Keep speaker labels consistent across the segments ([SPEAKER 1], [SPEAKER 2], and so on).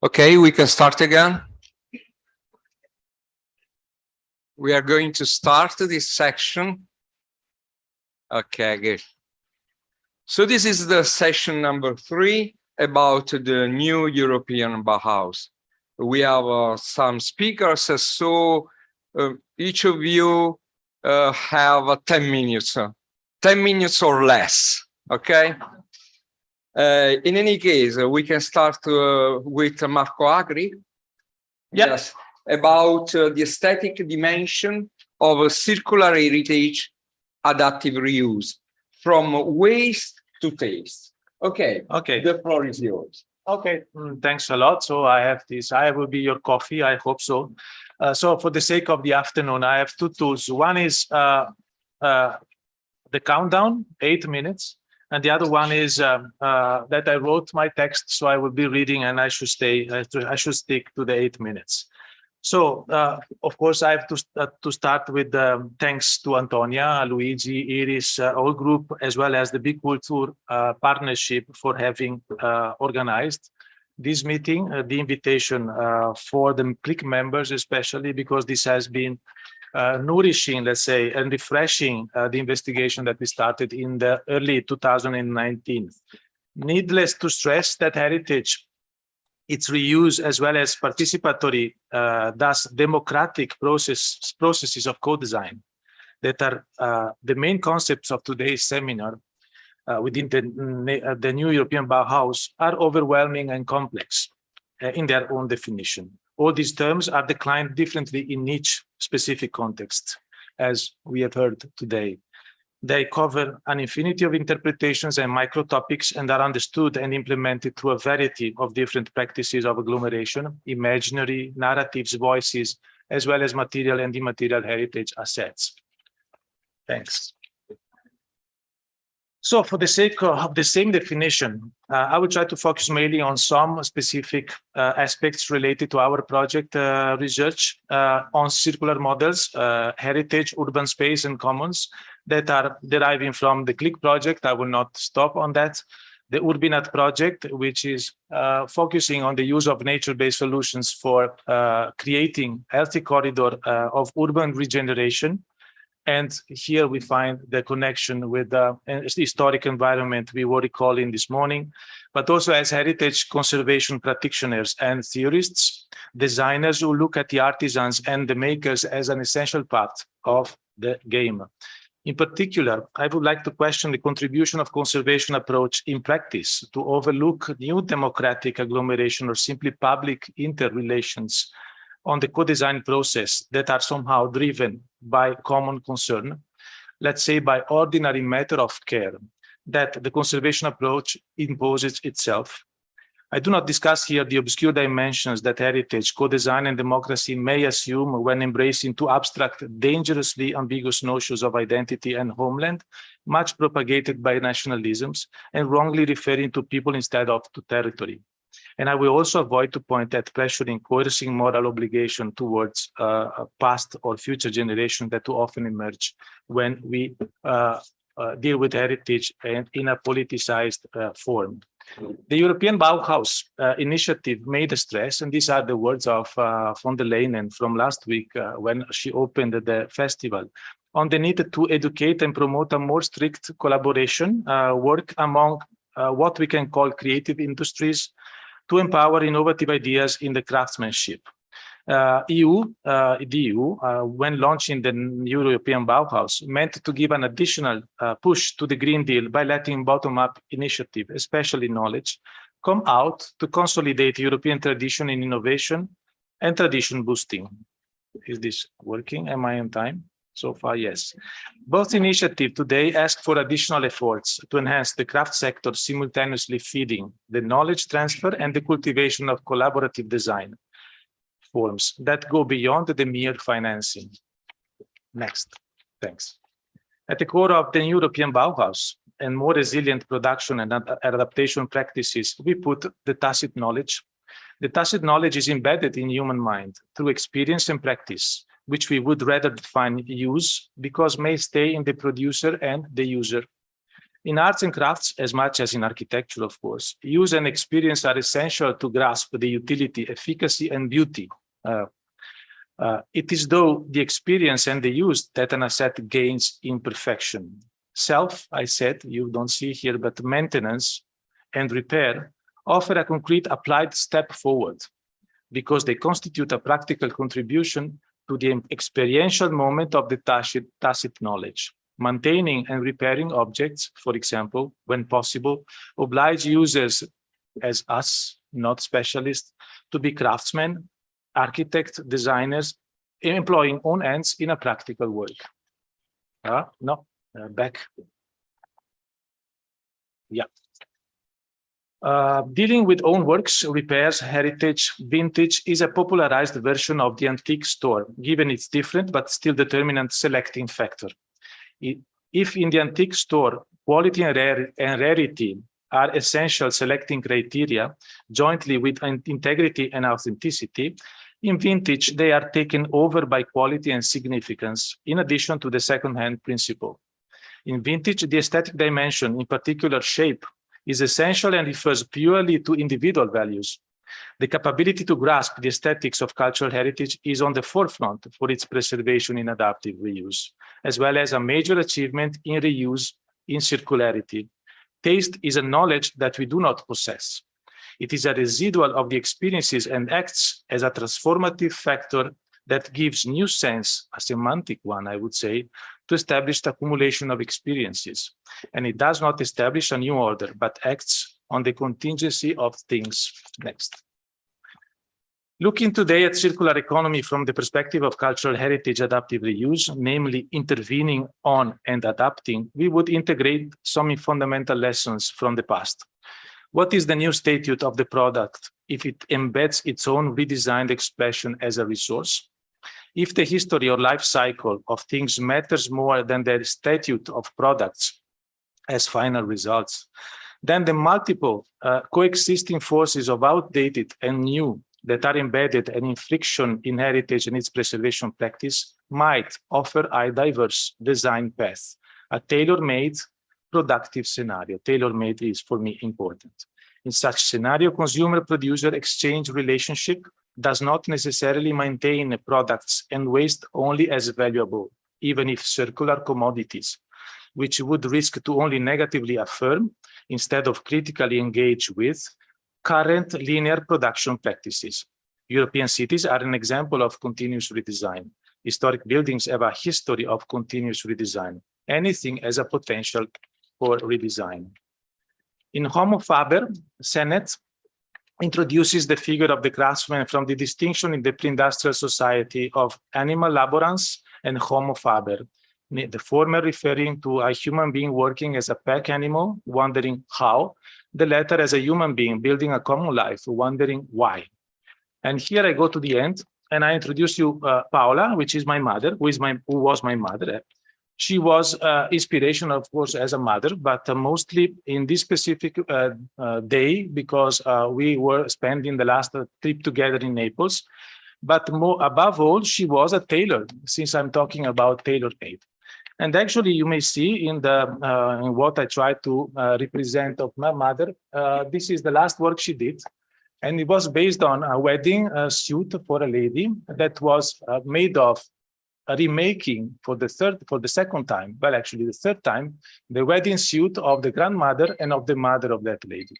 [SPEAKER 1] Okay, we can start again. We are going to start this section. Okay, good. So this is the session number 3 about the new European Bauhaus. We have some speakers, so each of you have 10 minutes, 10 minutes or less, okay? In any case, we can start with Marco Acri. Yes, about the aesthetic dimension of circular heritage adaptive reuse from waste to taste. Okay, the floor is yours.
[SPEAKER 2] Okay, thanks a lot. So I have this, I will be your coffee, I hope so. So for the sake of the afternoon, I have 2 tools. One is the countdown, 8 minutes. And the other one is that I wrote my text, so I will be reading and I should stick to the 8 minutes. So, of course, I have to start with thanks to Antonia, Luigi, Iris, all group, as well as the Be.CULTOUR partnership for having organized this meeting, the invitation for the CLIC members, especially because this has been nourishing, let's say, and refreshing the investigation that we started in the early 2019. Needless to stress that heritage, its reuse as well as participatory, thus democratic processes of co-design that are the main concepts of today's seminar within the new European Bauhaus are overwhelming and complex in their own definition. All these terms are declined differently in each specific context, as we have heard today. They cover an infinity of interpretations and micro topics and are understood and implemented through a variety of different practices of agglomeration, imaginary, narratives, voices, as well as material and immaterial heritage assets. Thanks. So for the sake of the same definition, I will try to focus mainly on some specific aspects related to our project research on circular models, heritage, urban space, and commons that are deriving from the CLIC project. I will not stop on that. The URBiNAT project, which is focusing on the use of nature-based solutions for creating healthy corridor of urban regeneration. And here we find the connection with the historic environment we were recalling this morning, but also as heritage conservation practitioners and theorists, designers who look at the artisans and the makers as an essential part of the game. In particular, I would like to question the contribution of conservation approach in practice to overlook new democratic agglomeration or simply public interrelations on the co-design process that are somehow driven by common concern, let's say by ordinary matter of care, that the conservation approach imposes itself. I do not discuss here the obscure dimensions that heritage, co-design, and democracy may assume when embracing two abstract, dangerously ambiguous notions of identity and homeland, much propagated by nationalisms, and wrongly referring to people instead of to territory. And I will also avoid to point at pressuring, coercing moral obligation towards past or future generations that too often emerge when we deal with heritage and in a politicized form. The European Bauhaus initiative made a stress, and these are the words of von der Leyen from last week when she opened the festival, on the need to educate and promote a more strict collaboration, work among what we can call creative industries, to empower innovative ideas in the craftsmanship. The EU, when launching the new European Bauhaus, meant to give an additional push to the Green Deal by letting bottom-up initiative, especially knowledge, come out to consolidate European tradition in innovation and tradition boosting. Is this working? Am I on time? So far, yes. Both initiatives today ask for additional efforts to enhance the craft sector, simultaneously feeding the knowledge transfer and the cultivation of collaborative design forms that go beyond the mere financing. Next, thanks. At the core of the European Bauhaus and more resilient production and adaptation practices, we put the tacit knowledge. The tacit knowledge is embedded in human mind through experience and practice, which we would rather define use because may stay in the producer and the user. In arts and crafts, as much as in architecture, of course, use and experience are essential to grasp the utility, efficacy, and beauty. It is though the experience and the use that an asset gains in perfection. Self, I said, you don't see here, but maintenance and repair offer a concrete applied step forward because they constitute a practical contribution to the experiential moment of the tacit knowledge. Maintaining and repairing objects, for example, when possible, oblige users as us, not specialists, to be craftsmen, architects, designers, employing own hands in a practical work. Back. Yeah. Dealing with own works, repairs, heritage, vintage is a popularized version of the antique store, given its different but still determinant selecting factor. If in the antique store, quality and rarity are essential selecting criteria, jointly with integrity and authenticity, in vintage, they are taken over by quality and significance, in addition to the second-hand principle. In vintage, the aesthetic dimension, in particular shape, is essential and refers purely to individual values. The capability to grasp the aesthetics of cultural heritage is on the forefront for its preservation in adaptive reuse, as well as a major achievement in reuse in circularity. Taste is a knowledge that we do not possess. It is a residual of the experiences and acts as a transformative factor that gives new sense, a semantic one, I would say, to establish the accumulation of experiences. And it does not establish a new order, but acts on the contingency of things. Next. Looking today at circular economy from the perspective of cultural heritage adaptive reuse, namely intervening on and adapting, we would integrate some fundamental lessons from the past. What is the new statute of the product if it embeds its own redesigned expression as a resource? If the history or life cycle of things matters more than the statute of products as final results, then the multiple coexisting forces of outdated and new that are embedded and in friction in heritage and its preservation practice might offer a diverse design path, a tailor-made productive scenario. Tailor-made is, for me, important. In such scenario, consumer-producer exchange relationship does not necessarily maintain products and waste only as valuable, even if circular commodities, which would risk to only negatively affirm, instead of critically engage with, current linear production practices. European cities are an example of continuous redesign. Historic buildings have a history of continuous redesign. Anything has a potential for redesign. In Homo Faber, Sennett introduces the figure of the craftsman from the distinction in the pre-industrial society of animal laborans and Homo Faber, the former referring to a human being working as a pack animal, wondering how, the latter as a human being building a common life, wondering why. And here I go to the end, and I introduce you Paola, which is my mother, who was my mother. She was inspiration, of course, as a mother, but mostly in this specific day, because we were spending the last trip together in Naples. But more above all, she was a tailor, since I'm talking about tailor-made. And actually, you may see in what I try to represent of my mother, this is the last work she did. And it was based on a wedding suit for a lady that was made of a remaking for the second time, well, actually the third time, the wedding suit of the grandmother and of the mother of that lady.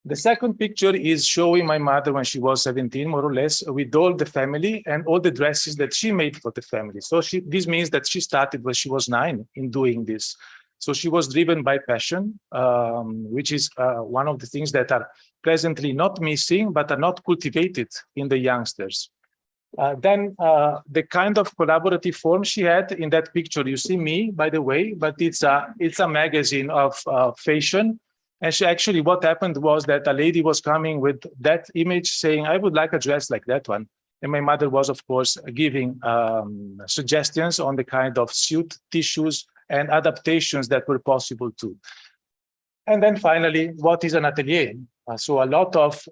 [SPEAKER 2] The second picture is showing my mother when she was 17, more or less, with all the family and all the dresses that she made for the family. So this means that she started when she was 9 in doing this. So she was driven by passion, which is one of the things that are presently not missing, but are not cultivated in the youngsters. Then the kind of collaborative form she had in that picture, you see me, by the way, but it's a magazine of fashion. And she actually, what happened was that a lady was coming with that image saying, I would like a dress like that one. And my mother was, of course, giving suggestions on the kind of suit, tissues, and adaptations that were possible too. And then finally, what is an atelier? So a lot of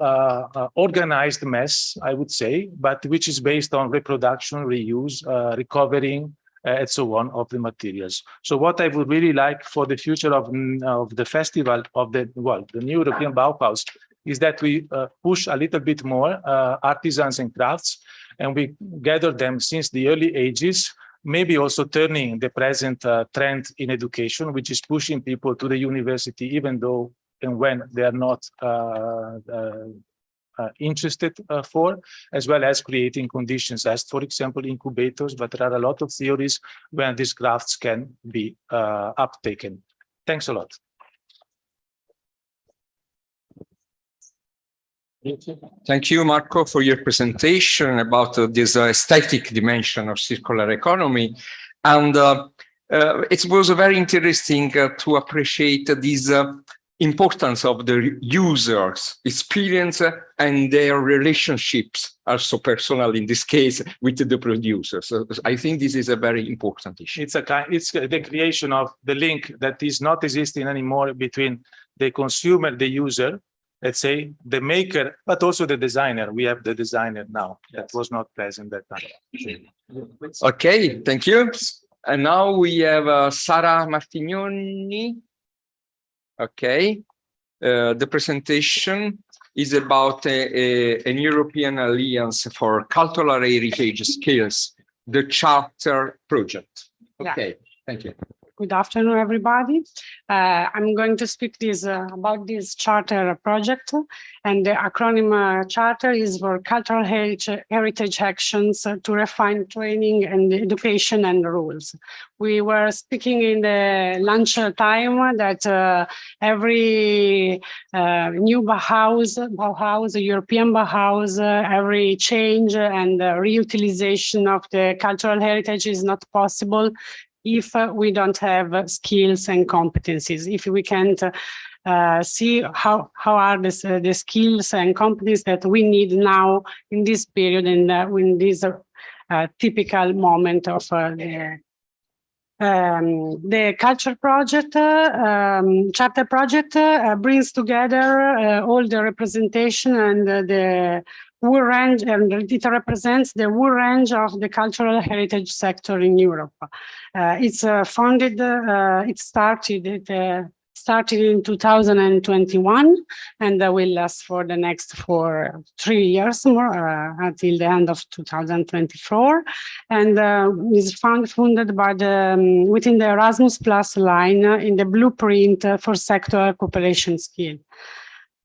[SPEAKER 2] organized mess, I would say, but which is based on reproduction, reuse, recovering, and so on, of the materials. So what I would really like for the future of the festival of the New European Bauhaus is that we push a little bit more artisans and crafts, and we gather them since the early ages, maybe also turning the present trend in education, which is pushing people to the university, even though and when they are not interested for, as well as creating conditions as, for example, incubators, but there are a lot of theories when these crafts can be uptaken. Thanks a lot.
[SPEAKER 1] Thank you, Marco, for your presentation about this aesthetic dimension of circular economy. And it was very interesting to appreciate this importance of the users' experience and their relationships are so personal in this case with the producers. So I think this is a very important issue.
[SPEAKER 2] It's the creation of the link that is not existing anymore between the consumer, the user, let's say the maker, but also the designer. We have the designer now that was not present that time.
[SPEAKER 1] Okay, thank you. And now we have Sara Martignoni. Okay, the presentation is about an European Alliance for Cultural Heritage Skills, the Charter project. Okay, yeah. Thank you.
[SPEAKER 3] Good afternoon, everybody. I'm going to speak about this charter project, and the acronym charter is for Cultural Heritage Actions to Refine Training and Education and Rules. We were speaking in the lunch time that every new Bauhaus, European Bauhaus, every change and reutilization of the cultural heritage is not possible if we don't have skills and competencies, if we can't see how are the skills and competencies that we need now in this period and in this typical moment of the culture project, charter project brings together all the representation and the whole range, and it represents the whole range of the cultural heritage sector in Europe. It's founded, it started in 2021 and will last for the next 3 years more until the end of 2024, and is funded by within the Erasmus Plus line in the blueprint for sector cooperation skill.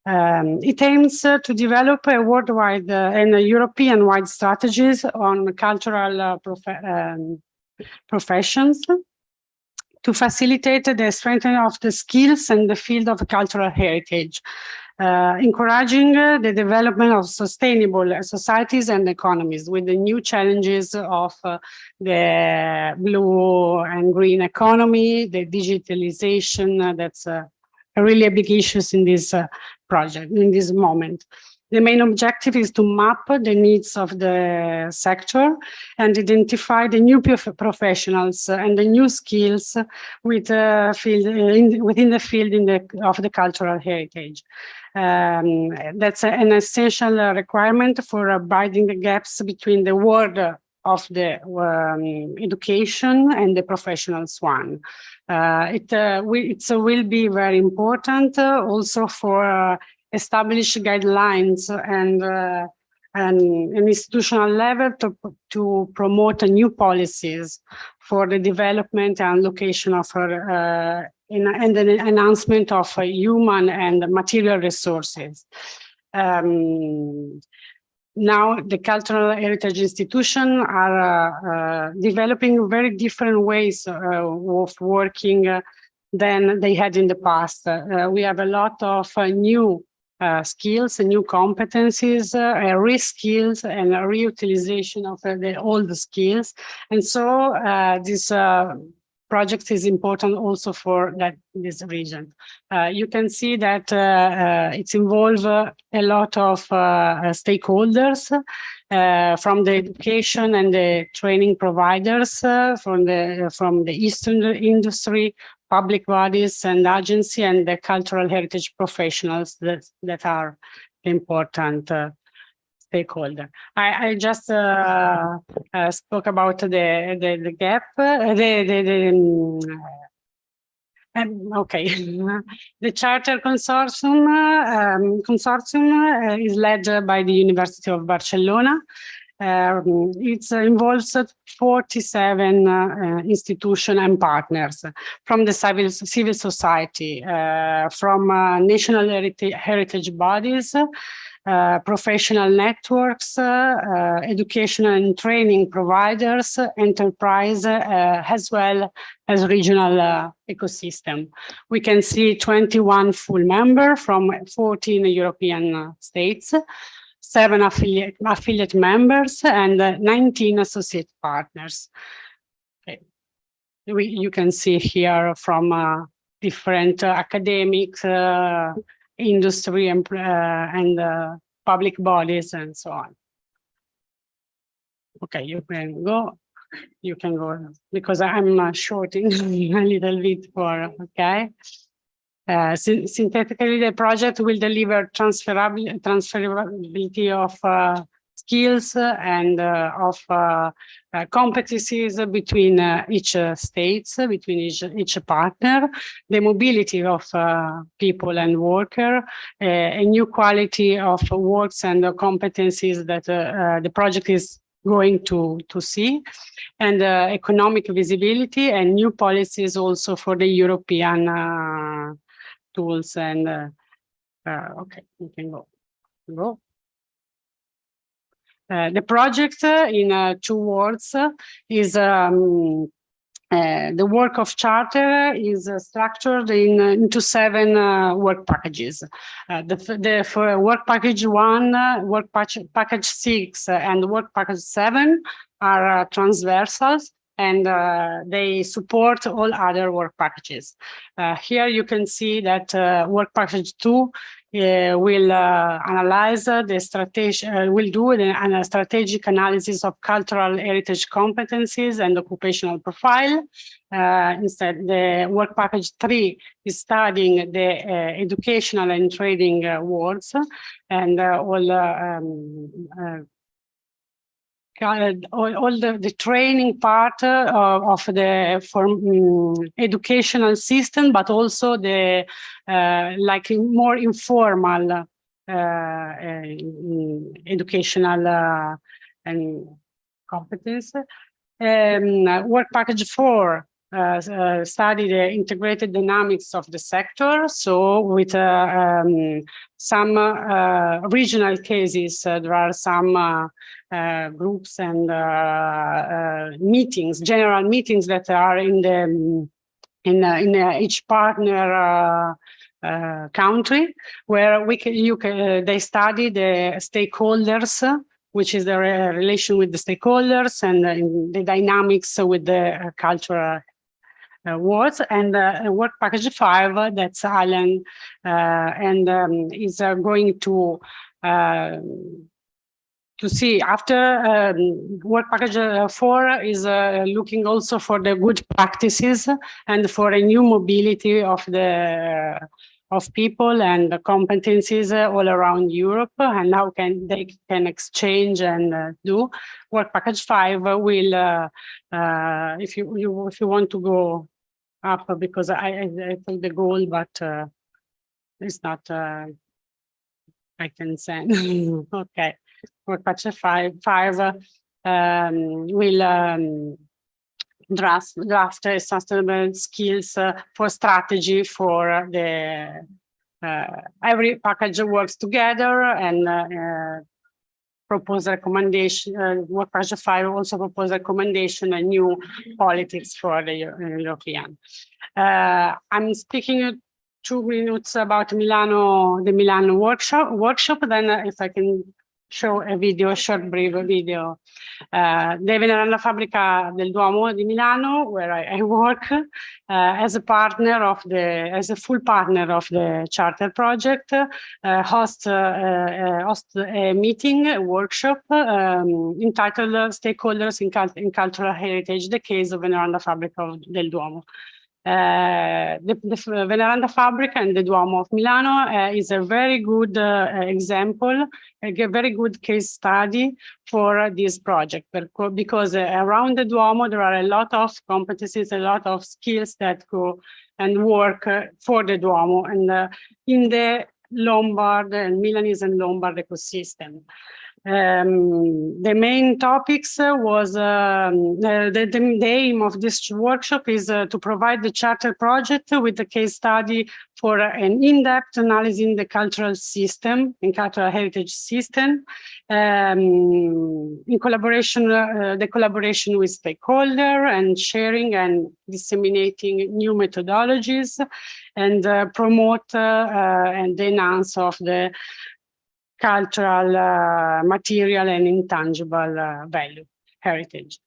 [SPEAKER 3] It aims to develop a worldwide and European-wide strategies on cultural professions to facilitate the strengthening of the skills in the field of cultural heritage, encouraging the development of sustainable societies and economies with the new challenges of the blue and green economy, the digitalization, that's really a big issue in this project, in this moment. The main objective is to map the needs of the sector and identify the new professionals and the new skills with within the field of the cultural heritage. That's an essential requirement for bridging the gaps between the world of the education and the professionals one. It will be very important also for establish guidelines and an institutional level to promote new policies for the development and location of and the enhancement of human and material resources. Now, the cultural heritage institutions are developing very different ways of working than they had in the past. We have a lot of new skills and new competencies, re-skills and reutilization of the old skills. And so this project is important also for this region. You can see that it's involved a lot of stakeholders from the education and the training providers, from the Eastern industry, public bodies and agency, and the cultural heritage professionals that are important stakeholder. I just spoke about the gap, okay. The Charter Consortium is led by the University of Barcelona. It involves 47 institutions and partners from the civil society, from national heritage bodies, professional networks, educational and training providers, enterprise, as well as regional ecosystem. We can see 21 full members from 14 European states, 7 affiliate members, and 19 associate partners. Okay. You can see here from different academic, industry, and public bodies, and so on. Okay, you can go. You can go because I'm shorting a little bit for, okay. Synthetically, the project will deliver transferability of skills and of competencies between each states, between each partner, the mobility of people and worker, a new quality of works and competencies that the project is going to see, and economic visibility and new policies also for the European tools. And okay, you can go. The project, in 2 words, is the work of Charter is structured into 7 work packages. The work package 1, work package 6, and work package 7 are transversals, and they support all other work packages. Here you can see that work package 2 will analyze the strategy, will do a strategic analysis of cultural heritage competencies and occupational profile. Instead, the work package 3 is studying the educational and training worlds, and all the training part of the educational system, but also the like more informal educational and competence. Work package 4 study the integrated dynamics of the sector. So with some regional cases, there are some groups and meetings, general meetings that are in each partner country, where they study the stakeholders, which is the relation with the stakeholders and the dynamics with the cultural words. And work package 5, that's Alan, and is going to see after work package 4 is looking also for the good practices and for a new mobility of people and the competencies all around Europe, and how they can exchange and do. Work package 5 will, if you want to go up, because I took the goal, but it's not. I can send. Okay. Work package 5 will draft a sustainable skills for strategy for the every package works together and propose recommendation. Work package 5 also propose recommendation and new politics for the European. I'm speaking 2 minutes about Milano, the Milano workshop. Then if I can show a video, short brief video. The Veneranda Fabbrica del Duomo di Milano, where I work as a partner of as a full partner of the Charter project, host a meeting, a workshop entitled Stakeholders in Cultural Heritage, the case of Veneranda Fabbrica del Duomo. The Veneranda Fabbrica and the Duomo of Milano is a very good example, a very good case study for this project, because around the Duomo there are a lot of competencies, a lot of skills that go and work for the Duomo and in the Lombard and Milanese and Lombard ecosystem. The main topics was the aim of this workshop is to provide the charter project with a case study for an in-depth analysis in the cultural system, in cultural heritage system, in collaboration, the collaboration with stakeholder and sharing and disseminating new methodologies and promote and the enhance of the cultural, material and intangible value, heritage.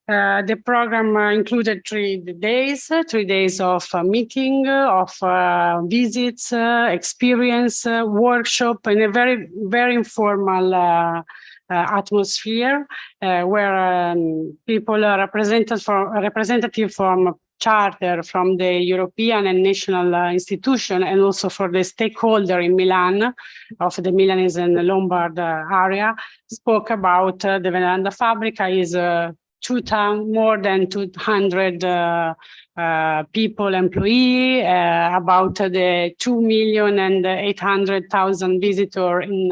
[SPEAKER 3] The program included 3 days of meeting, of visits, experience, workshop, in a very, very informal atmosphere where people are representative from charter, from the European and national institution, and also for the stakeholder in Milan of the Milanese and Lombard area, spoke about the Veneranda Fabbrica is more than 200 people, employee, about the 2,800,000 visitors in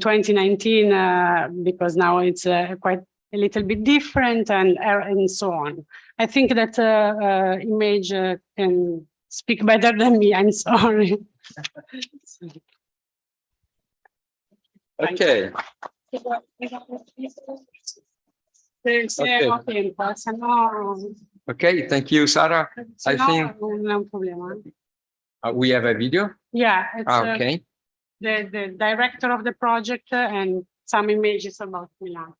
[SPEAKER 3] 2019, because now it's quite a little bit different and so on. I think that image can speak better than me. I'm sorry.
[SPEAKER 1] Okay. Okay, thank you, Sara. I think we have a video.
[SPEAKER 3] Yeah, it's
[SPEAKER 1] okay.
[SPEAKER 3] The director of the project and some images about Milan.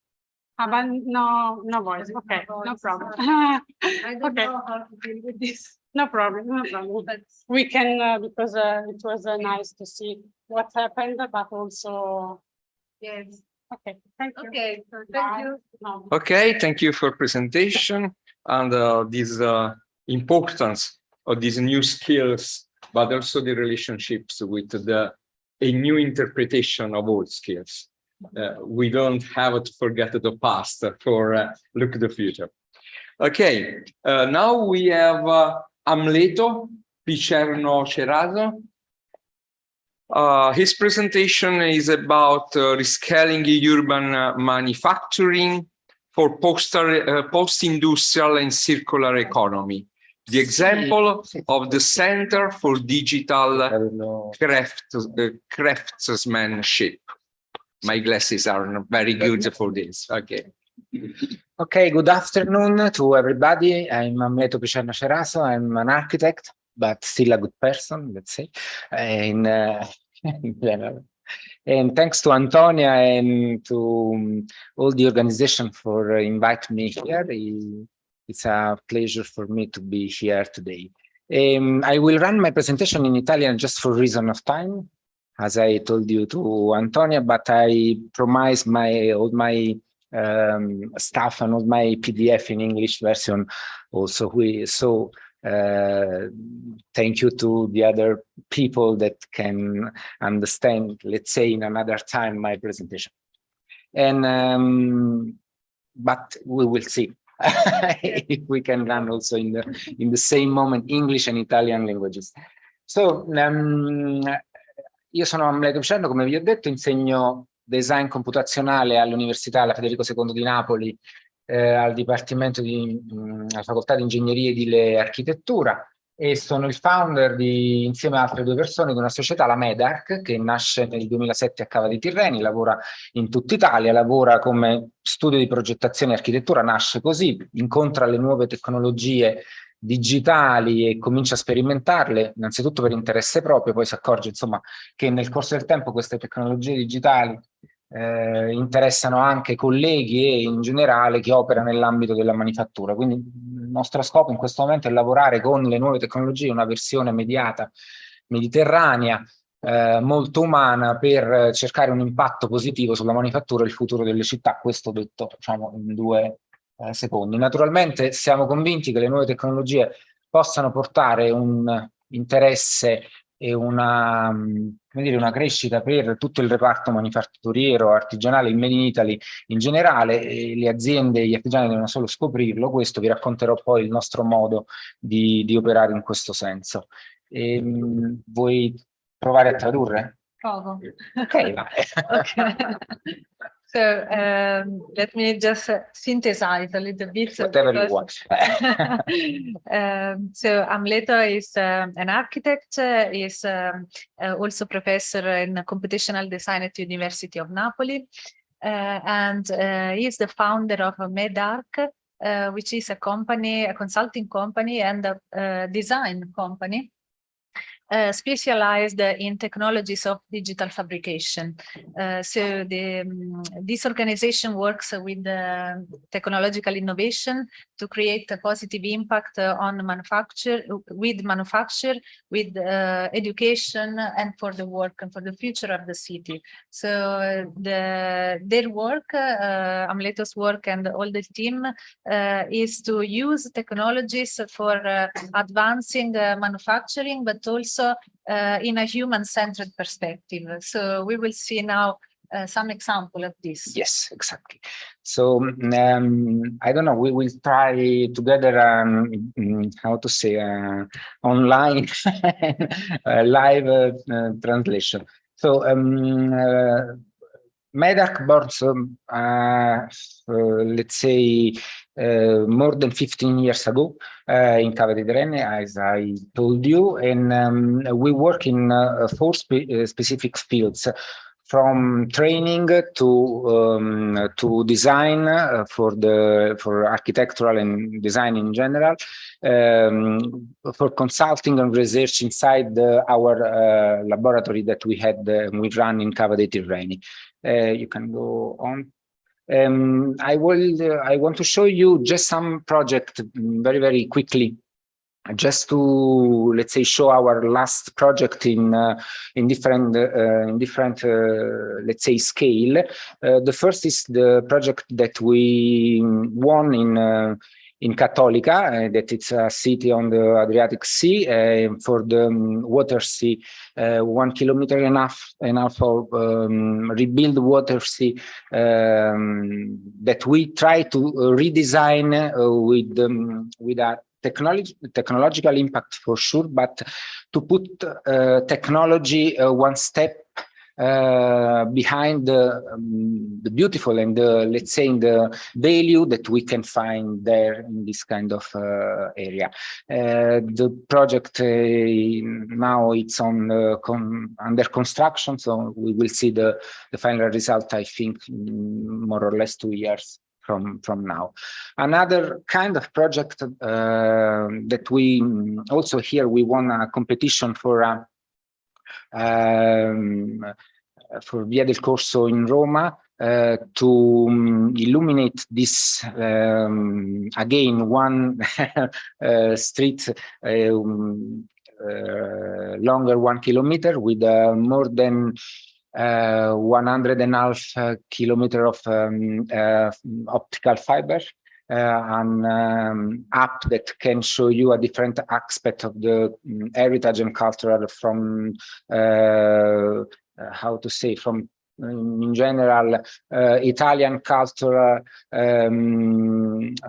[SPEAKER 3] But no voice. Okay, no problem.
[SPEAKER 4] I don't know how to deal with this.
[SPEAKER 3] No problem, no problem. We can, because it was nice to see what happened, but also,
[SPEAKER 4] Yes.
[SPEAKER 3] okay, thank you.
[SPEAKER 4] Okay, so thank you.
[SPEAKER 3] No.
[SPEAKER 1] Okay, thank you for presentation and this importance of these new skills, but also the relationships with a new interpretation of old skills. We don't have to forget the past for look at the future. Okay, now we have Amleto, Picerno, Ceraso. His presentation is about rescaling urban manufacturing for post-industrial and circular economy. The example of the Center for Digital Craftsmanship. My glasses are very good for this. Okay.
[SPEAKER 5] Okay, good afternoon to everybody. I'm Amleto Picerno Ceraso. I'm an architect, but still a good person, let's say, in general. And thanks to Antonia and to all the organization for inviting me here. It's a pleasure for me to be here today. I will run my presentation in Italian just for reason of time, as I told you to Antonia, but I promise all my stuff and all my PDF in English version also. Thank you to the other people that can understand, let's say, in another time my presentation. And but we will see if we can run also in the same moment English and Italian languages. So io sono Amleto Picerno, come vi ho detto, insegno design computazionale all'Università alla Federico II di Napoli, al Dipartimento alla Facoltà di Ingegneria Edile e Architettura, e sono il founder insieme a altre 2 persone di una società, la Medaarch, che nasce nel 2007 a Cava dei Tirreni, lavora in tutta Italia, lavora come studio di progettazione e architettura, nasce così, incontra le nuove tecnologie digitali e comincia a sperimentarle, innanzitutto per interesse proprio, poi si accorge insomma che nel corso del tempo queste tecnologie digitali interessano anche colleghi e in generale chi opera nell'ambito della manifattura. Quindi il nostro scopo in questo momento è lavorare con le nuove tecnologie, una versione mediata, mediterranea, molto umana, per cercare un impatto positivo sulla manifattura e il futuro delle città. Questo detto, diciamo, in 2 secondi. Naturalmente siamo convinti che le nuove tecnologie possano portare un interesse e una, come dire, una crescita per tutto il reparto manifatturiero, artigianale, il Made in Italy in generale, e le aziende e gli artigiani devono solo scoprirlo. Questo vi racconterò poi il nostro modo di operare in questo senso. Vuoi provare a tradurre?
[SPEAKER 4] Provo.
[SPEAKER 5] Ok, vai.
[SPEAKER 4] Okay. So let me just synthesize a little bit.
[SPEAKER 5] Whatever you want.
[SPEAKER 4] So Amleto is an architect, is also professor in computational design at University of Napoli, and he is the founder of Medaarch, which is a company, a consulting company and a design company. Specialized in technologies of digital fabrication. So this organization works with technological innovation to create a positive impact on manufacture, with education, and for the work and for the future of the city. So their work, Amleto's work and all the team, is to use technologies for advancing manufacturing, but also in a human-centered perspective. So we will see now some example of this.
[SPEAKER 5] Yes, exactly. So I don't know, we will try together, how to say, online live translation. So Medaarch born, let's say, more than 15 years ago in Cava di Rene, as I told you, and we work in 4 specific fields, from training to design for architectural and design in general, for consulting and research inside our laboratory that we run in Cava dei Tirreni. You can go on. I want to show you just some project very, very quickly, just to, let's say, show our last project in different let's say scale. The first is the project that we won in Cattolica, that it's a city on the Adriatic Sea, for the water sea, 1 kilometer and a half of rebuild water sea that we try to redesign with a technological impact for sure, but to put technology one step behind the beautiful and let's say the value that we can find there in this kind of area. The project now it's under construction, so we will see the final result, I think, in more or less 2 years from now. Another kind of project that we also here we won a competition for Via del Corso in Roma to illuminate this again one street longer 1 kilometer with more than 1.5 kilometers of optical fiber, an app that can show you a different aspect of the heritage and cultural from how to say, from in general Italian culture,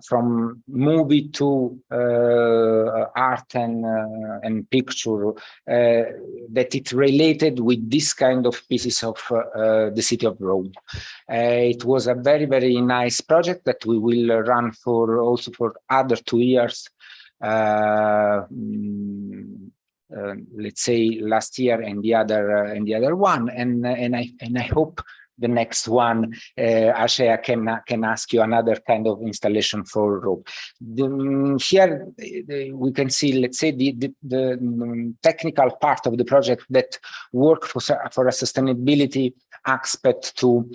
[SPEAKER 5] from movie to art and picture, that it's related with this kind of pieces of the city of Rome. It was a very, very nice project that we will run also for other 2 years. Let's say last year and the other one, and I hope the next one, Ashea can ask you another kind of installation for rope. Here we can see, let's say, the technical part of the project that work for a sustainability aspect to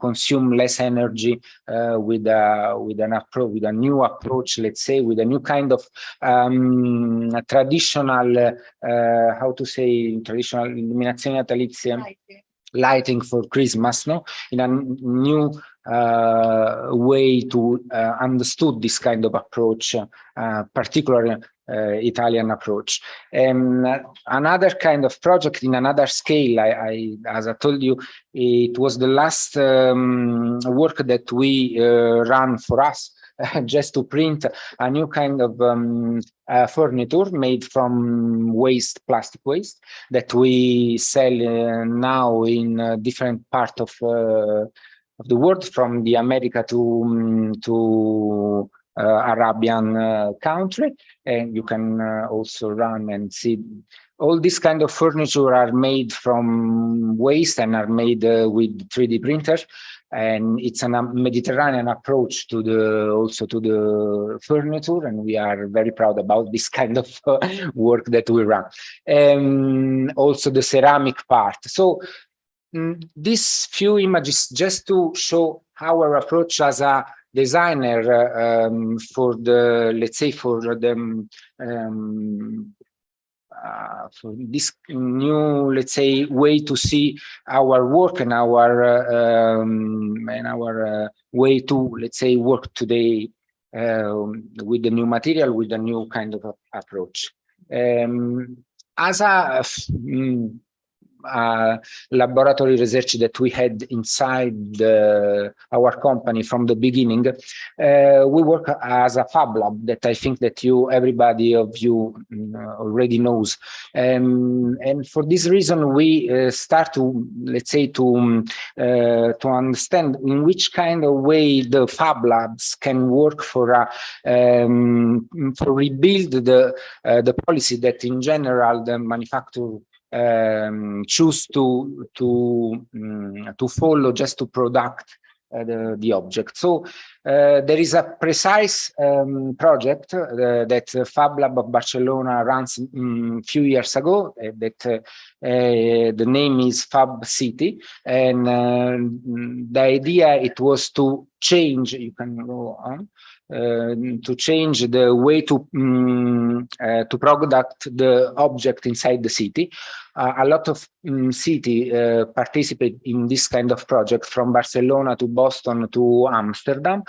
[SPEAKER 5] consume less energy with a new approach, let's say, with a new kind of traditional, how to say, traditional illuminazione natalizia. Lighting for Christmas, no? In a new way to understood this kind of approach, particularly Italian approach. And another kind of project in another scale, as I told you, it was the last work that we ran for us, just to print a new kind of furniture made from plastic waste, that we sell now in different parts of the world, from the America to Arabian country. And you can also run and see all this kind of furniture are made from waste and are made with 3D printers. And it's a Mediterranean approach to the furniture, and we are very proud about this kind of work that we run. Also the ceramic part. So these few images just to show our approach as a designer for the, let's say, for this new, let's say, way to see our work and our way to, let's say, work today with the new material, with the new kind of approach. As a laboratory research that we had inside our company from the beginning, we work as a fab lab that I think that everybody of you already knows, and for this reason we start to, let's say, to understand in which kind of way the fab labs can work for rebuild the policy that in general the manufacturer choose to follow just to product the object. So there is a precise project that Fab Lab of Barcelona runs a few years ago, that the name is Fab City, and the idea it was to change, you can go on, to change the way to product the object inside the city. A lot of city participate in this kind of project, from Barcelona to Boston to Amsterdam,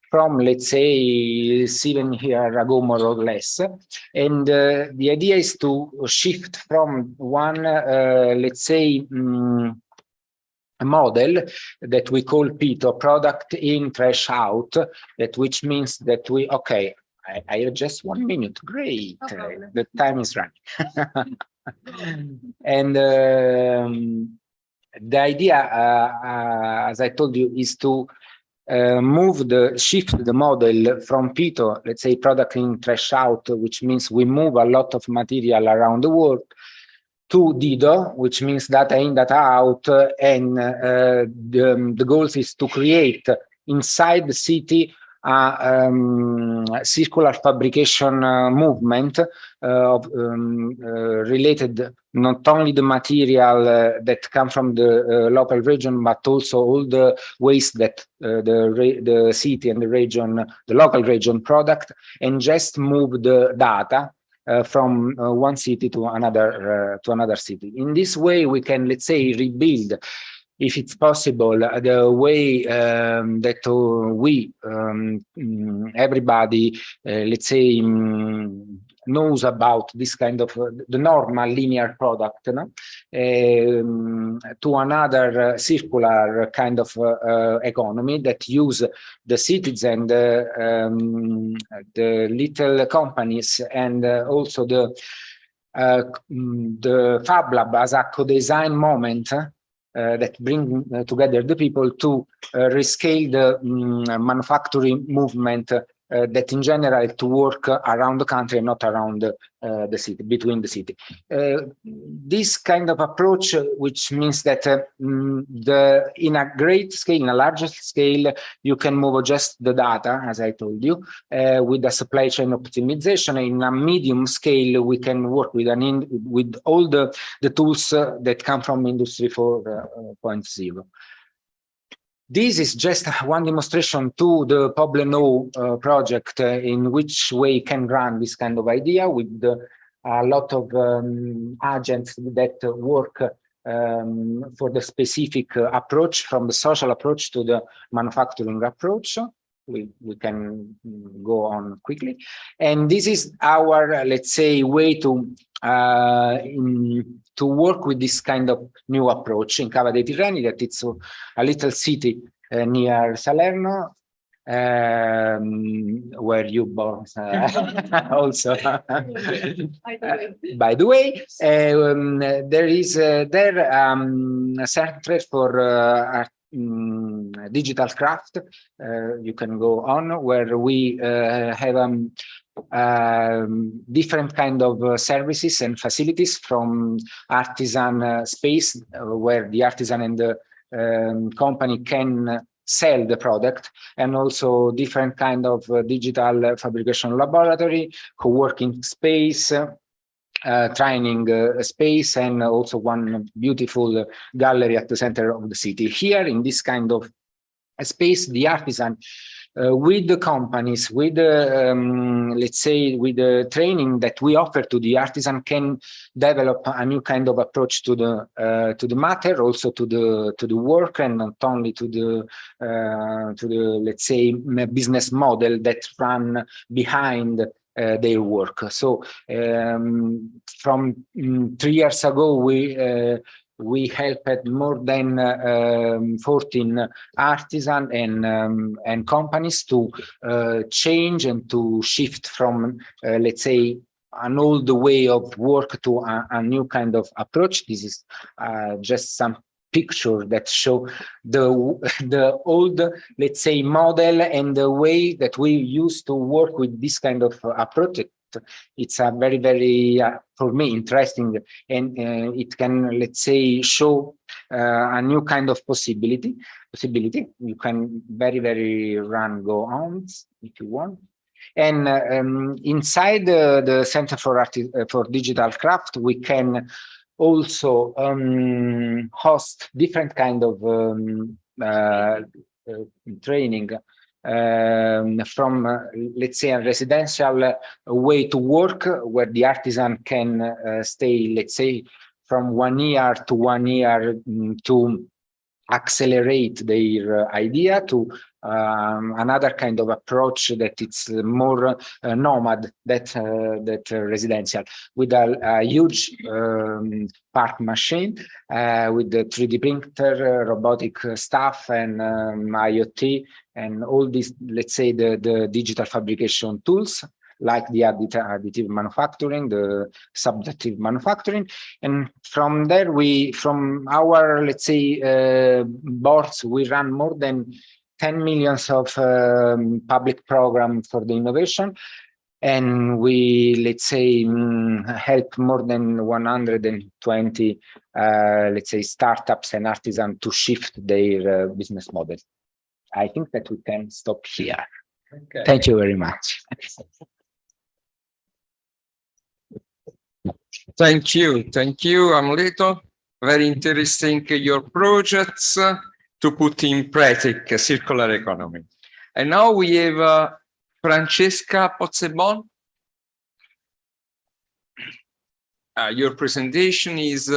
[SPEAKER 5] from, let's say, 7 years ago, more or less. And the idea is to shift from one, let's say, a model that we call PITO, product in, trash out, that which means that we, okay, I have just 1 minute, great, the time is running. And the idea, as I told you, is to shift the model from PITO, let's say product in, trash out, which means we move a lot of material around the world, to DIDO, which means data in, data out, and the goal is to create inside the city a circular fabrication movement related not only the material that come from the local region, but also all the waste that the city and the local region product, and just move the data from one city to another city. In this way, we can, let's say, rebuild, if it's possible, the way that we, everybody, let's say, knows about this kind of the normal linear product, no? To another circular kind of economy that use the cities and the little companies, and also the Fab Lab as a co-design moment that bring together the people to rescale the manufacturing movement that in general to work around the country and not around the city, between the city. This kind of approach, which means that in a great scale, in a larger scale, you can move just the data, as I told you, with the supply chain optimization. In a medium scale, we can work with all the tools that come from Industry 4.0. This is just one demonstration to the Public Know project in which way you can run this kind of idea with a lot of agents that work for the specific approach, from the social approach to the manufacturing approach. We can go on quickly. And this is our, let's say, way to work with this kind of new approach in Cava dei Tirreni, that it's a little city near Salerno, where you both also. By the way, there is a center for digital craft. You can go on, where we have different kind of services and facilities, from artisan space, where the artisan and the company can sell the product, and also different kind of digital fabrication laboratory, co-working space, training space, and also one beautiful gallery at the center of the city. Here in this kind of space, the artisan with the companies, with let's say, with the training that we offer to the artisan, can develop a new kind of approach to the matter, also to the work, and not only to the let's say business model that run behind their work. So from 3 years ago, we helped more than 14 artisans and companies to change and to shift from, let's say, an old way of work to a new kind of approach. This is just some picture that show the old, let's say, model and the way that we used to work with this kind of approach. It's a very, very for me interesting, and it can, let's say, show a new kind of possibility. You can very go on if you want. And inside the Center for Digital Craft, we can also host different kind of training, from let's say a residential way to work, where the artisan can stay, let's say, from 1 year to 1 year to accelerate their idea, to another kind of approach that it's more nomad, that residential, with a huge part machine, with the 3D printer, robotic stuff, and IoT, and all these, let's say, the digital fabrication tools, like the additive manufacturing, the subjective manufacturing. And from there, from our, let's say, boards, we run more than 10 million of public programs for the innovation. And we, let's say, help more than 120, let's say, startups and artisans to shift their business model. I think that we can stop here. Okay. Thank you very much.
[SPEAKER 1] Thank you, Amleto. Very interesting, your projects to put in practice a circular economy. And now we have Francesca Pozzebon. Your presentation is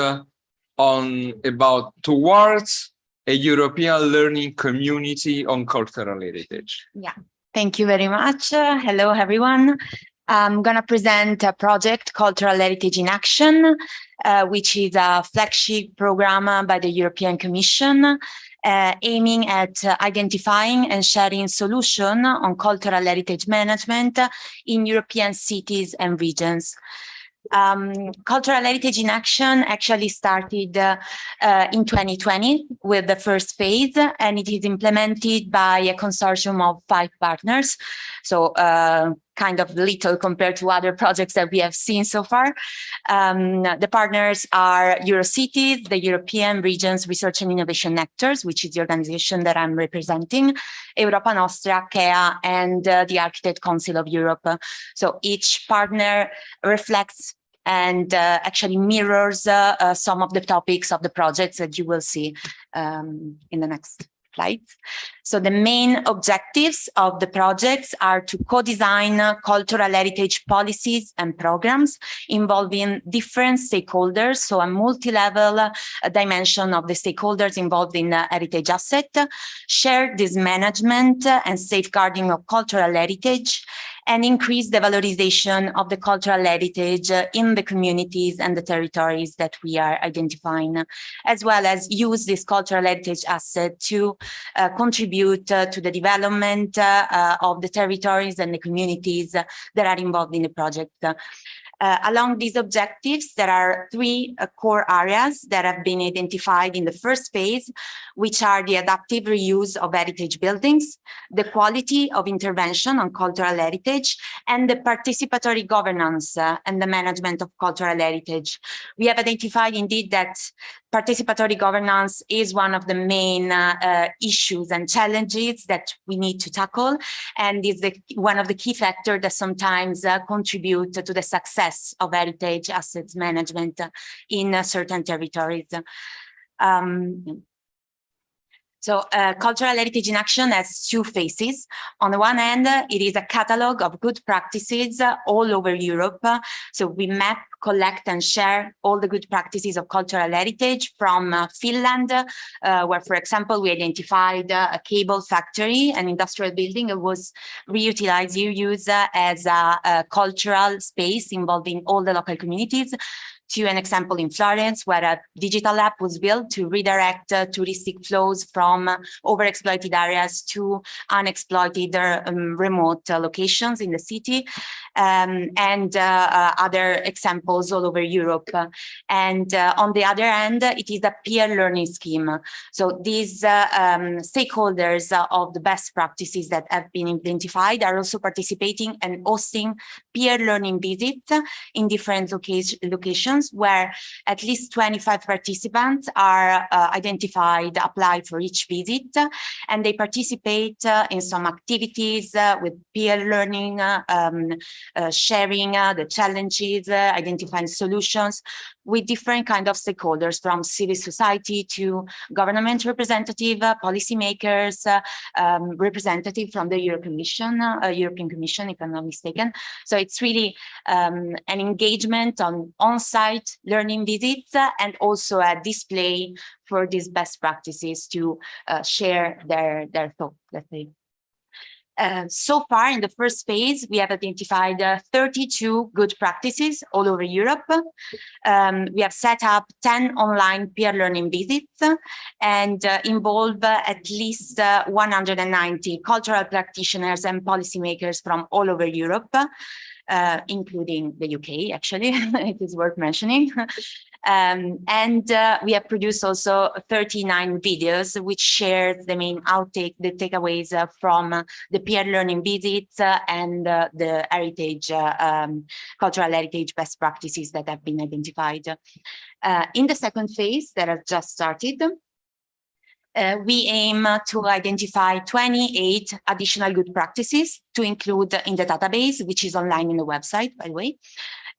[SPEAKER 1] about towards a European learning community on cultural heritage.
[SPEAKER 6] Yeah, thank you very much. Hello, everyone. I'm going to present a project, Cultural Heritage in Action, which is a flagship program by the European Commission, aiming at identifying and sharing solutions on cultural heritage management in European cities and regions. Cultural Heritage in Action actually started in 2020 with the first phase, and it is implemented by a consortium of 5 partners. So kind of little compared to other projects that we have seen so far. The partners are Eurocities, the European Regions Research and Innovation Networks, which is the organization that I'm representing, Europa Nostra, CEA, and the Architect Council of Europe. So each partner reflects and actually mirrors some of the topics of the projects that you will see in the next slides. So the main objectives of the projects are to co-design cultural heritage policies and programs involving different stakeholders, so a multi-level dimension of the stakeholders involved in heritage asset, share this management and safeguarding of cultural heritage, and increase the valorization of the cultural heritage in the communities and the territories that we are identifying, as well as use this cultural heritage asset to contribute to the development of the territories and the communities that are involved in the project. Along these objectives, there are three core areas that have been identified in the first phase, which are the adaptive reuse of heritage buildings, the quality of intervention on cultural heritage, and the participatory governance and the management of cultural heritage. We have identified indeed that participatory governance is one of the main issues and challenges that we need to tackle, and is one of the key factors that sometimes contribute to the success of heritage assets management in certain territories. Cultural Heritage in Action has two phases. On the one hand, it is a catalog of good practices all over Europe. So we map, collect and share all the good practices of cultural heritage from Finland, where, for example, we identified a cable factory, an industrial building that was reutilized, reused as a cultural space involving all the local communities, to an example in Florence, where a digital app was built to redirect touristic flows from overexploited areas to unexploited remote locations in the city, and other examples all over Europe. And on the other hand, it is a peer learning scheme. So these stakeholders of the best practices that have been identified are also participating and hosting peer learning visits in different locations, where at least 25 participants are identified, applied for each visit, and they participate in some activities with peer learning, sharing the challenges, identifying solutions with different kind of stakeholders, from civil society to government representative, policymakers, representative from the European Commission, if I'm not mistaken. So it's really an engagement on-site learning visits, and also a display for these best practices to share their thoughts, let's say. So far, in the first phase, we have identified 32 good practices all over Europe. We have set up 10 online peer learning visits and involve at least 190 cultural practitioners and policymakers from all over Europe, including the UK, actually, it is worth mentioning. And we have produced also 39 videos, which share the main the takeaways from the peer learning visits and the heritage, cultural heritage best practices that have been identified. In the second phase that has just started, we aim to identify 28 additional good practices to include in the database, which is online in the website, by the way.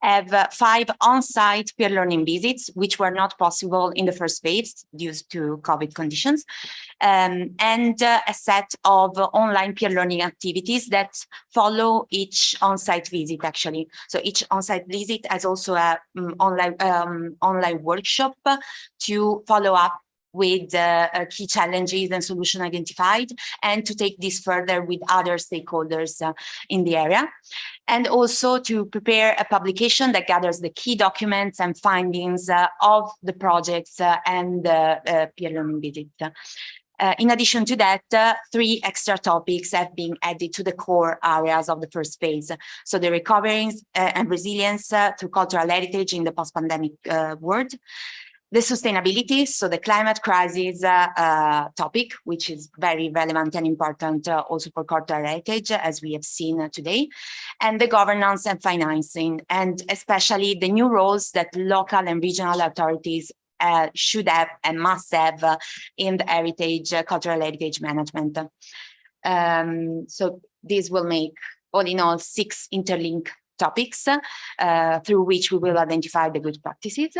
[SPEAKER 6] Have 5 on-site peer learning visits, which were not possible in the first phase due to COVID conditions, and a set of online peer learning activities that follow each on-site visit, actually. So each on-site visit has also a online workshop to follow up with key challenges and solutions identified, and to take this further with other stakeholders in the area. And also to prepare a publication that gathers the key documents and findings of the projects and the peer learning visit. In addition to that, 3 extra topics have been added to the core areas of the first phase. So the recovery and resilience to cultural heritage in the post-pandemic world. The sustainability, so the climate crisis topic, which is very relevant and important also for cultural heritage, as we have seen today, and the governance and financing, and especially the new roles that local and regional authorities should have and must have in the heritage, cultural heritage management. So this will make, all in all, 6 interlinked topics through which we will identify the good practices.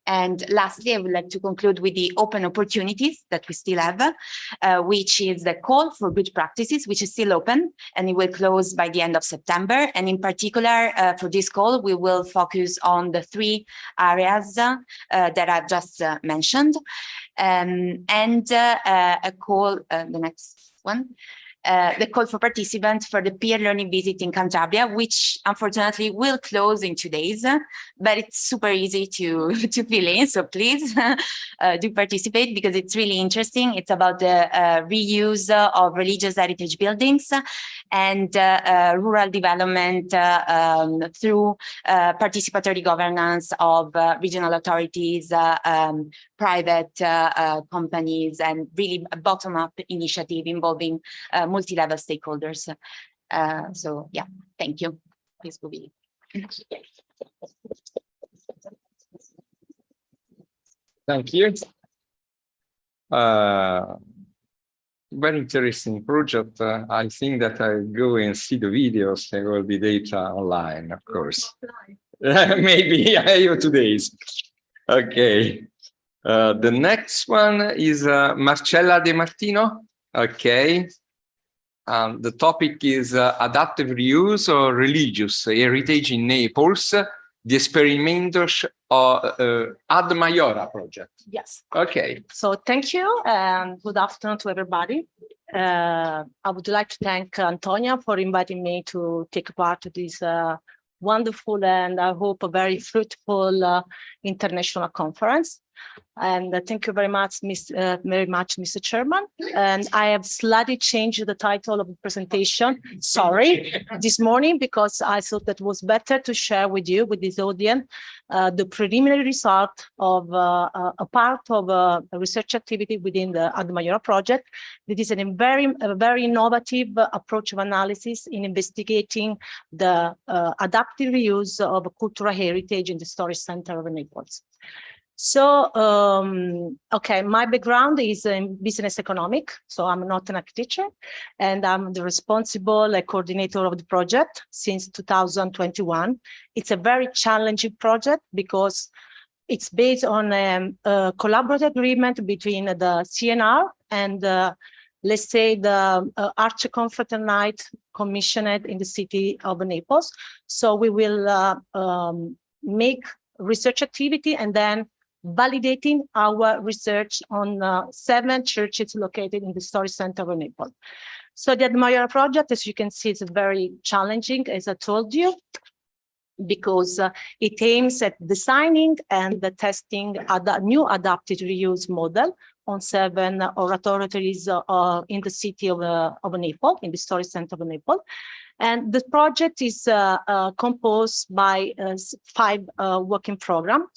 [SPEAKER 6] And lastly, I would like to conclude with the open opportunities that we still have, which is the call for good practices, which is still open, and it will close by the end of September. And in particular, for this call, we will focus on the 3 areas that I've just mentioned. And a call, the next one. The call for participants for the peer learning visit in Cantabria, which unfortunately will close in 2 days, but it's super easy to fill in. So please do participate because it's really interesting. It's about the reuse of religious heritage buildings and rural development through participatory governance of regional authorities, private companies, and really a bottom-up initiative involving multi-level stakeholders. So yeah, thank you. Please go ahead.
[SPEAKER 1] Thank you. Very interesting project. I think that I go and see the videos. There will be data online, of course. Maybe I have 2 days. Okay. The next one is Marcella De Martino. Okay. The topic is adaptive reuse or religious heritage in Naples, the experimentos Ad Maiora project.
[SPEAKER 7] Yes.
[SPEAKER 1] Okay.
[SPEAKER 7] So thank you and good afternoon to everybody. I would like to thank Antonia for inviting me to take part in this wonderful and I hope a very fruitful international conference. And thank you very much, Mr. Chairman. And I have slightly changed the title of the presentation, sorry, this morning, because I thought that was better to share with you, with this audience, the preliminary result of a part of a research activity within the Ad Maiora project. It is a very innovative approach of analysis in investigating the adaptive reuse of cultural heritage in the storage center of Naples. So, okay, my background is in business economic, so I'm not an architecture, and I'm the responsible coordinator of the project since 2021. It's a very challenging project because it's based on a collaborative agreement between the CNR and let's say the Archconfraternite commissioned in the city of Naples. So we will make research activity and then validating our research on 7 churches located in the storage center of Naples. So the Ad Maiora project, as you can see, is very challenging, as I told you, because it aims at designing and testing a new adaptive reuse model on 7 oratories in the city of Naples, in the storage center of Naples. And the project is composed by 5 working programs.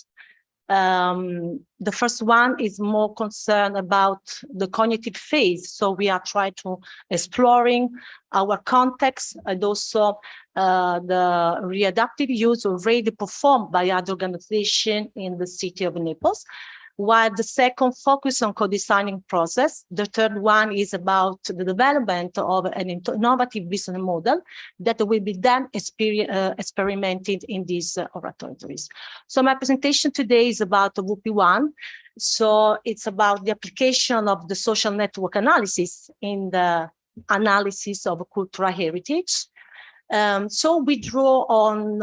[SPEAKER 7] The first one is more concerned about the cognitive phase. So we are trying to exploring our context and also the readaptive use already performed by other organizations in the city of Naples. While the second focus on co-designing process, the third one is about the development of an innovative business model that will be then experimented in these oratories. So my presentation today is about the WUPI1. So it's about the application of the social network analysis in the analysis of cultural heritage. So we draw on,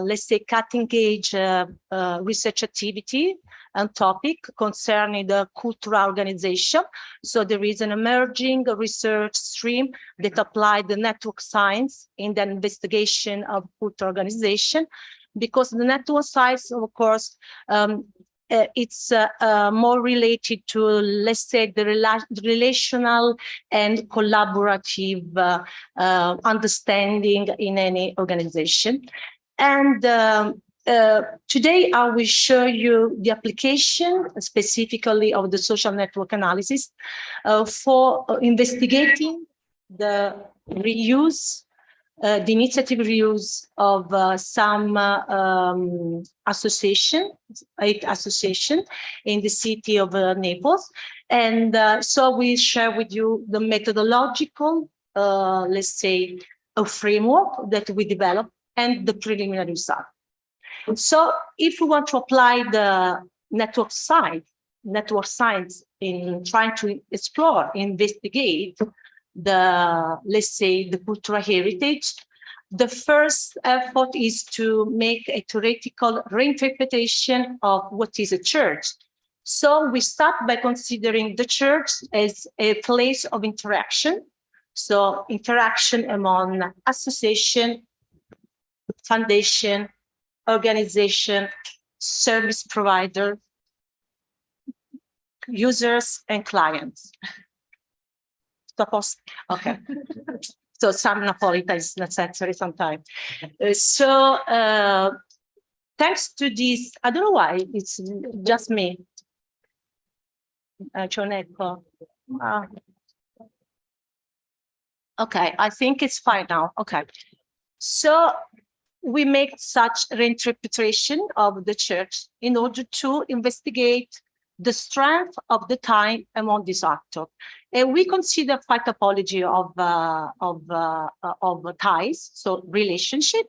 [SPEAKER 7] let's say, cutting-edge research activity and topic concerning the cultural organization. So there is an emerging research stream that applied the network science in the investigation of cultural organization, because the network science, of course, it's more related to, let's say, the relational and collaborative understanding in any organization. And today I will show you the application specifically of the social network analysis for investigating the reuse, the initiative reuse of some 8 associations in the city of Naples. And so we share with you the methodological, let's say, a framework that we developed and the preliminary result. So if we want to apply the network science in trying to explore, investigate the, let's say, the cultural heritage. The first effort is to make a theoretical reinterpretation of what is a church. So we start by considering the church as a place of interaction. So interaction among association, foundation, organization, service provider, users, and clients. Okay. So some Napolitan is necessary sometimes. Thanks to this, I don't know why, it's just me. Okay, I think it's fine now. Okay. So we make such reinterpretation of the church in order to investigate the strength of the time among these actors. And we consider five topology of ties, so relationship.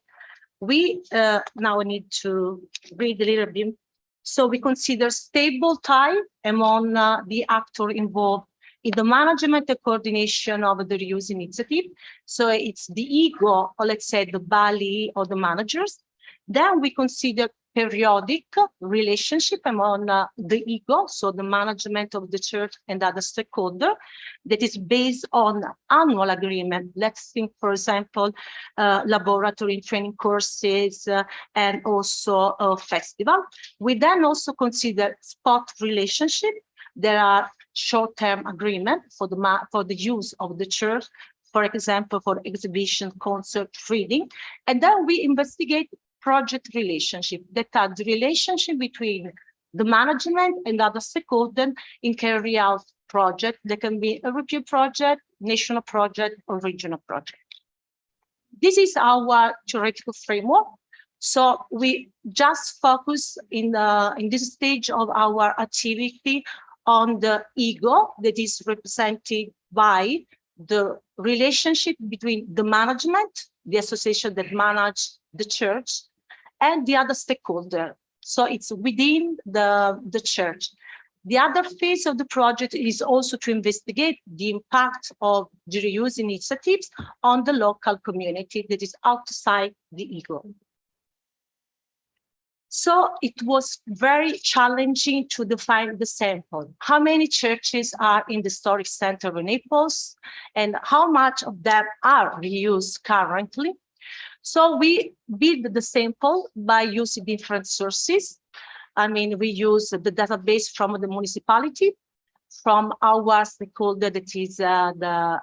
[SPEAKER 7] We now need to read a little bit. So we consider stable tie among the actor involved in the management and coordination of the reuse initiative. So it's the ego, or let's say the belly of the managers. Then we consider periodic relationship among the ego, so the management of the church and other stakeholders, that is based on annual agreement. Let's think, for example, laboratory and training courses and also a festival. We then also consider spot relationship. There are short-term agreement for the use of the church, for example, for exhibition, concert, reading. And then we investigate project relationship, that are the relationship between the management and other stakeholders in carry out project. There can be a European project, national project, or regional project. This is our theoretical framework. So we just focus in this stage of our activity on the ego that is represented by the relationship between the management, the association that manage the church, and the other stakeholder. So it's within the church. The other phase of the project is also to investigate the impact of the reuse initiatives on the local community that is outside the ego. So it was very challenging to define the sample. How many churches are in the historic center of Naples, and how much of them are reused currently? So we build the sample by using different sources. I mean, we use the database from the municipality, from our stakeholder, that is the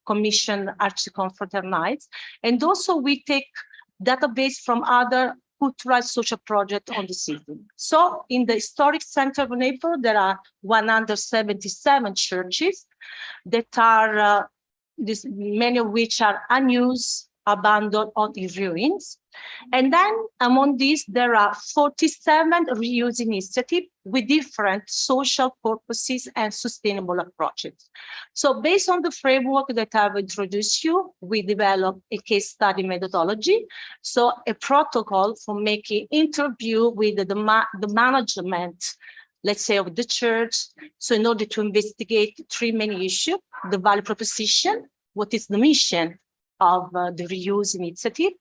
[SPEAKER 7] Commission Archicon-Fraternites, and also we take database from other cultural social projects on the city. So in the historic center of Naples, there are 177 churches that are, many of which are unused, abandoned, or in ruins. And then among these, there are 47 reuse initiatives with different social purposes and sustainable approaches. So based on the framework that I've introduced you, we developed a case study methodology. So a protocol for making interview with the management, let's say, of the church. So in order to investigate three main issues: the value proposition, what is the mission of the reuse initiative,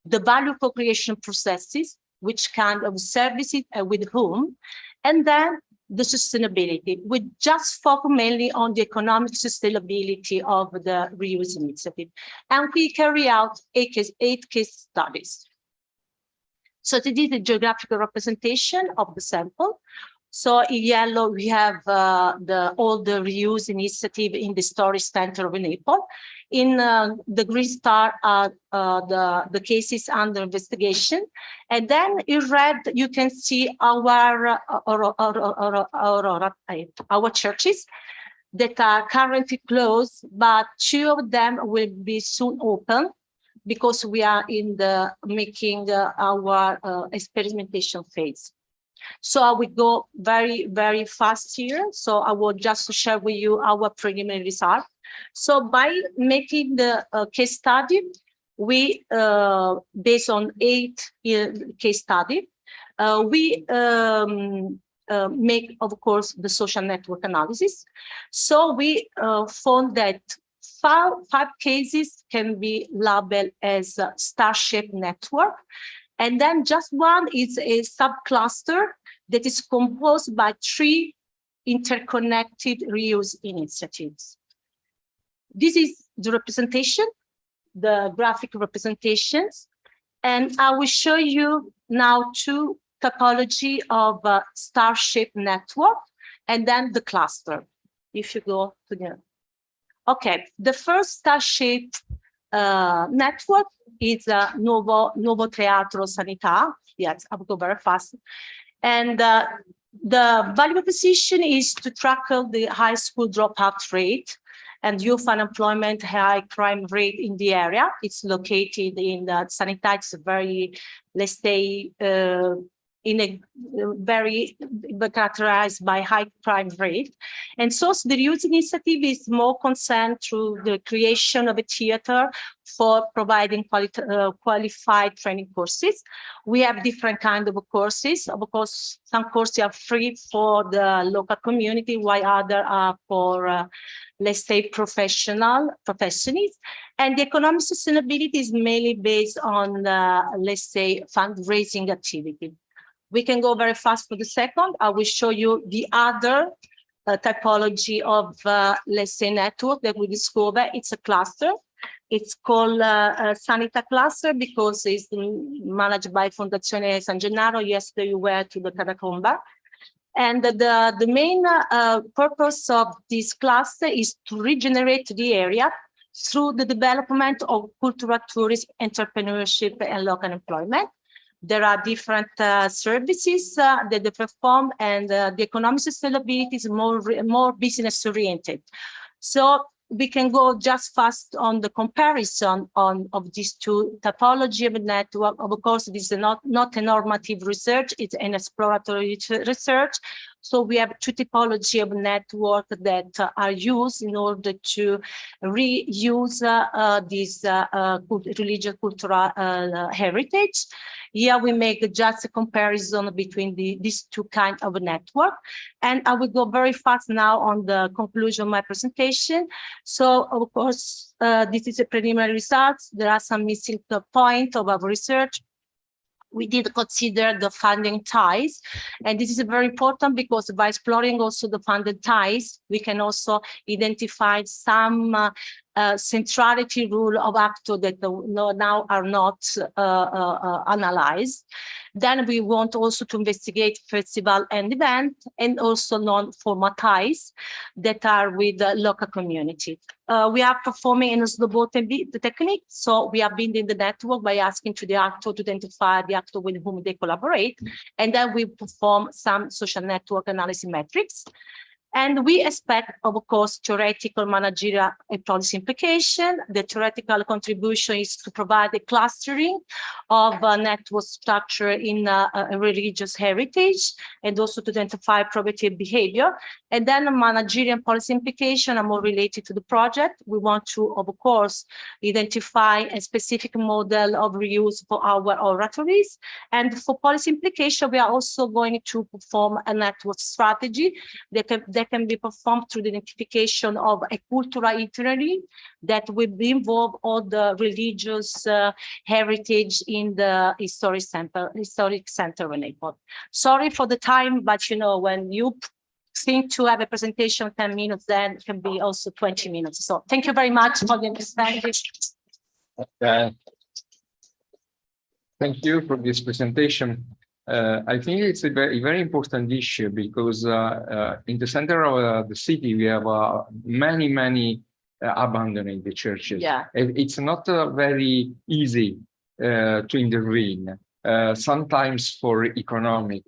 [SPEAKER 7] the value co-creation processes, which kind of services and with whom, and then the sustainability. We just focus mainly on the economic sustainability of the reuse initiative. And we carry out 8 case studies. So this is the geographical representation of the sample. So in yellow, we have all the reuse initiative in the storage center of Naples. In the green star are the cases under investigation. And then in red, you can see our churches that are currently closed, but 2 of them will be soon open because we are in the making our experimentation phase. So I will go very, very fast here. So I will just share with you our preliminary result. So by making the case study, we, based on 8 case study, we make, of course, the social network analysis. So we found that five cases can be labeled as a star-shaped network. And then just one is a subcluster that is composed by 3 interconnected reuse initiatives. This is the representation, the graphic representations. And I will show you now 2 topology of star-shaped network and then the cluster. If you go to the, okay, the first star-shaped network is Nuovo Teatro Sanità. Yes, I will go very fast. And the value proposition is to tackle the high school dropout rate and youth unemployment, high crime rate in the area. It's located in Sanità. It's very, let's say, in a very characterized by high crime rate. And so the reuse initiative is more concerned through the creation of a theater for providing qualified training courses. We have different kinds of courses. Of course, some courses are free for the local community, while others are for, let's say, professionals. And the economic sustainability is mainly based on, let's say, fundraising activity. We can go very fast for the second. I will show you the other typology of, let's say, network that we discover. It's a cluster. It's called Sanità Cluster because it's managed by Fondazione San Gennaro. Yesterday we were to the Catacomba. And the main purpose of this cluster is to regenerate the area through the development of cultural tourism, entrepreneurship, and local employment. There are different services that they perform, and the economic sustainability is more business oriented. So we can go just fast on the comparison of these 2 typology of a network. Of course, this is not a normative research, it's an exploratory research. So we have 2 typology of network that are used in order to reuse this religious cultural heritage. Here we make just a comparison between these 2 kinds of network. And I will go very fast now on the conclusion of my presentation. So, of course, this is a preliminary results. There are some missing points of our research. We did consider the funding ties, and this is very important because by exploring also the funded ties, we can also identify some centrality rule of actor that now are not analyzed. Then we want also to investigate festival and event, and also non-formal ties that are with the local community. We are performing in a slow technique, so we are building the network by asking to the actor to identify the actor with whom they collaborate, and then we perform some social network analysis metrics. And we expect, of course, theoretical, managerial, and policy implication. The theoretical contribution is to provide a clustering of network structure in religious heritage, and also to identify probative behavior. And then the managerial and policy implication are more related to the project. We want to, of course, identify a specific model of reuse for our oratories. And for policy implication, we are also going to perform a network strategy that can be performed through the identification of a cultural itinerary that will involve all the religious heritage in the historic center of Naples. Sorry for the time, but you know, when you think to have a presentation 10 minutes, then it can be also 20 minutes. So thank you very much for the understanding.
[SPEAKER 1] Thank you for this presentation. I think it's a very important issue because in the center of the city, we have many abandoning the churches.
[SPEAKER 7] Yeah.
[SPEAKER 1] It's not very easy to intervene, sometimes for economic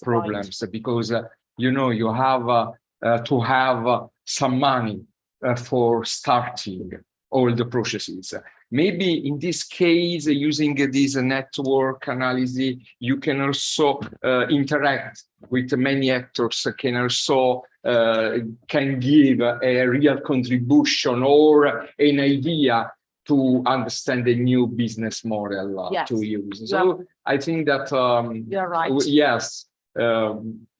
[SPEAKER 1] problems, because you know, you have to have some money for starting all the processes. Maybe in this case, using this network analysis, you can also interact with many actors, can also can give a real contribution or an idea to understand the new business model
[SPEAKER 7] Yes.
[SPEAKER 1] to use. So I think that
[SPEAKER 7] You're right.
[SPEAKER 1] Yes,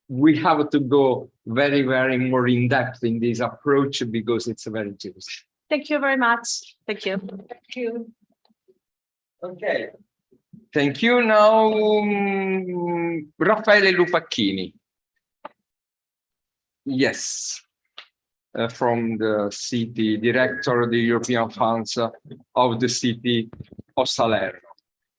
[SPEAKER 1] we have to go very, very more in depth in this approach because it's very interesting.
[SPEAKER 7] Thank you very much. Thank you.
[SPEAKER 4] Thank you.
[SPEAKER 1] Okay. Thank you. Now, Raffaele Lupacchini. Yes. From the city, director of the European funds of the city of Salerno.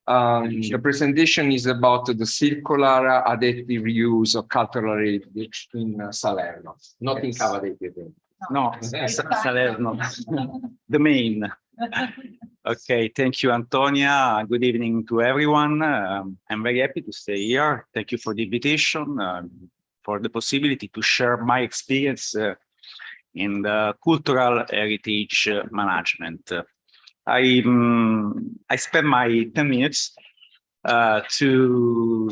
[SPEAKER 1] The presentation is about the circular adaptive reuse of cultural heritage in Salerno, not in Cavadete.
[SPEAKER 8] No, Salerno, the main. Okay, thank you, Antonia. Good evening to everyone. I'm very happy to stay here. Thank you for the invitation, for the possibility to share my experience in the cultural heritage management. I spent my 10 minutes to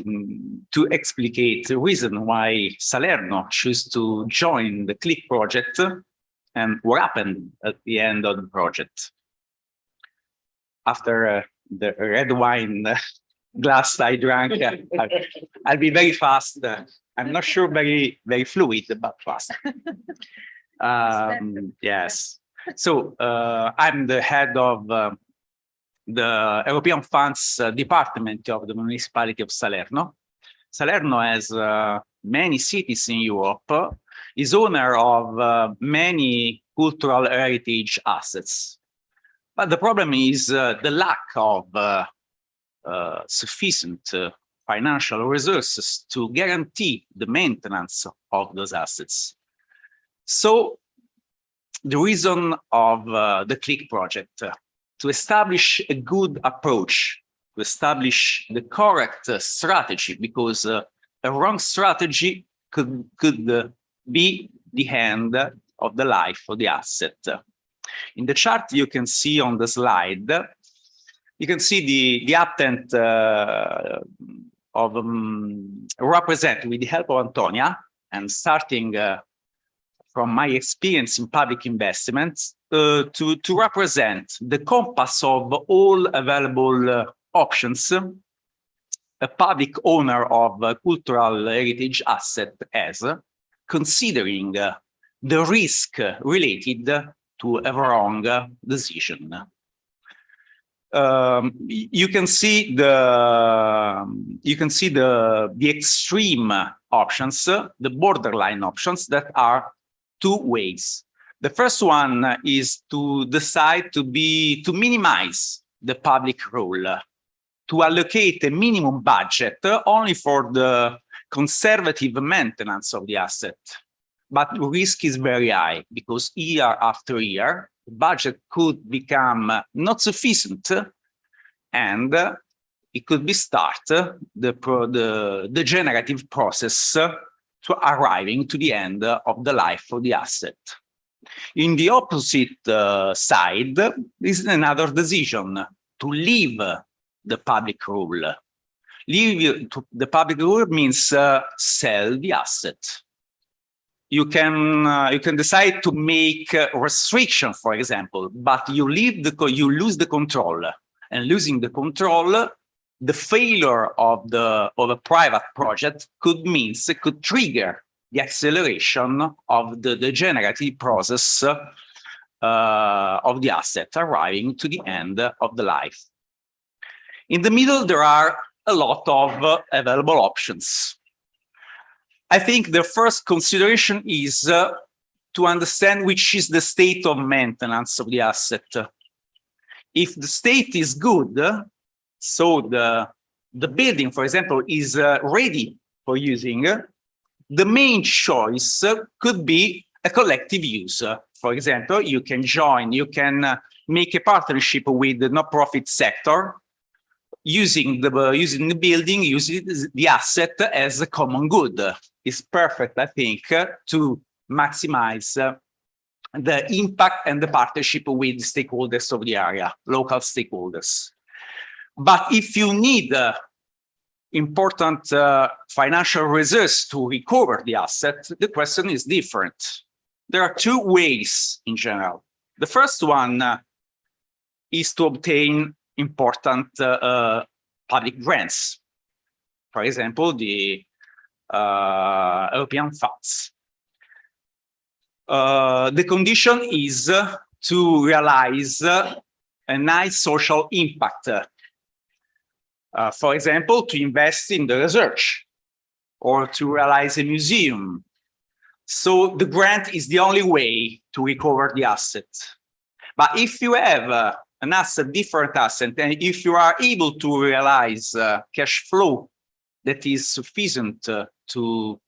[SPEAKER 8] explicate the reason why Salerno chose to join the CLIC project and what happened at the end of the project. After the red wine glass I drank, I'll be very fast. I'm not sure very fluid, but fast. Yes. So I'm the head of the European Funds Department of the Municipality of Salerno. Salerno has many cities in Europe, is owner of many cultural heritage assets. But the problem is the lack of sufficient financial resources to guarantee the maintenance of those assets. So the reason of the CLIC project, to establish a good approach, to establish the correct strategy, because a wrong strategy could be the end of the life of the asset. In the chart you can see on the slide, you can see the attempt of represent, with the help of Antonia, and starting from my experience in public investments, to represent the compass of all available options a public owner of cultural heritage asset has, considering the risk related to a wrong decision. You can see the extreme options, the borderline options that are two ways. The first one is to decide to minimize the public role, to allocate a minimum budget only for the conservative maintenance of the asset. But the risk is very high because year after year, the budget could become not sufficient, and it could be the degenerative process to arriving to the end of the life of the asset. In the opposite side, this is another decision to leave the public rule. Leave the public rule means sell the asset. You can decide to make a restriction, for example, but you lose the control, and losing the control, the failure of a private project could trigger the acceleration of the degenerative process of the asset arriving to the end of the life. In the middle, there are a lot of available options. I think the first consideration is to understand which is the state of maintenance of the asset. If the state is good, so the building, for example, is ready for using, the main choice could be a collective use. For example, you can make a partnership with the non-profit sector, using the building, using the asset as a common good. Is perfect, I think, to maximize the impact and the partnership with stakeholders of the area, local stakeholders. But if you need important financial resources to recover the asset, the question is different. There are two ways in general. The first one is to obtain important public grants. For example, the European funds. The condition is to realize a nice social impact. For example, to invest in the research or to realize a museum. So the grant is the only way to recover the asset. But if you have an asset, different asset, and if you are able to realize cash flow that is sufficient for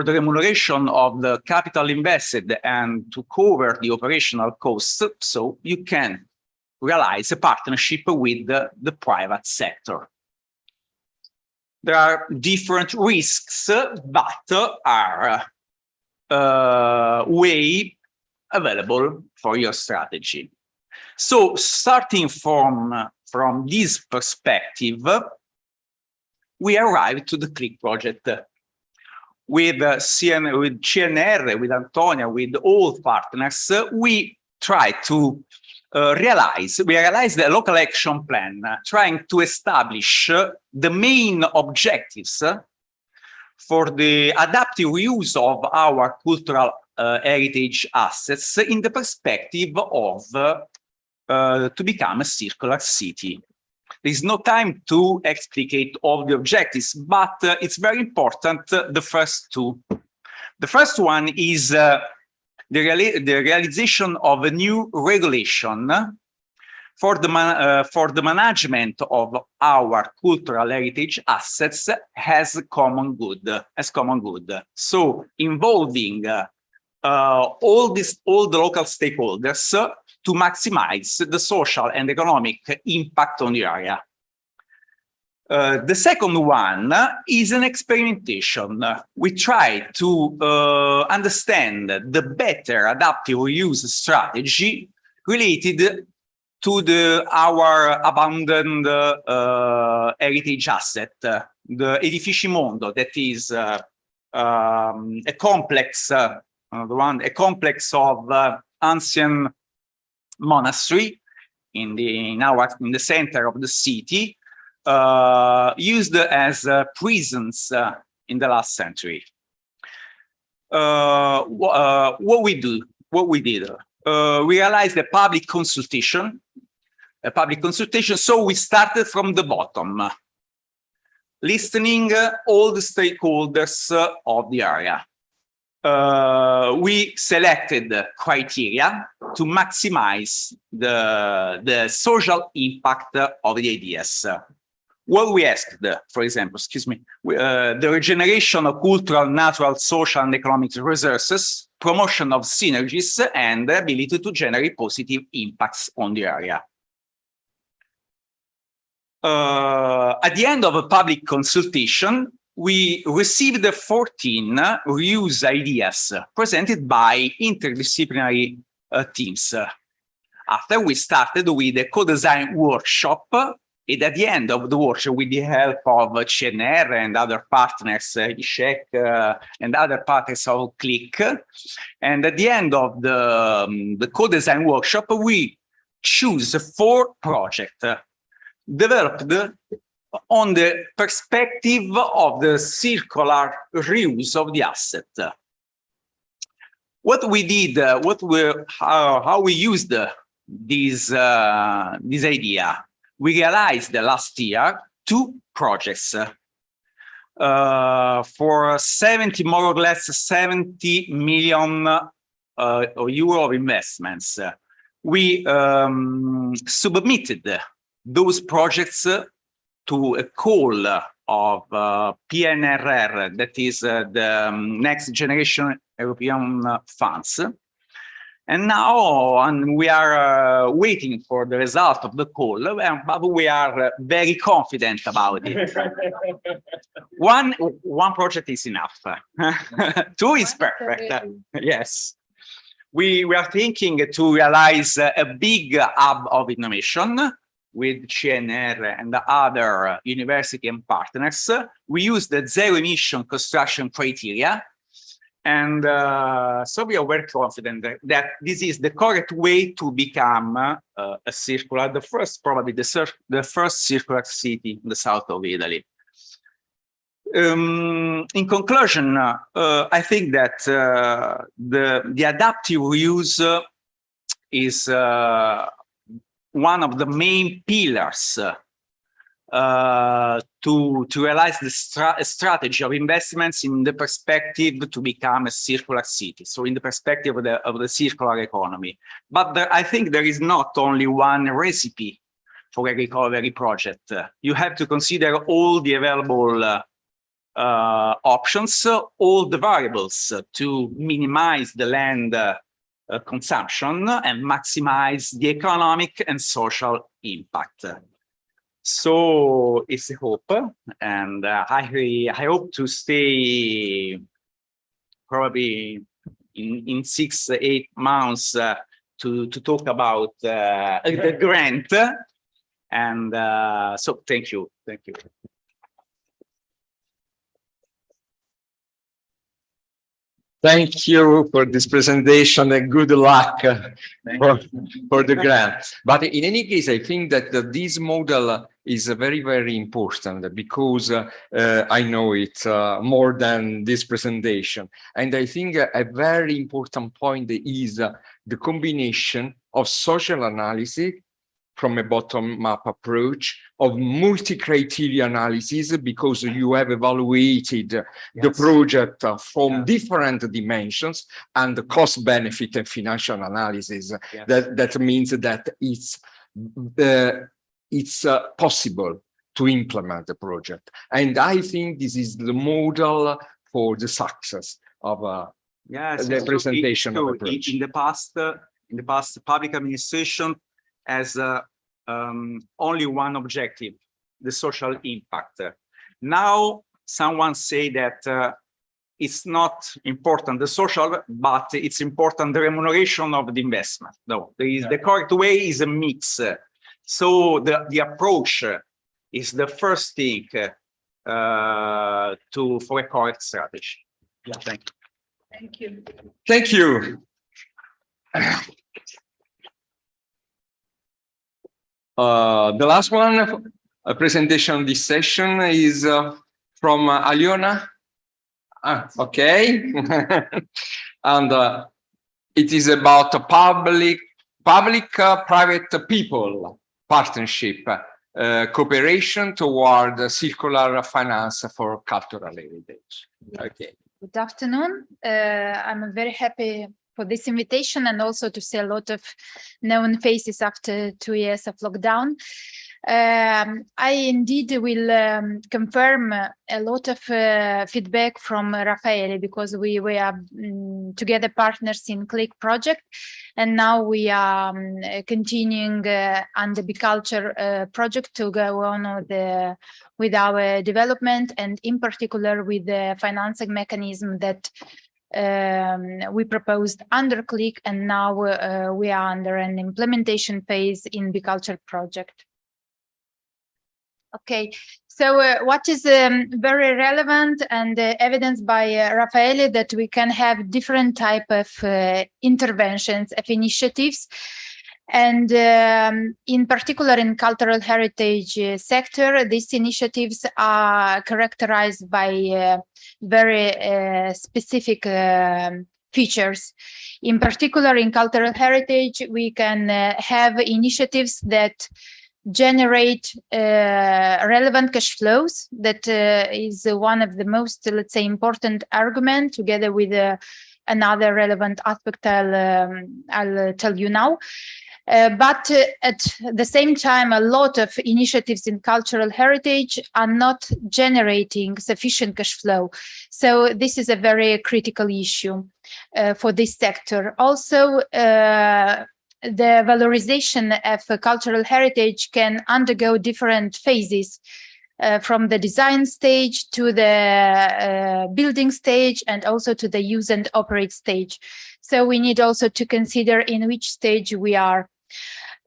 [SPEAKER 8] the remuneration of the capital invested and to cover the operational costs, so you can realize a partnership with the private sector. There are different risks, but are way available for your strategy. So starting from this perspective, we arrived to the CLIC project with CNR, with Antonia, with all partners. We try to realize the local action plan, trying to establish the main objectives for the adaptive reuse of our cultural heritage assets in the perspective of to become a circular city. There is no time to explicate all the objectives, but it's very important, the first two. The first one is the realization of a new regulation for the management of our cultural heritage assets as common good. So involving all the local stakeholders to maximize the social and economic impact on the area. The second one is an experimentation. We try to understand the better adaptive reuse strategy related to our abandoned heritage asset, the Edifici Mondo, that is a complex, a complex of ancient monastery in the center of the city, used as prisons in the last century. What we did, we realized a public consultation. So we started from the bottom, listening all the stakeholders of the area. We selected criteria to maximize the social impact of the ideas. What we asked, for example, the regeneration of cultural, natural, social, and economic resources, promotion of synergies, and the ability to generate positive impacts on the area. At the end of a public consultation, we received 14 reuse ideas presented by interdisciplinary teams. After we started with a co-design workshop, and at the end of the workshop, with the help of CNR and other partners, ICEC and other partners of CLIC, and at the end of the co-design workshop, we choose 4 projects developed on the perspective of the circular reuse of the asset. What we did, how we used this idea, we realized last year 2 projects for 70, more or less 70 million euro of investments. We submitted those projects to a call of PNRR, that is the Next Generation European Funds. And now we are waiting for the result of the call, but we are very confident about it. One project is enough. 2 is perfect. Yes. We are thinking to realize a big hub of innovation with CNR and other university and partners. We use the zero emission construction criteria. And so we are very confident that this is the correct way to become a circular, probably the first circular city in the south of Italy. In conclusion, I think that the adaptive reuse is one of the main pillars to realize the strategy of investments in the perspective to become a circular city. So in the perspective of the circular economy. But I think there is not only one recipe for a recovery project. You have to consider all the available options, all the variables to minimize the land consumption and maximize the economic and social impact. So it's a hope, and I hope to stay probably in 6-8 months to talk about the grant. And so thank you.
[SPEAKER 1] Thank you for this presentation and good luck for the grant. But in any case, I think that this model is very, very important because I know it more than this presentation. And I think a very important point is the combination of social analysis from a bottom-up approach, of multi-criteria analysis, because you have evaluated the project from different dimensions, and the cost benefit and financial analysis. That means that it's possible to implement the project. And I think this is the model for the success of the presentation of the project.
[SPEAKER 8] In the past, public administration has only one objective, the social impact. Now, someone say that it's not important, the social, but it's important, the remuneration of the investment. No, the correct way is a mix. So the approach is the first thing for a correct strategy. Yeah, thank you.
[SPEAKER 4] Thank you.
[SPEAKER 1] Thank you. The last one, a presentation of this session is from Aliona. Okay. And it is about a public-private people partnership, cooperation toward circular finance for cultural heritage. Okay.
[SPEAKER 4] Good afternoon. I'm very happy for this invitation and also to see a lot of known faces after 2 years of lockdown. I indeed will confirm a lot of feedback from Raffaele, because we were together partners in CLIC project, and now we are continuing on the Be.CULTOUR project to go on with our development, and in particular with the financing mechanism that we proposed under CLIC, and now we are under an implementation phase in Be.CULTOUR project. Okay, so what is very relevant and evidenced by Raffaele, that we can have different type of interventions, of initiatives, and in particular in cultural heritage sector, these initiatives are characterized by very specific features. In particular, in cultural heritage, we can have initiatives that generate relevant cash flows. That is one of the most, let's say, important argument, together with another relevant aspect I'll tell you now. But at the same time, a lot of initiatives in cultural heritage are not generating sufficient cash flow. So this is a very critical issue for this sector. Also, the valorization of cultural heritage can undergo different phases, from the design stage to the building stage, and also to the use and operate stage. So we need also to consider in which stage we are.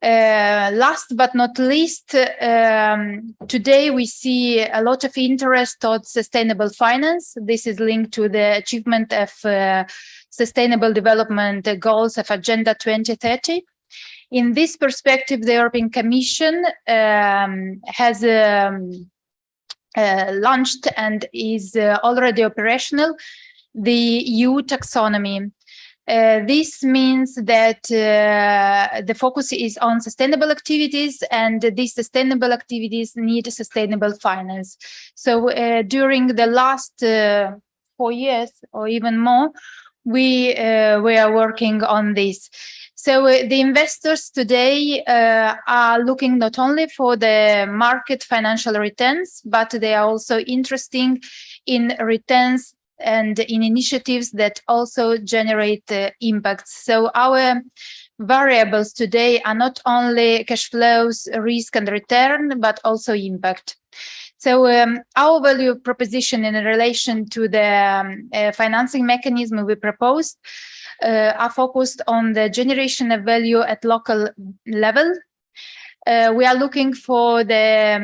[SPEAKER 9] Last but not least, today we see a lot of interest towards sustainable finance. This is linked to the achievement of sustainable development goals of Agenda 2030. In this perspective, the European Commission has launched and is already operational the EU taxonomy. This means that the focus is on sustainable activities, and these sustainable activities need sustainable finance. So during the last 4 years or even more, we are working on this. So the investors today are looking not only for the market financial returns, but they are also interested in returns and in initiatives that also generate impacts. So our variables today are not only cash flows, risk and return, but also impact. So our value proposition in relation to the financing mechanism we proposed are focused on the generation of value at local level. We are looking for the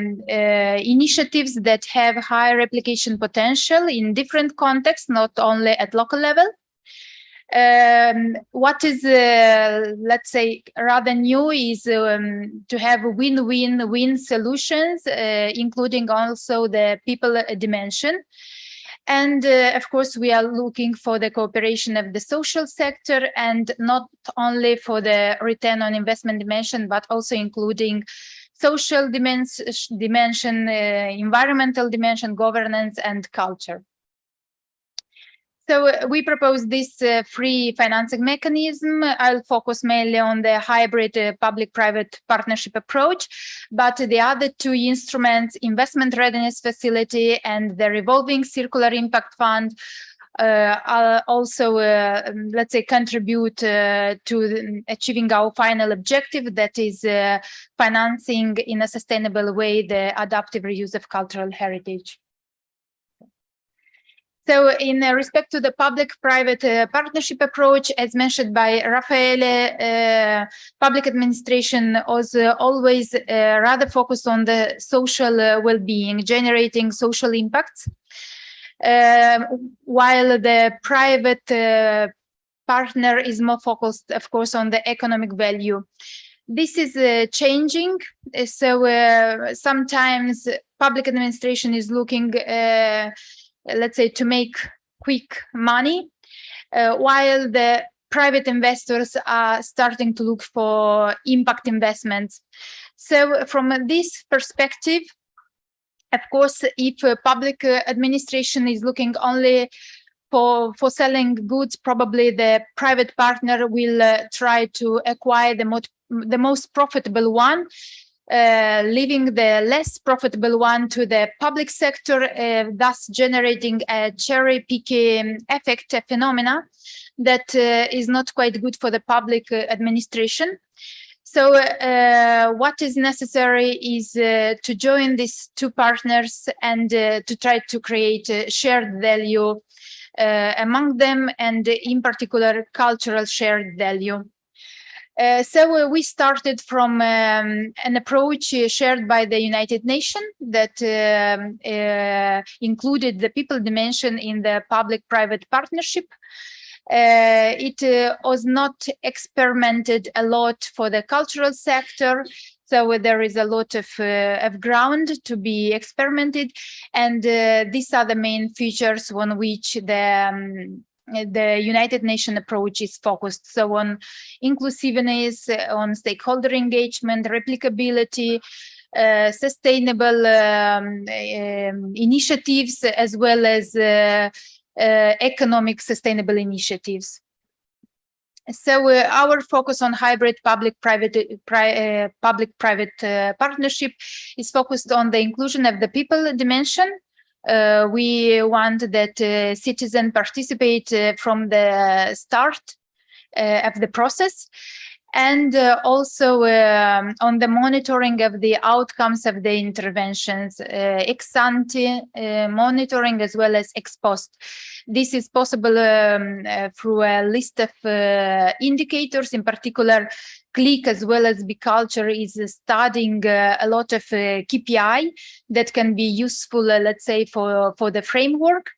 [SPEAKER 9] initiatives that have high replication potential in different contexts, not only at local level. What is, let's say, rather new is to have win-win-win solutions, including also the people dimension. And of course, we are looking for the cooperation of the social sector, and not only for the return on investment dimension, but also including social dimension, environmental dimension, governance, and culture. So we propose this free financing mechanism. I'll focus mainly on the hybrid public-private partnership approach, but the other two instruments, investment readiness facility and the revolving circular impact fund, are also, let's say, contribute to achieving our final objective, that is financing in a sustainable way the adaptive reuse of cultural heritage. So in respect to the public-private partnership approach, as mentioned by Raffaele, public administration was always rather focused on the social well-being, generating social impacts, while the private partner is more focused, of course, on the economic value. This is changing. So sometimes public administration is looking let's say, to make quick money, while the private investors are starting to look for impact investments. So from this perspective, of course, if public administration is looking only for selling goods, probably the private partner will try to acquire the most profitable one, leaving the less profitable one to the public sector, thus generating a cherry picking effect, a phenomena that is not quite good for the public administration. So what is necessary is to join these two partners and to try to create shared value among them, and in particular cultural shared value. So we started from an approach shared by the United Nations that included the people dimension in the public-private partnership. It was not experimented a lot for the cultural sector, so there is a lot of ground to be experimented, and these are the main features on which the United Nations approach is focused. So on inclusiveness, on stakeholder engagement, replicability, sustainable initiatives, as well as economic sustainable initiatives. So our focus on hybrid public-private partnership is focused on the inclusion of the people dimension. We want that citizens participate from the start of the process, and also on the monitoring of the outcomes of the interventions, ex ante monitoring as well as ex post. This is possible through a list of indicators, in particular CLIC as well as Be.CULTOUR is studying a lot of KPI that can be useful, let's say, for the framework.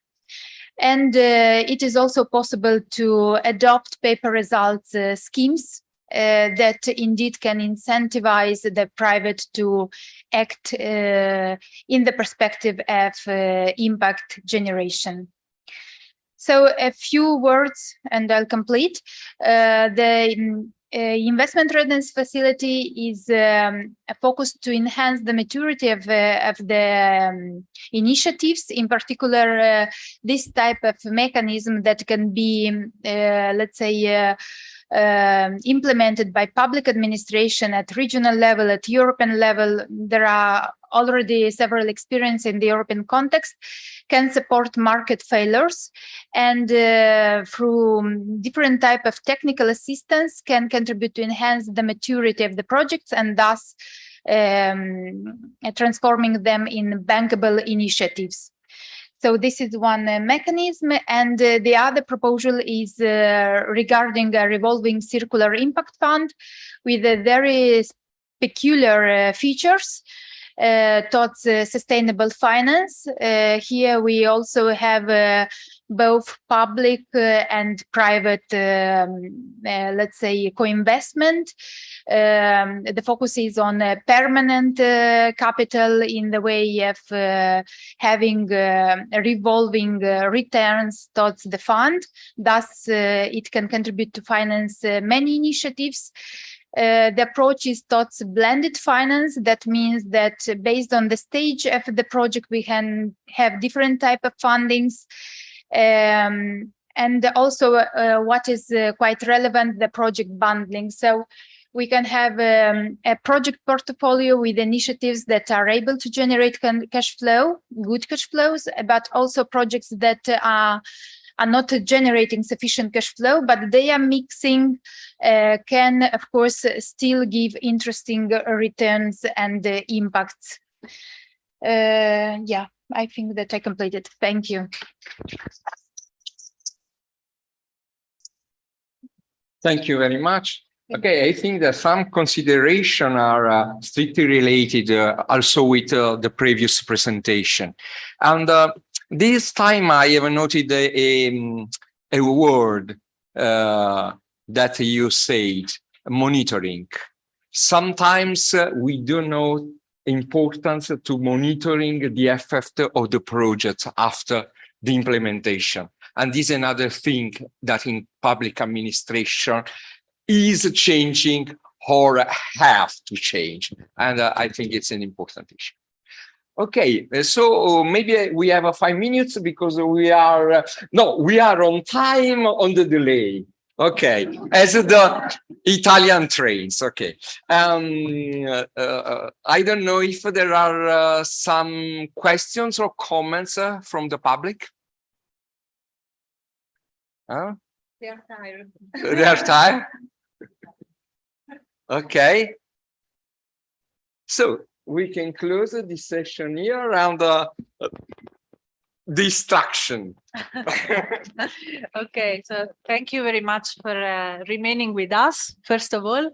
[SPEAKER 9] And it is also possible to adopt paper results schemes that indeed can incentivize the private to act in the perspective of impact generation. So a few words and I'll complete. The investment readiness facility is focused to enhance the maturity of the initiatives, in particular this type of mechanism that can be, let's say, implemented by public administration at regional level, at European level. There are already several experiences in the European context, can support market failures, and through different type of technical assistance can contribute to enhance the maturity of the projects and thus transforming them in bankable initiatives. So this is one mechanism, and the other proposal is regarding a revolving circular impact fund with very peculiar features towards sustainable finance. Here we also have both public and private, let's say, co-investment. The focus is on permanent capital in the way of having revolving returns towards the fund. Thus, it can contribute to finance many initiatives. The approach is towards blended finance. That means that based on the stage of the project, we can have different type of fundings. And also what is quite relevant, the project bundling. So we can have a project portfolio with initiatives that are able to generate cash flow, good cash flows, but also projects that are not generating sufficient cash flow, but they are mixing, can of course still give interesting returns and impacts. Yeah, I think that I completed. Thank you.
[SPEAKER 1] Thank you very much. Okay, I think that some consideration are strictly related also with the previous presentation. And this time I have noted a word that you said, monitoring. Sometimes we don't know importance to monitoring the effect of the project after the implementation. And this is another thing that in public administration is changing or have to change. And I think it's an important issue. Okay, so maybe we have 5 minutes because we are, no, we are on time on the delay. Okay, as the Italian trains, okay. I don't know if there are some questions or comments from the public. Huh?
[SPEAKER 4] They are tired.
[SPEAKER 1] They are tired? Okay. So we can close this session here around distraction.
[SPEAKER 4] Okay, so thank you very much for remaining with us. First of all,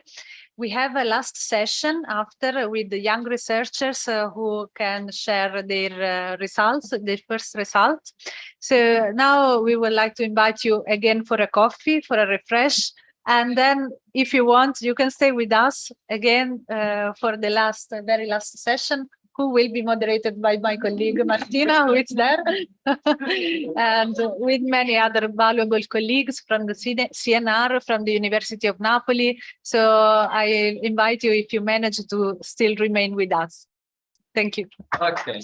[SPEAKER 4] we have a last session after with the young researchers who can share their results, their first results. So now we would like to invite you again for a coffee, for a refresh. And then if you want, you can stay with us again for the last, very last session, who will be moderated by my colleague Martina, who is there, and with many other valuable colleagues from the CNR, from the University of Napoli. So I invite you, if you manage, to still remain with us. Thank you.
[SPEAKER 1] Okay.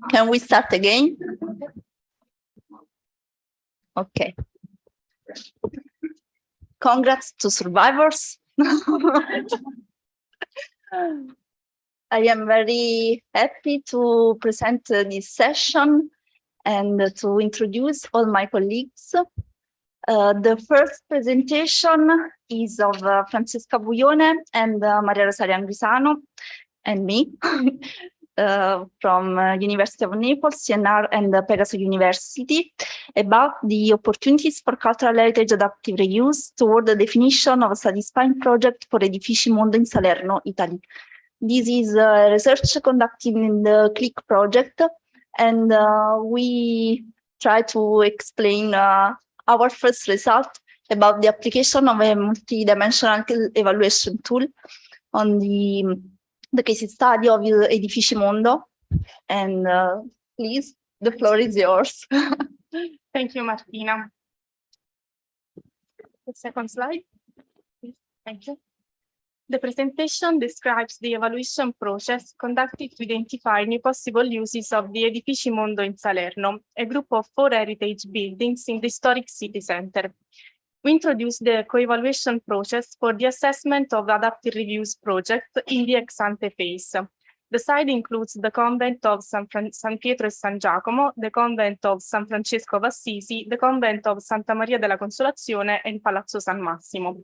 [SPEAKER 10] Can we start again? Okay. Congrats to survivors. I am very happy to present this session and to introduce all my colleagues. The first presentation is of Francesca Buione and Maria Rosaria Angrisano and me from University of Naples, CNR and Pegasus University about the opportunities for cultural heritage adaptive reuse toward the definition of a satisfying project for Edifici Mondo in Salerno, Italy. This is research conducted in the CLIC project, and we try to explain our first result about the application of a multi-dimensional evaluation tool on the case study of Edifici Mondo. And please, the floor is yours.
[SPEAKER 11] Thank you, Martina. The second slide, please. Thank you. The presentation describes the evaluation process conducted to identify new possible uses of the Edifici Mondo in Salerno, a group of 4 heritage buildings in the historic city center. We introduced the co-evaluation process for the assessment of adaptive reviews project in the ex-ante phase. The site includes the convent of San Pietro e San Giacomo, the convent of San Francesco of Assisi, the convent of Santa Maria della Consolazione, and Palazzo San Massimo.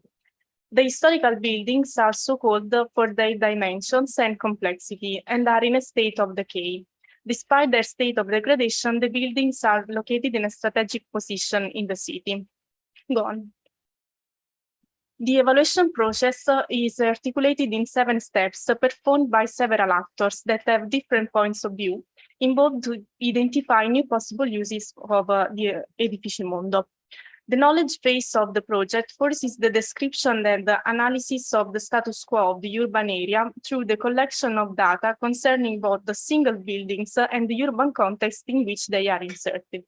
[SPEAKER 11] The historical buildings are so-called for their dimensions and complexity and are in a state of decay. Despite their state of degradation, the buildings are located in a strategic position in the city. Go on. The evaluation process is articulated in 7 steps performed by several actors that have different points of view involved to identify new possible uses of the Edifici Mondo. The knowledge phase of the project forces the description and the analysis of the status quo of the urban area through the collection of data concerning both the single buildings and the urban context in which they are inserted.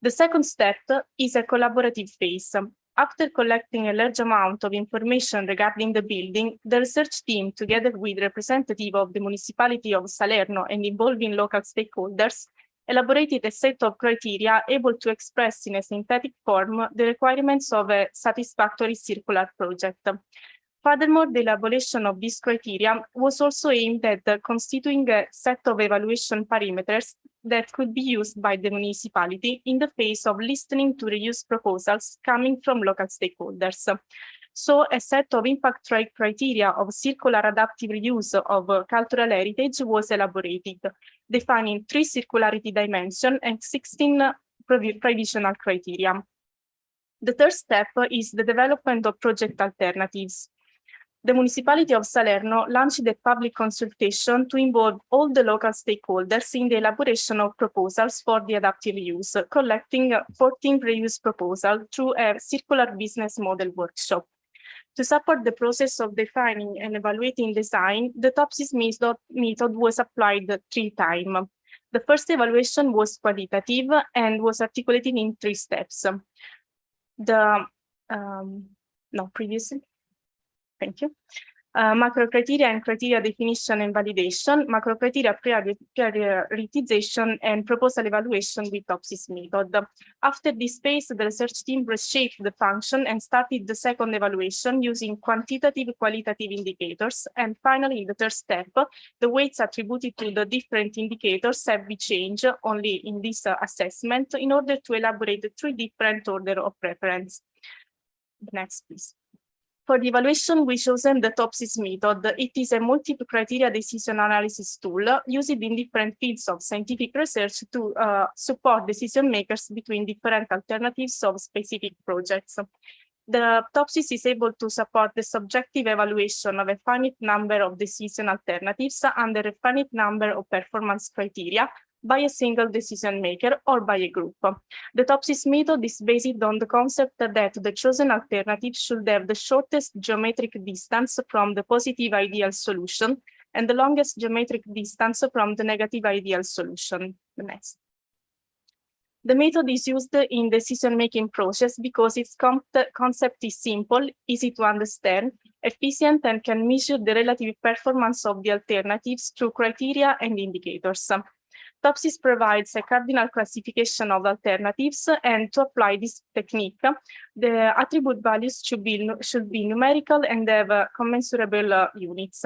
[SPEAKER 11] The second step is a collaborative phase. After collecting a large amount of information regarding the building, the research team, together with representatives of the municipality of Salerno and involving local stakeholders, elaborated a set of criteria able to express in a synthetic form the requirements of a satisfactory circular project. Furthermore, the elaboration of these criteria was also aimed at constituting a set of evaluation parameters that could be used by the municipality in the phase of listening to reuse proposals coming from local stakeholders. So a set of impact criteria of circular adaptive reuse of cultural heritage was elaborated, defining 3 circularity dimensions and 16 provisional criteria. The third step is the development of project alternatives. The municipality of Salerno launched a public consultation to involve all the local stakeholders in the elaboration of proposals for the adaptive reuse, collecting 14 reuse proposals through a circular business model workshop. To support the process of defining and evaluating design, the TOPSIS method was applied 3 times. The first evaluation was qualitative and was articulated in 3 steps. Thank you. Macro criteria and criteria definition and validation, macro criteria prioritization, and proposal evaluation with TOPSIS method. After this phase, the research team reshaped the function and started the second evaluation using quantitative, qualitative indicators. And finally, in the third step, the weights attributed to the different indicators have been changed only in this assessment in order to elaborate the 3 different order of preference. Next, please. For the evaluation, we chosen the TOPSIS method. It is a multiple criteria decision analysis tool used in different fields of scientific research to support decision makers between different alternatives of specific projects. The TOPSIS is able to support the subjective evaluation of a finite number of decision alternatives under a finite number of performance criteria by a single decision maker or by a group. The TOPSIS method is based on the concept that the chosen alternative should have the shortest geometric distance from the positive ideal solution and the longest geometric distance from the negative ideal solution. The next. The method is used in decision-making process because its concept is simple, easy to understand, efficient, and can measure the relative performance of the alternatives through criteria and indicators. TOPSIS provides a cardinal classification of alternatives, and to apply this technique, the attribute values should be numerical and have commensurable units.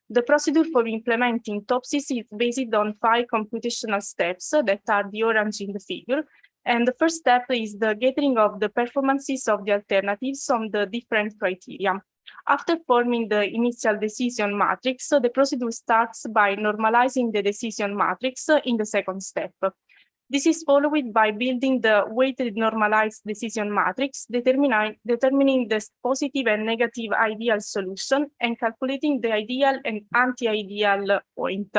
[SPEAKER 11] The procedure for implementing TOPSIS is based on 5 computational steps that are the orange in the figure. And the first step is the gathering of the performances of the alternatives on the different criteria. After forming the initial decision matrix, the procedure starts by normalizing the decision matrix in the second step. This is followed by building the weighted normalized decision matrix, determining the positive and negative ideal solution, and calculating the ideal and anti-ideal point.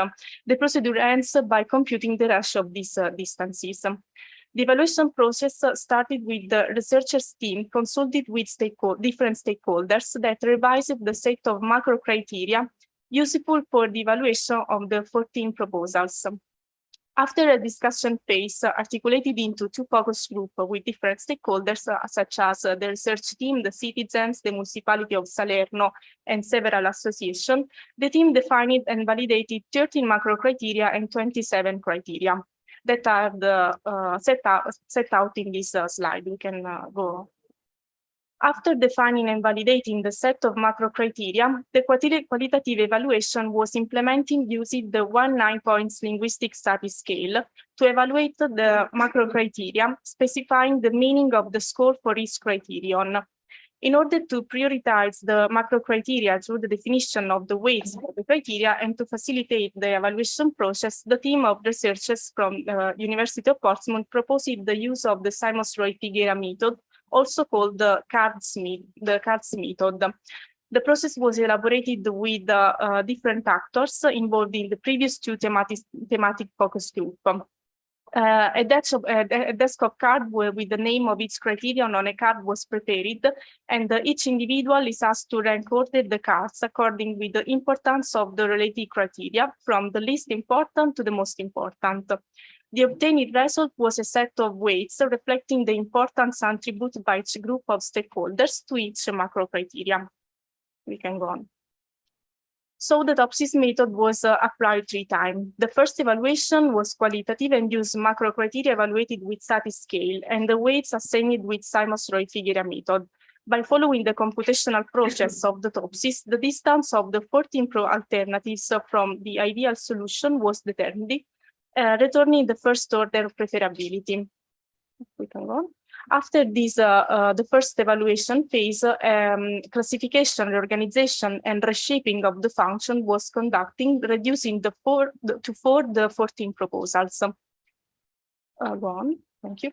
[SPEAKER 11] The procedure ends by computing the ratio of these distances. The evaluation process started with the researchers' team consulted with different stakeholders that revised the set of macro criteria useful for the evaluation of the 14 proposals. After a discussion phase articulated into 2 focus groups with different stakeholders, such as the research team, the citizens, the municipality of Salerno, and several associations, the team defined and validated 13 macro criteria and 27 criteria that are set out in this slide. We can go. After defining and validating the set of macro criteria, the qualitative evaluation was implemented using the 1-9 points linguistic status scale to evaluate the macro criteria, specifying the meaning of the score for each criterion. In order to prioritize the macro criteria through the definition of the weights for the criteria and to facilitate the evaluation process, the team of researchers from the University of Portsmouth proposed the use of the Simons-Roy-Figuera method, also called the CARDS method. The process was elaborated with different actors involved in the previous 2 thematic focus groups. A desk of cards with the name of each criterion on a card was prepared, and each individual is asked to rank order the cards according with the importance of the related criteria, from the least important to the most important. The obtained result was a set of weights reflecting the importance attributed by each group of stakeholders to each macro criteria. We can go on. So the TOPSIS method was applied 3 times. The first evaluation was qualitative and used macro criteria evaluated with status scale and the weights assigned with Simons-Roy-Figuera method. By following the computational process of the TOPSIS, the distance of the 14 alternatives from the ideal solution was determined, returning the first order of preferability. We can go on. After this, the first evaluation phase, classification, reorganization, and reshaping of the function was conducting, reducing the 14 proposals. Go on. Thank you.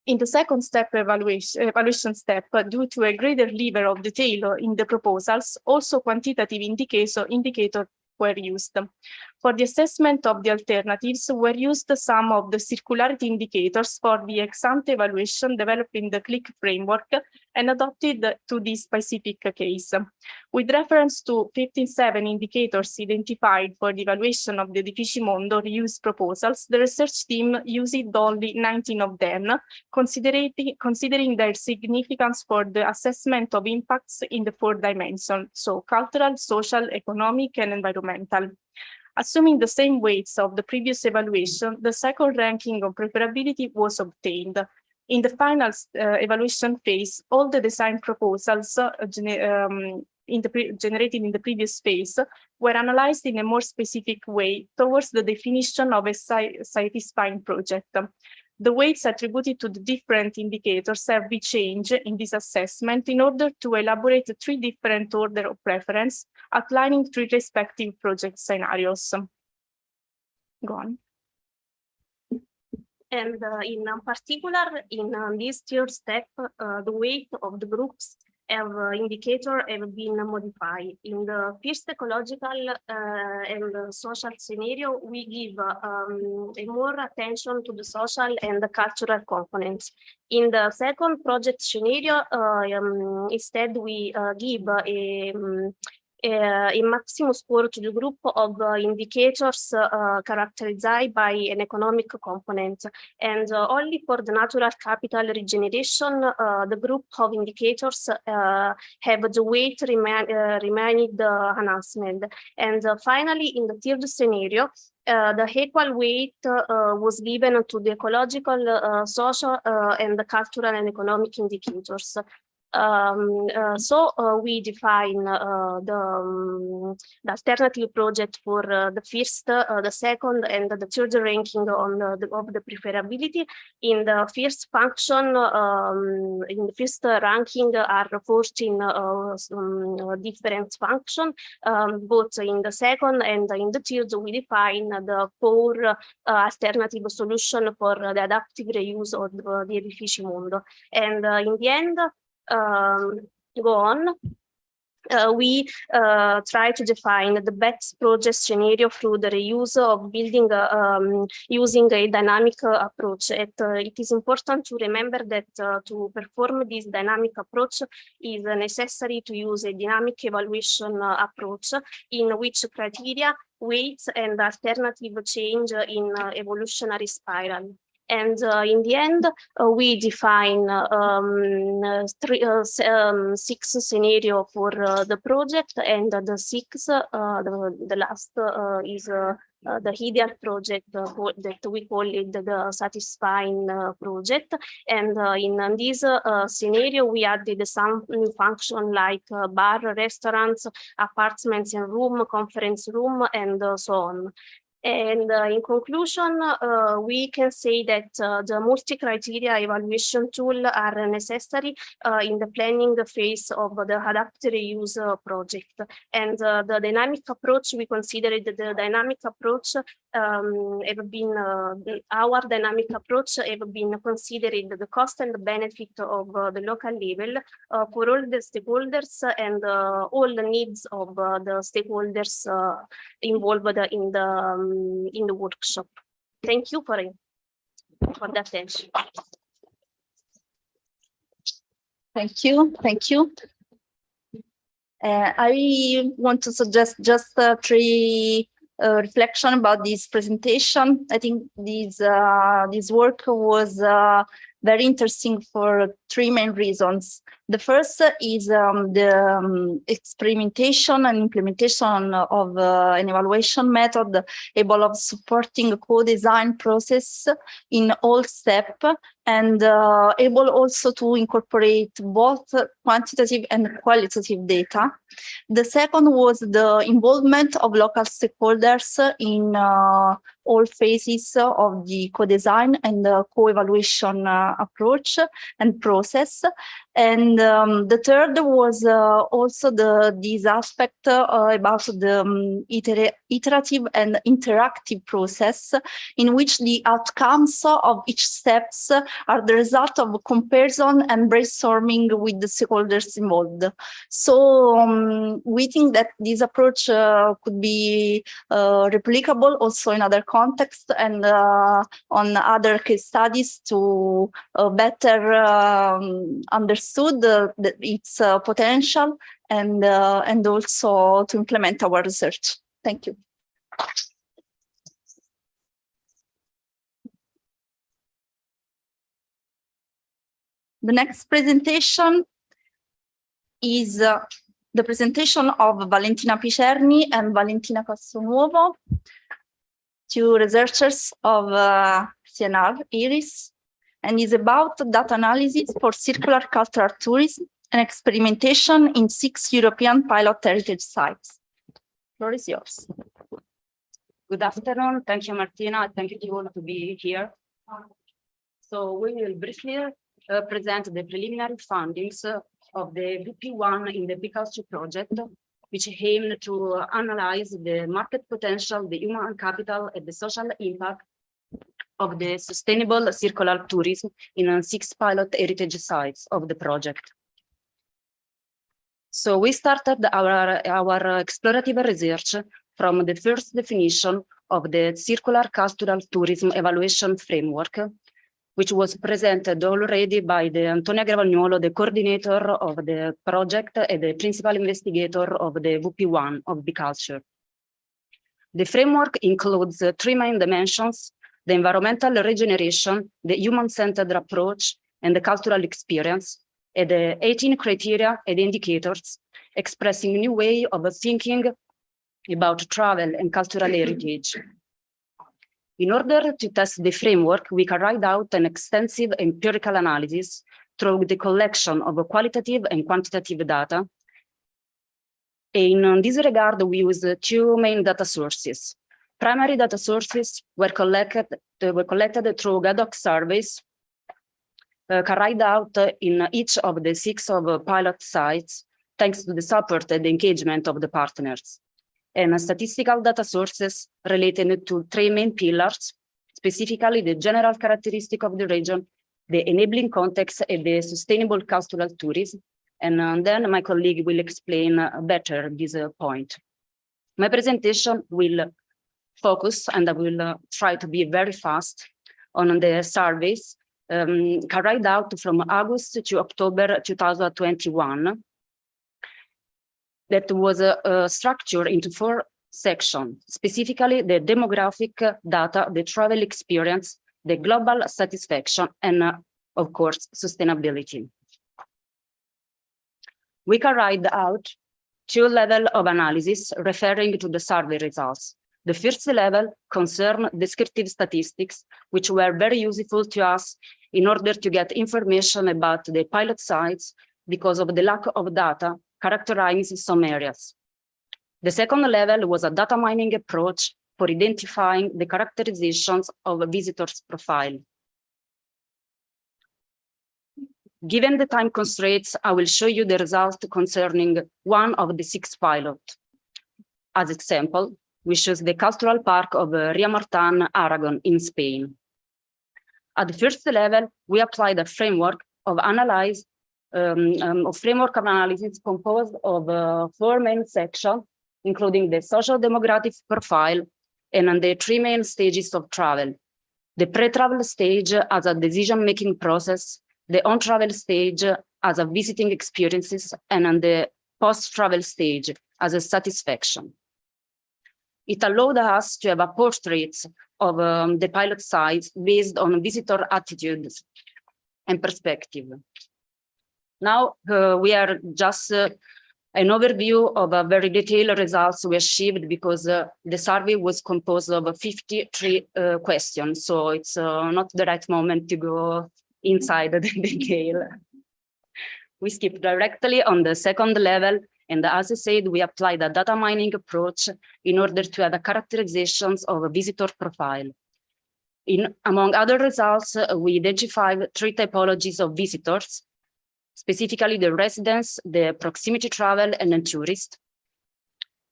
[SPEAKER 11] In the second step, evaluation step, due to a greater level of detail in the proposals, also quantitative indicators were used. For the assessment of the alternatives were used some of the circularity indicators for the ex-ante evaluation developed in the CLIC framework and adopted to this specific case. With reference to 57 indicators identified for the evaluation of the Edifici Mondo reuse proposals, the research team used only 19 of them, considering their significance for the assessment of impacts in the 4 dimensions, so cultural, social, economic, and environmental. Assuming the same weights of the previous evaluation, the second ranking of preferability was obtained. In the final evaluation phase, all the design proposals generated in the previous phase were analyzed in a more specific way towards the definition of a satisfying project. The weights attributed to the different indicators have been changed in this assessment in order to elaborate 3 different orders of preference, outlining 3 respective project scenarios. Go on.
[SPEAKER 7] And in particular, in this 3rd step, the weight of the groups indicator have been modified. In the first ecological and social scenario, we give more attention to the social and the cultural components. In the second project scenario, instead we give a maximum score to the group of indicators characterized by an economic component, and only for the natural capital regeneration, the group of indicators have the weight remained enhancement. And finally, in the 3rd scenario,
[SPEAKER 11] the equal weight was given to the ecological, social, and the cultural and economic indicators. We define the alternative project for the first, the second, and the third ranking on of the preferability. In the first function, in the first ranking are 14 different functions. Both in the second and in the third, we define the 4 alternative solution for the adaptive reuse of the edifici mondo. And in the end, we try to define the best project scenario through the reuse of building using a dynamic approach. It is important to remember that to perform this dynamic approach is necessary to use a dynamic evaluation approach in which criteria, weights, and alternative change in evolutionary spiral. And in the end, we define 6 scenarios for the project, and the 6, the last is the ideal project that we call it the satisfying project. And in this scenario, we added some new function like bar, restaurants, apartments and room, conference room, and so on. And in conclusion, we can say that the multi-criteria evaluation tool are necessary in the planning phase of the adaptive reuse project. And the dynamic approach, we considered the dynamic approach have been, our dynamic approach have been considering the cost and the benefit of the local level for all the stakeholders and all the needs of the stakeholders involved in the workshop. Thank you for the attention.
[SPEAKER 10] Thank you. Thank you. I want to suggest just 3 reflection about this presentation. I think this work was very interesting for 3 main reasons. The first is the experimentation and implementation of an evaluation method able of supporting co-design process in all steps, and able also to incorporate both quantitative and qualitative data. The second was the involvement of local stakeholders in all phases of the co-design and the co-evaluation approach and process. And the third was also this aspect about the iterative and interactive process in which the outcomes of each steps are the result of comparison and brainstorming with the stakeholders involved. So we think that this approach could be replicable also in other contexts and on other case studies to better understood its potential and also to implement our research. Thank you. The next presentation is the presentation of Valentina Picerni and Valentina Castronuovo, 2 researchers of CNR IRIS, and is about data analysis for circular cultural tourism and experimentation in 6 European pilot heritage sites. The floor is yours.
[SPEAKER 12] Good afternoon. Thank you, Martina. Thank you all to be here. So we will briefly present the preliminary findings of the VP1 in the Be.CULTOUR project, which aim to analyze the market potential, the human capital, and the social impact of the sustainable circular tourism in 6 pilot heritage sites of the project. So we started our explorative research from the first definition of the circular cultural tourism evaluation framework, which was presented already by the Antonia Gravagnolo, the coordinator of the project and the principal investigator of the VP1 of Be.CULTOUR. The framework includes 3 main dimensions: the environmental regeneration, the human-centered approach, and the cultural experience, and the 18 criteria and indicators expressing a new way of thinking about travel and cultural heritage. In order to test the framework, we carried out an extensive empirical analysis through the collection of qualitative and quantitative data. In this regard, we used two main data sources. Primary data sources were collected through ad hoc surveys carried out in each of the 6 pilot sites, thanks to the support and engagement of the partners. And statistical data sources related to 3 main pillars, specifically the general characteristic of the region, the enabling context, and the sustainable cultural tourism. And then my colleague will explain better this point. My presentation will focus, and I will try to be very fast, on the surveys carried out from August to October 2021. That was structured into 4 sections, specifically the demographic data, the travel experience, the global satisfaction, and of course, sustainability. We carried out 2 levels of analysis referring to the survey results. The first level concerned descriptive statistics, which were very useful to us in order to get information about the pilot sites because of the lack of data characterizing some areas. The second level was a data mining approach for identifying the characterizations of a visitor's profile. Given the time constraints, I will show you the result concerning one of the 6 pilots. As example, we choose the cultural park of Riamartan, Aragon in Spain. At the first level, we applied a framework of analysis composed of 4 main sections, including the social demographic profile and the 3 main stages of travel. The pre-travel stage as a decision-making process, the on-travel stage as a visiting experiences, and the post-travel stage as a satisfaction. It allowed us to have a portrait of the pilot sites based on visitor attitudes and perspective. Now we are just an overview of a very detailed results we achieved because the survey was composed of 53 questions. So it's not the right moment to go inside the detail. We skip directly on the second level. And as I said, we applied a data mining approach in order to have a characterizations of a visitor profile. Among other results, we identified 3 typologies of visitors, specifically the residents, the proximity travel, and the tourist.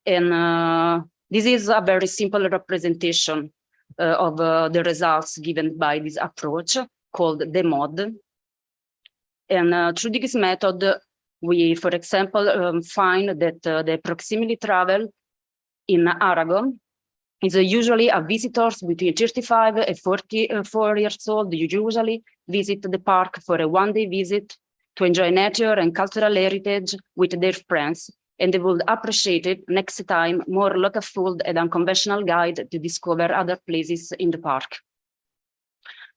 [SPEAKER 12] And this is a very simple representation of the results given by this approach called the mod. And through this method, we, for example, find that the proximity travel in Aragon is usually a visitors between 35 and 44 years old. You usually visit the park for a one-day visit to enjoy nature and cultural heritage with their friends, and they would appreciate it next time more local food and unconventional guide to discover other places in the park.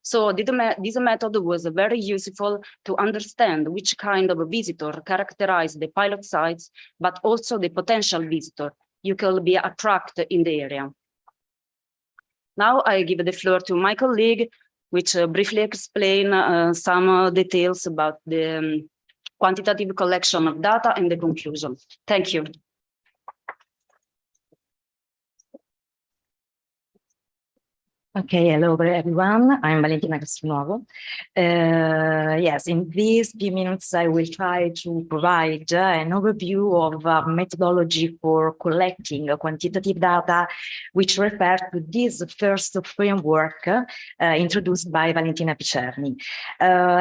[SPEAKER 12] So this method was very useful to understand which kind of a visitor characterized the pilot sites, but also the potential visitor you could be attracted in the area. Now I give the floor to my colleague, which briefly explain some details about the quantitative collection of data and the conclusion. Thank you.
[SPEAKER 13] Okay, hello everyone. I'm Valentina Castronuovo. Yes, in these few minutes, I will try to provide an overview of methodology for collecting quantitative data, which refers to this first framework introduced by Valentina Picerni.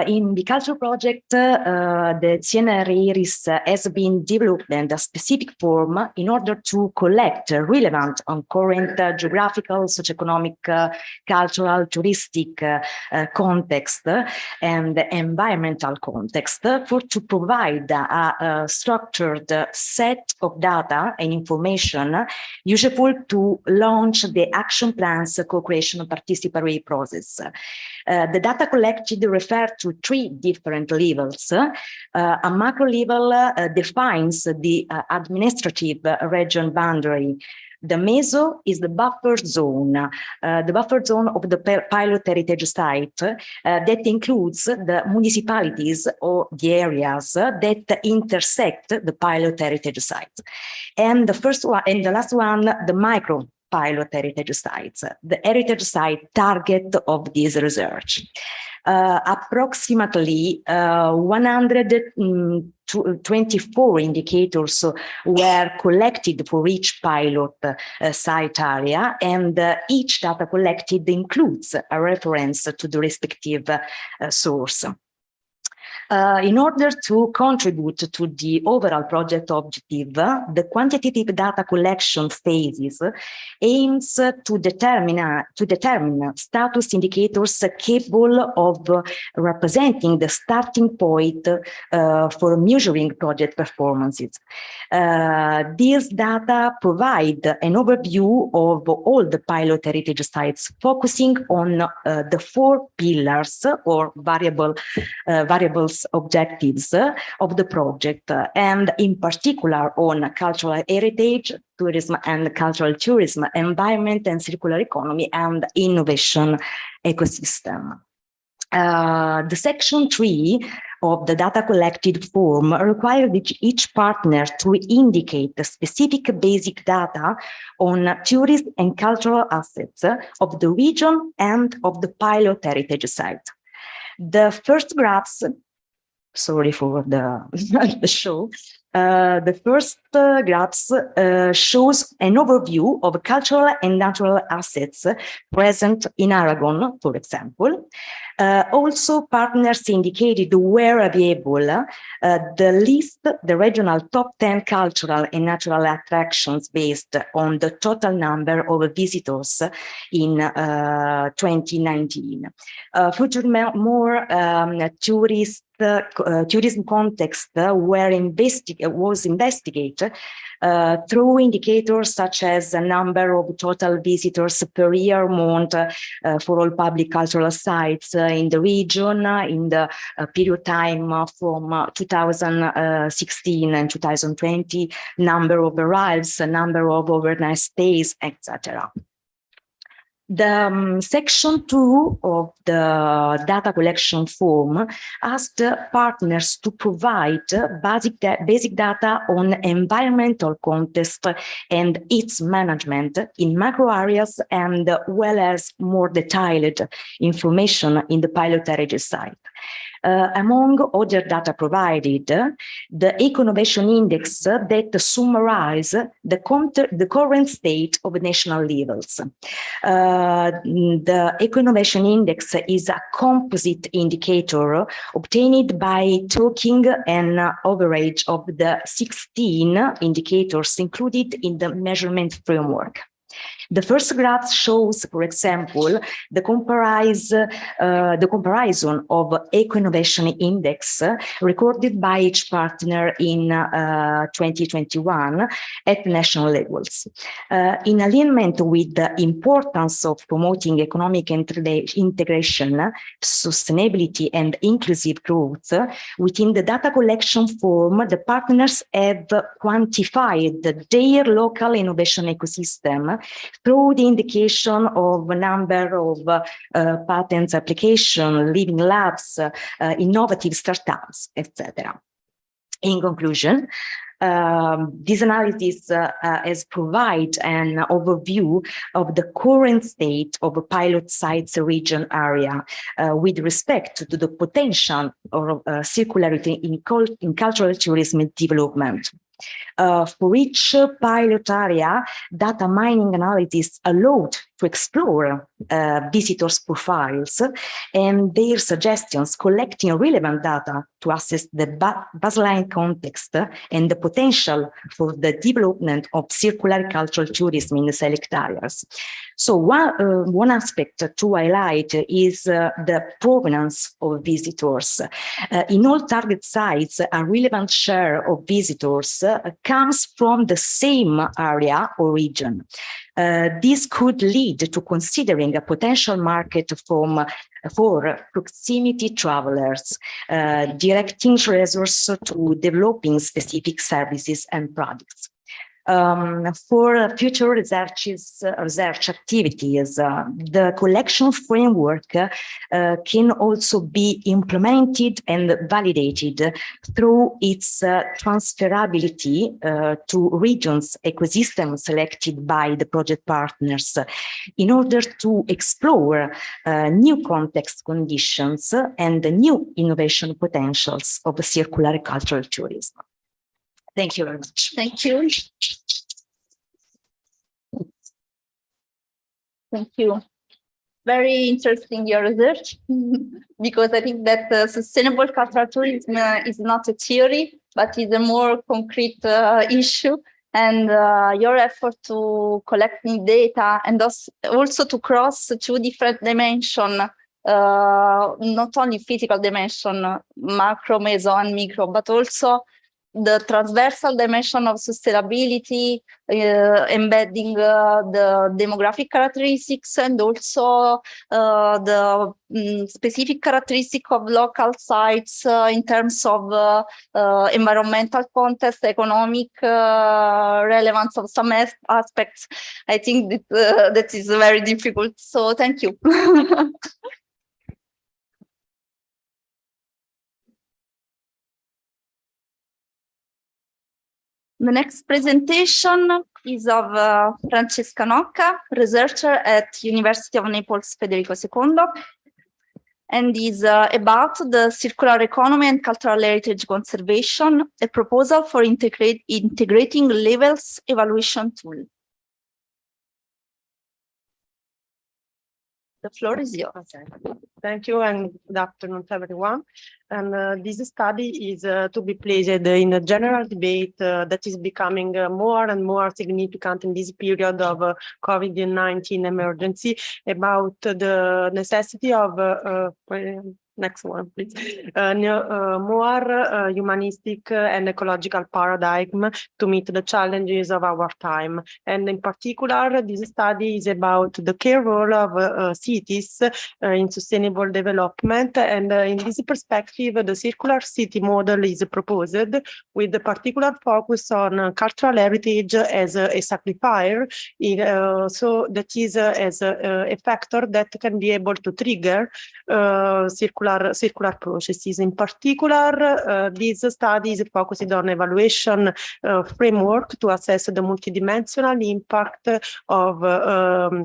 [SPEAKER 13] In the Culture project, the CNR has been developed in a specific form in order to collect relevant on current geographical, socioeconomic, cultural, touristic context and environmental context to provide a structured set of data and information useful to launch the action plan's co-creation participatory process. The data collected refer to 3 different levels. A macro level defines the administrative region boundary The meso is the buffer zone of the pilot heritage site that includes the municipalities or the areas that intersect the pilot heritage site. And the first one and the last one, the micro pilot heritage sites, the heritage site target of this research. Approximately 124 indicators were collected for each pilot site area, and each data collected includes a reference to the respective source. In order to contribute to the overall project objective, the quantitative data collection phases aims to determine status indicators capable of representing the starting point for measuring project performances. These data provide an overview of all the pilot heritage sites, focusing on the 4 pillars or variables objectives of the project, and in particular on cultural heritage, tourism and cultural tourism, environment and circular economy, and innovation ecosystem. The section 3 of the data collected form required each partner to indicate the specific basic data on tourist and cultural assets of the region and of the pilot heritage site. The first graphs, sorry for the show. The first graphs shows an overview of cultural and natural assets present in Aragon, for example. Also, partners indicated where available the regional top 10 cultural and natural attractions based on the total number of visitors in 2019. Furthermore, tourism context was investigated through indicators such as the number of total visitors per year month for all public cultural sites in the region in the period time from 2016 and 2020, number of arrivals, number of overnight stays, etc. The section 2 of the data collection form asked partners to provide basic data on environmental context and its management in macro areas, and well as more detailed information in the pilot heritage site. Among other data provided, the Eco-Innovation Index that summarize the current state of national levels. The Eco-Innovation Index is a composite indicator obtained by taking an average of the 16 indicators included in the measurement framework. The first graph shows, for example, the comparison of Eco-Innovation Index recorded by each partner in 2021 at national levels. In alignment with the importance of promoting economic integration, sustainability, and inclusive growth, within the data collection form, the partners have quantified their local innovation ecosystem through the indication of a number of patents application, living labs, innovative startups, etc. In conclusion, this analysis has provided an overview of the current state of a pilot sites region area with respect to the potential of circularity in cultural tourism development. For each pilot area, data mining analysis allowed to explore visitors' profiles and their suggestions, collecting relevant data to assess the baseline context and the potential for the development of circular cultural tourism in the select areas. So one aspect to highlight is the provenance of visitors. In all target sites, a relevant share of visitors comes from the same area or region. This could lead to considering a potential market for proximity travelers, directing resources to developing specific services and products. For future research activities, the collection framework can also be implemented and validated through its transferability to regions ecosystems selected by the project partners in order to explore new context conditions and the new innovation potentials of circular cultural tourism. Thank you very much.
[SPEAKER 10] Thank you. Thank you. Very interesting, your research, because I think that sustainable cultural tourism is not a theory, but is a more concrete issue. And your effort to collecting data and also to cross two different dimensions, not only physical dimension, macro, meso, and micro, but also the transversal dimension of sustainability, embedding the demographic characteristics and also the specific characteristic of local sites in terms of environmental context, economic relevance of some aspects. I think that, that is very difficult. So thank you. The next presentation is of Francesca Nocca, researcher at University of Naples Federico II, and is about the circular economy and cultural heritage conservation, a proposal for integrating levels evaluation tool. The floor is yours.
[SPEAKER 14] Thank you and good afternoon to everyone. And this study is to be placed in a general debate that is becoming more and more significant in this period of COVID-19 emergency about the necessity of next one, please. More humanistic and ecological paradigm to meet the challenges of our time. And in particular, this study is about the key role of cities in sustainable development. And in this perspective, the circular city model is proposed with a particular focus on cultural heritage as a sacrifier. So that is as a factor that can be able to trigger circular processes. In particular, this study is focused on evaluation framework to assess the multidimensional impact of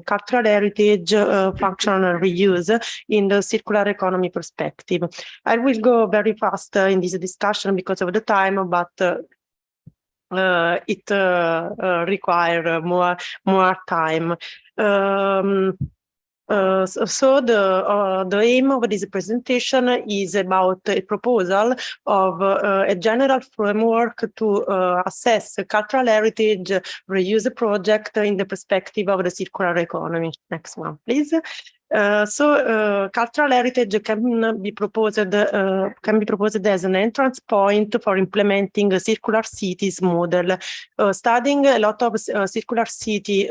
[SPEAKER 14] cultural heritage functional reuse in the circular economy perspective. I will go very fast in this discussion because of the time, but it requires more time. So the aim of this presentation is about a proposal of a general framework to assess cultural heritage reuse project in the perspective of the circular economy. Next one, please. So cultural heritage can be proposed as an entrance point for implementing a circular cities model. Studying a lot of circular city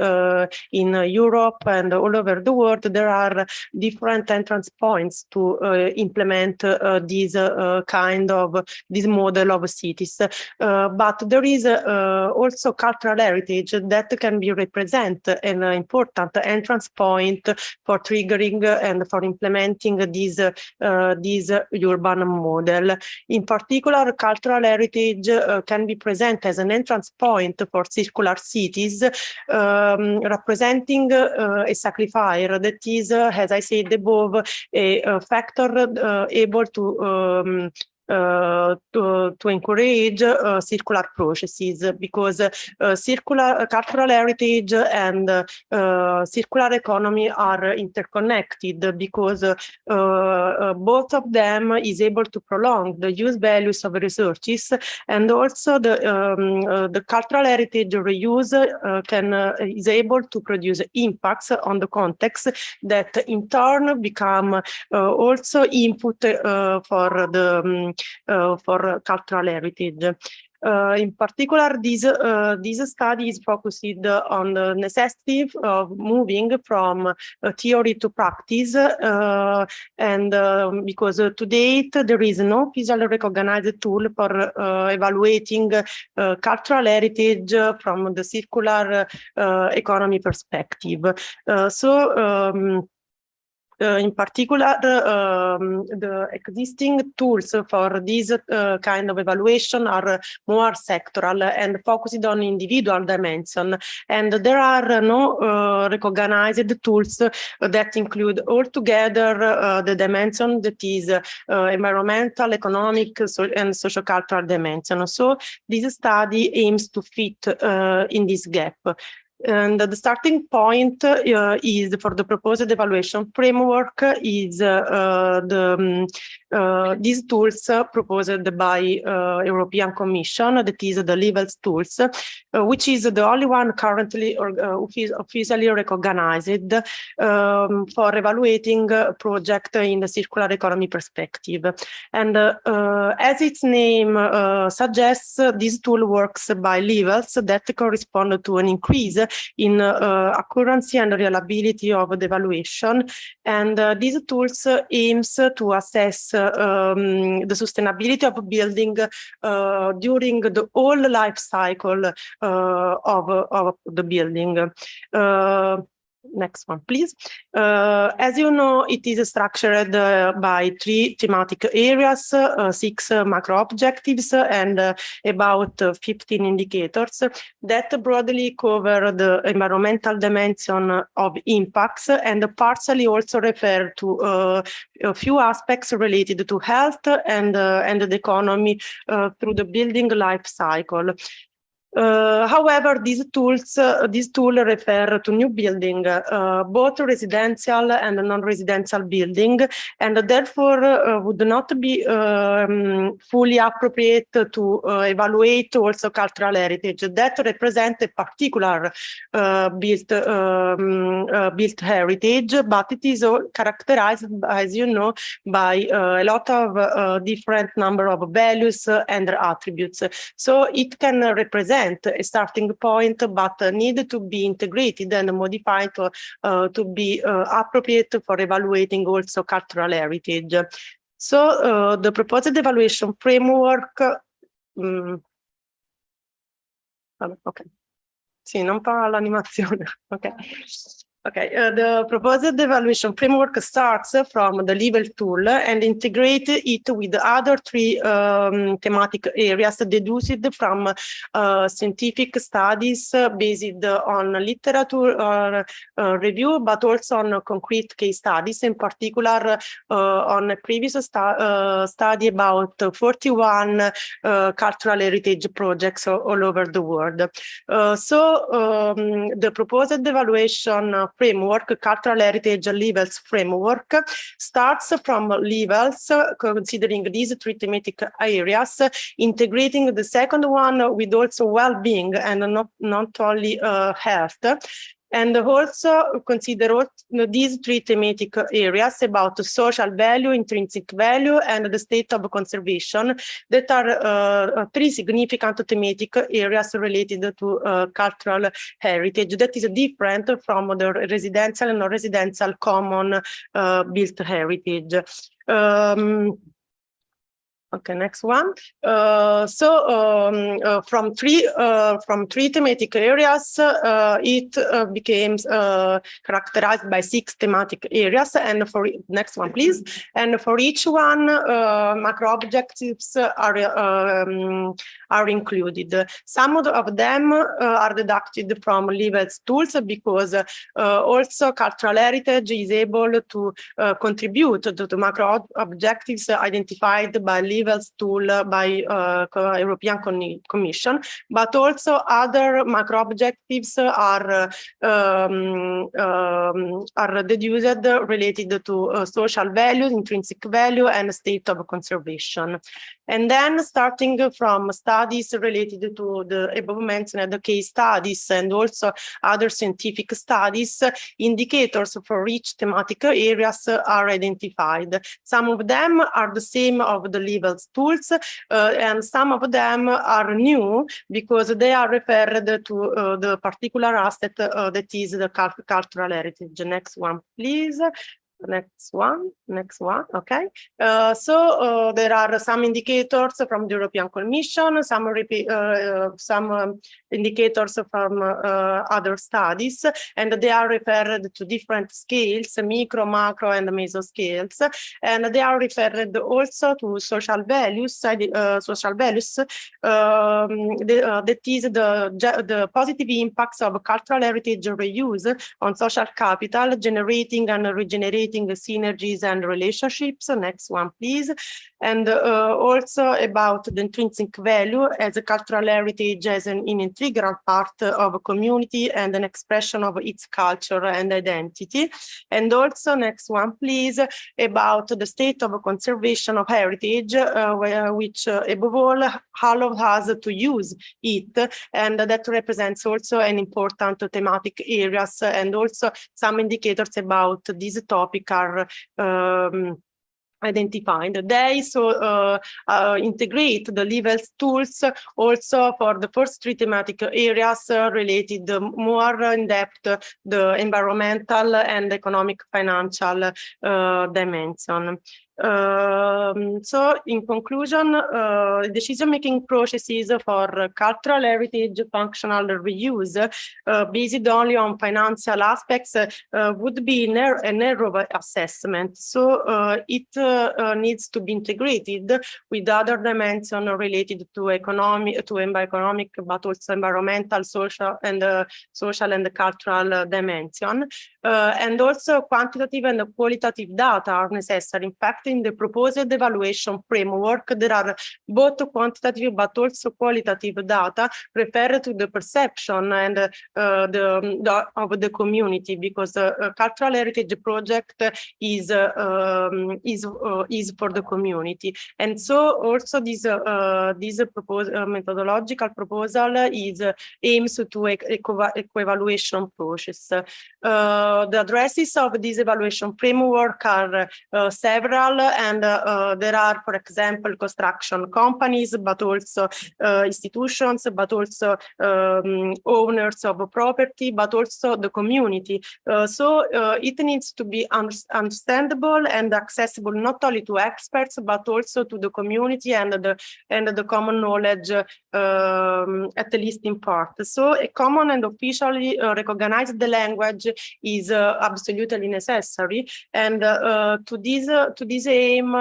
[SPEAKER 14] in Europe and all over the world, there are different entrance points to implement this model of cities. But there is also cultural heritage that can be represent an important entrance point for triggering and for implementing this urban model. In particular, cultural heritage can be present as an entrance point for circular cities, representing a sacrifier that is, as I said above, a factor able to encourage circular processes, because circular cultural heritage and circular economy are interconnected, because both of them is able to prolong the use values of resources, and also the cultural heritage reuse is able to produce impacts on the context that in turn become also input for cultural heritage. In particular, this study is focused on the necessity of moving from theory to practice, and because to date there is no officially recognized tool for evaluating cultural heritage from the circular economy perspective. In particular, the existing tools for this kind of evaluation are more sectoral and focused on individual dimension. And there are no recognized tools that include altogether the dimension that is environmental, economic, and socio-cultural dimension. So this study aims to fit in this gap. And the starting point is for the proposed evaluation framework is these tools proposed by European Commission, that is the levels tools, which is the only one currently officially recognized for evaluating project in the circular economy perspective. And as its name suggests, this tool works by levels that correspond to an increase in accuracy and reliability of the evaluation. And these tools aims to assess the sustainability of building during the whole life cycle of the building. Next one, please. As you know, it is structured by 3 thematic areas, 6 macro objectives, and about 15 indicators that broadly cover the environmental dimension of impacts and partially also refer to a few aspects related to health and the economy through the building life cycle. However, these tools refer to new building, both residential and non-residential building, and therefore would not be fully appropriate to evaluate also cultural heritage that represent a particular built heritage, but it is all characterized, as you know, by a lot of different number of values and attributes. So it can represent a starting point, but need to be integrated and modified to be appropriate for evaluating also cultural heritage. So the proposed evaluation framework, okay. Sì, non parla l'animazione. Okay. Okay, the proposed evaluation framework starts from the level tool and integrate it with the other 3 thematic areas deduced from scientific studies based on literature review, but also on concrete case studies, in particular on a previous study about 41 cultural heritage projects all over the world. The proposed evaluation framework, cultural heritage levels framework, starts from levels, considering these 3 thematic areas, integrating the second one with also well-being and not only health. And also consider these 3 thematic areas about social value, intrinsic value, and the state of conservation that are 3 significant thematic areas related to cultural heritage that is different from the residential and non-residential common built heritage. Okay, next one. From three thematic areas, it became characterized by 6 thematic areas. And for next one, please. And for each one, macro objectives are included. Some of them are deducted from levels tools because also cultural heritage is able to contribute to the macro objectives identified by levels tool by European Commission, but also other macro objectives are deduced related to social value, intrinsic value, and state of conservation. And then starting from studies related to the above mentioned case studies and also other scientific studies, indicators for each thematic areas are identified. Some of them are the same of the level tools, and some of them are new because they are referred to the particular asset that is the cultural heritage. Next one, please. Next one, okay. So there are some indicators from the European Commission, some indicators from other studies, and they are referred to different scales, micro, macro, and meso scales, and they are referred also to social values, that is the positive impacts of cultural heritage reuse on social capital, generating and regenerating the synergies and relationships. Next one, please. And also about the intrinsic value as a cultural heritage as an integral part of a community and an expression of its culture and identity. And also, next one, please, about the state of conservation of heritage, which above all allows us to use it, and that represents also an important thematic areas, and also some indicators about this topic are identified. They integrate the levels tools also for the first three thematic areas related more in depth the environmental and economic financial dimension. So in conclusion, decision-making processes for cultural heritage functional reuse based only on financial aspects would be a narrow assessment. So it needs to be integrated with other dimensions related to economic, but also environmental, social and cultural dimension. And also quantitative and qualitative data are necessary. In fact, in the proposed evaluation framework, there are both quantitative but also qualitative data referred to the perception and of the community, because cultural heritage project is for the community. And so also this methodological proposal aims to eco-evaluation process. The addresses of this evaluation framework are several, and there are, for example, construction companies, but also institutions, but also owners of property, but also the community. So it needs to be understandable and accessible not only to experts, but also to the community and the common knowledge, at least in part. So a common and officially recognized language is absolutely necessary, and to this aim,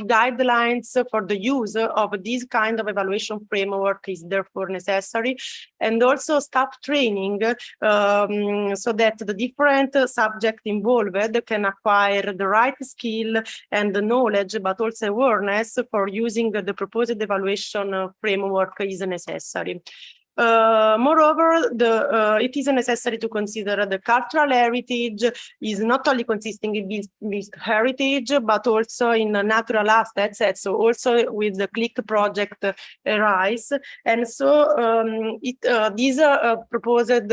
[SPEAKER 14] guidelines for the use of this kind of evaluation framework is therefore necessary, and also staff training so that the different subjects involved can acquire the right skill and the knowledge, but also awareness for using the proposed evaluation framework is necessary. Moreover, it is necessary to consider the cultural heritage is not only consisting in this heritage, but also in natural assets, so also with the CLIC project arise. And so this proposed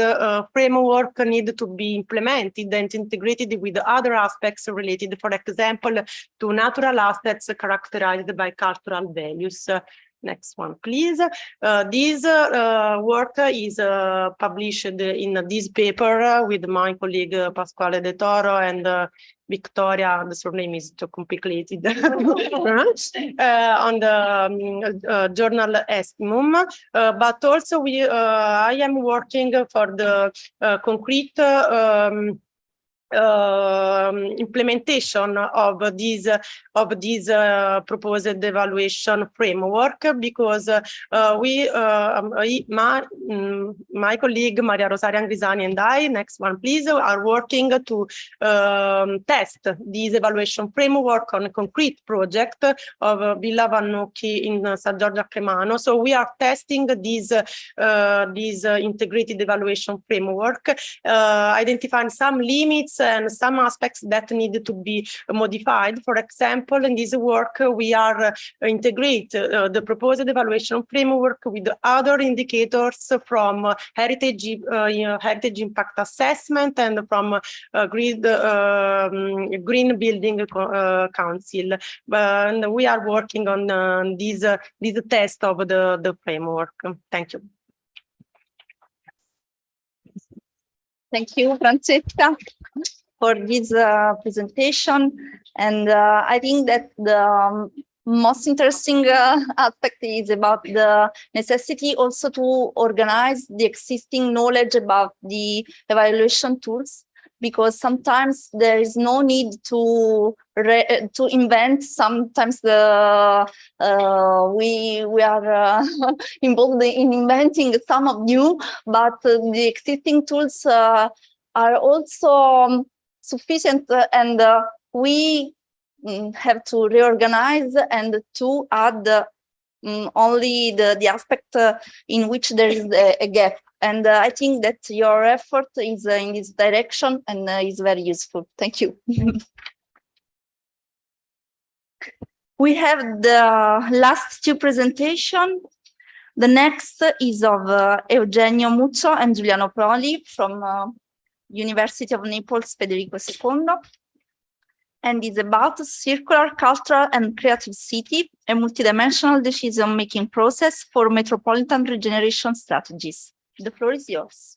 [SPEAKER 14] framework need to be implemented and integrated with other aspects related, for example, to natural assets characterized by cultural values. Next one, please. This work is published in this paper with my colleague Pasquale De Toro and Victoria, the surname is too complicated, on the journal Estimum. But also I am working for the concrete implementation of this proposed evaluation framework, because my colleague Maria Rosaria Angrisani and I, next one please, are working to test this evaluation framework on a concrete project of Villa Vannucchi in San Giorgio a Cremano. So we are testing this integrated evaluation framework, identifying some limits and some aspects that need to be modified. For example, in this work, we are integrate the proposed evaluation framework with other indicators from heritage impact assessment and from green building council. And we are working on this test of the framework. Thank you.
[SPEAKER 10] Thank you, Francesca, for this presentation. And I think that the most interesting aspect is about the necessity also to organize the existing knowledge about the evaluation tools, because sometimes there is no need to invent. Sometimes we are involved in inventing some of new, but the existing tools are also sufficient, and we have to reorganize and to add only the aspect in which there is a gap. And I think that your effort is in this direction and is very useful. Thank you. We have the last two presentations. The next is of Eugenio Muccio and Giuliano Proli from University of Naples Federico II, and is about circular, cultural, and creative city, a multidimensional decision-making process for metropolitan regeneration strategies. The floor is yours.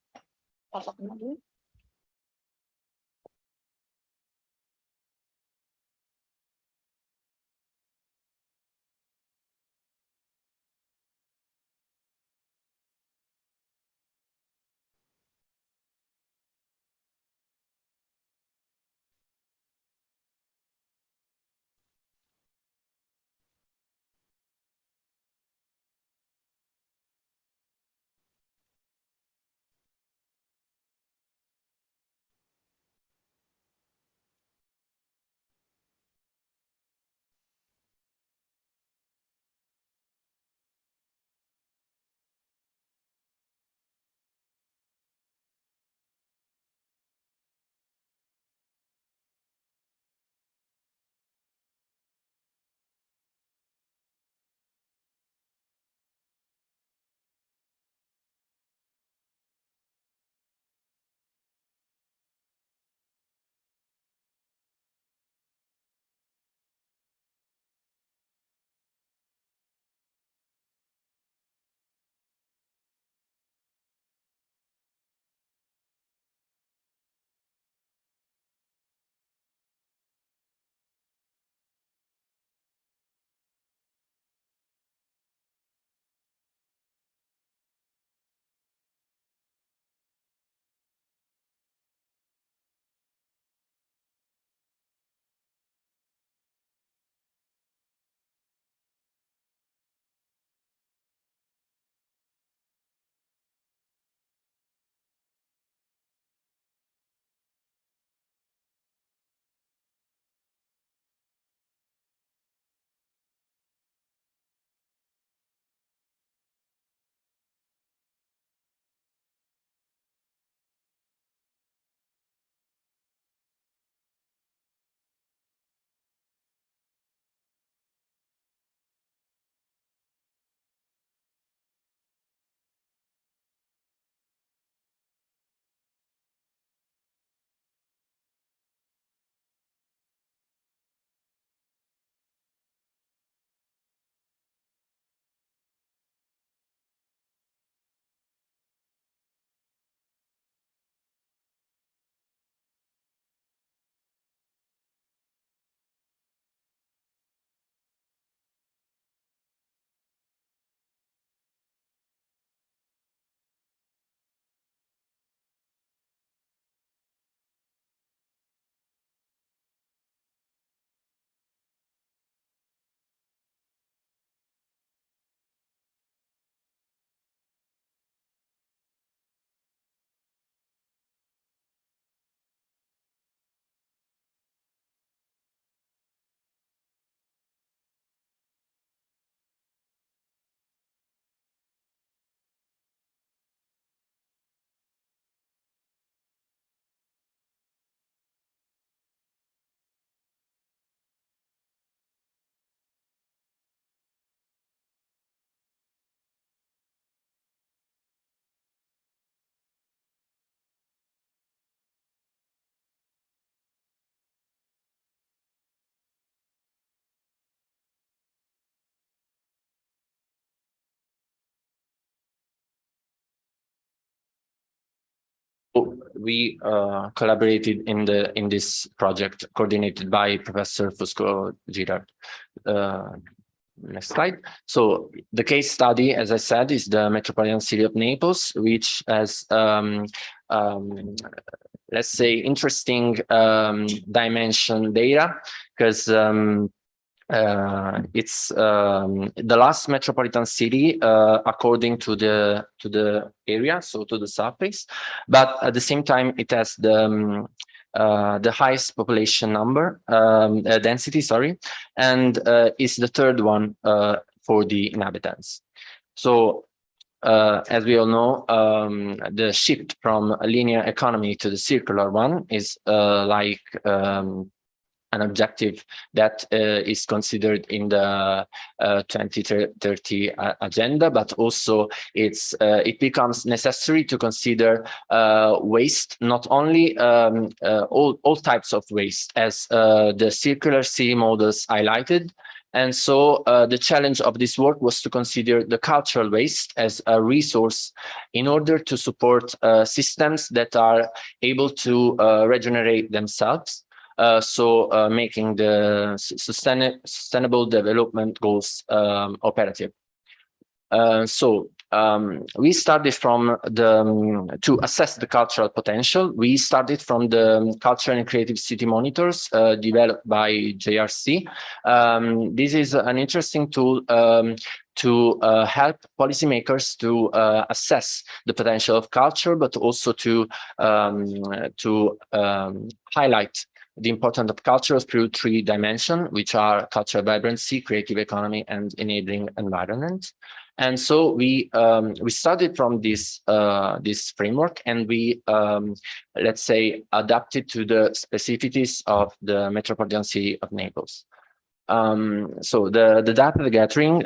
[SPEAKER 15] we collaborated in this project coordinated by Professor Fusco Girard. Next slide. So the case study, as I said, is the metropolitan city of Naples, which has let's say interesting dimension data, because it's the last metropolitan city according to the area, so to the surface, but at the same time it has the highest population number density, sorry, and is the third one for the inhabitants. So as we all know, the shift from a linear economy to the circular one is like an objective that is considered in the 2030 agenda, but also it becomes necessary to consider waste, not only all types of waste, as the circular city models highlighted. And so the challenge of this work was to consider the cultural waste as a resource in order to support systems that are able to regenerate themselves. Making the sustainable development goals operative. We started from to assess the cultural potential. We started from the Cultural and Creative City Monitors developed by JRC. This is an interesting tool to help policymakers to assess the potential of culture, but also to highlight the importance of culture through three dimensions, which are cultural vibrancy, creative economy, and enabling environment. And so we started from this framework, and we let's say adapted to the specificities of the metropolitan city of Naples. So the data gathering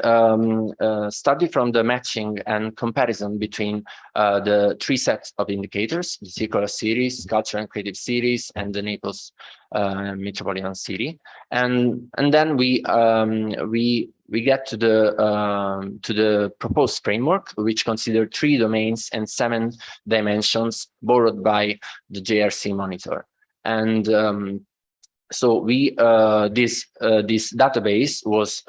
[SPEAKER 15] started from the matching and comparison between the three sets of indicators: the circular cities, cultural and creative cities, and the Naples metropolitan city. And then we get to the proposed framework, which considered 3 domains and 7 dimensions borrowed by the JRC monitor. And so this database was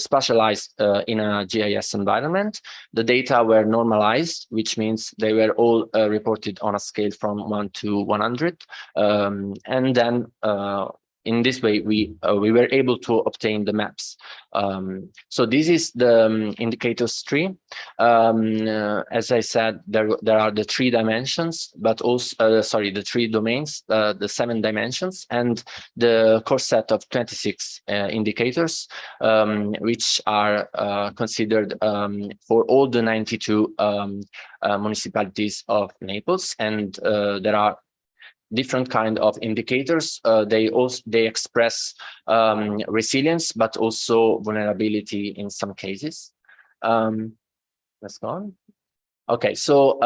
[SPEAKER 15] specialized in a GIS environment. The data were normalized, which means they were all reported on a scale from 1 to 100, and then in this way we were able to obtain the maps. So this is the indicators tree. As I said, there are the 3 dimensions, but also the 3 domains, the 7 dimensions, and the core set of 26 indicators, which are considered for all the 92 municipalities of Naples. And there are different kind of indicators. They express resilience, but also vulnerability in some cases. Let's go on. Okay, so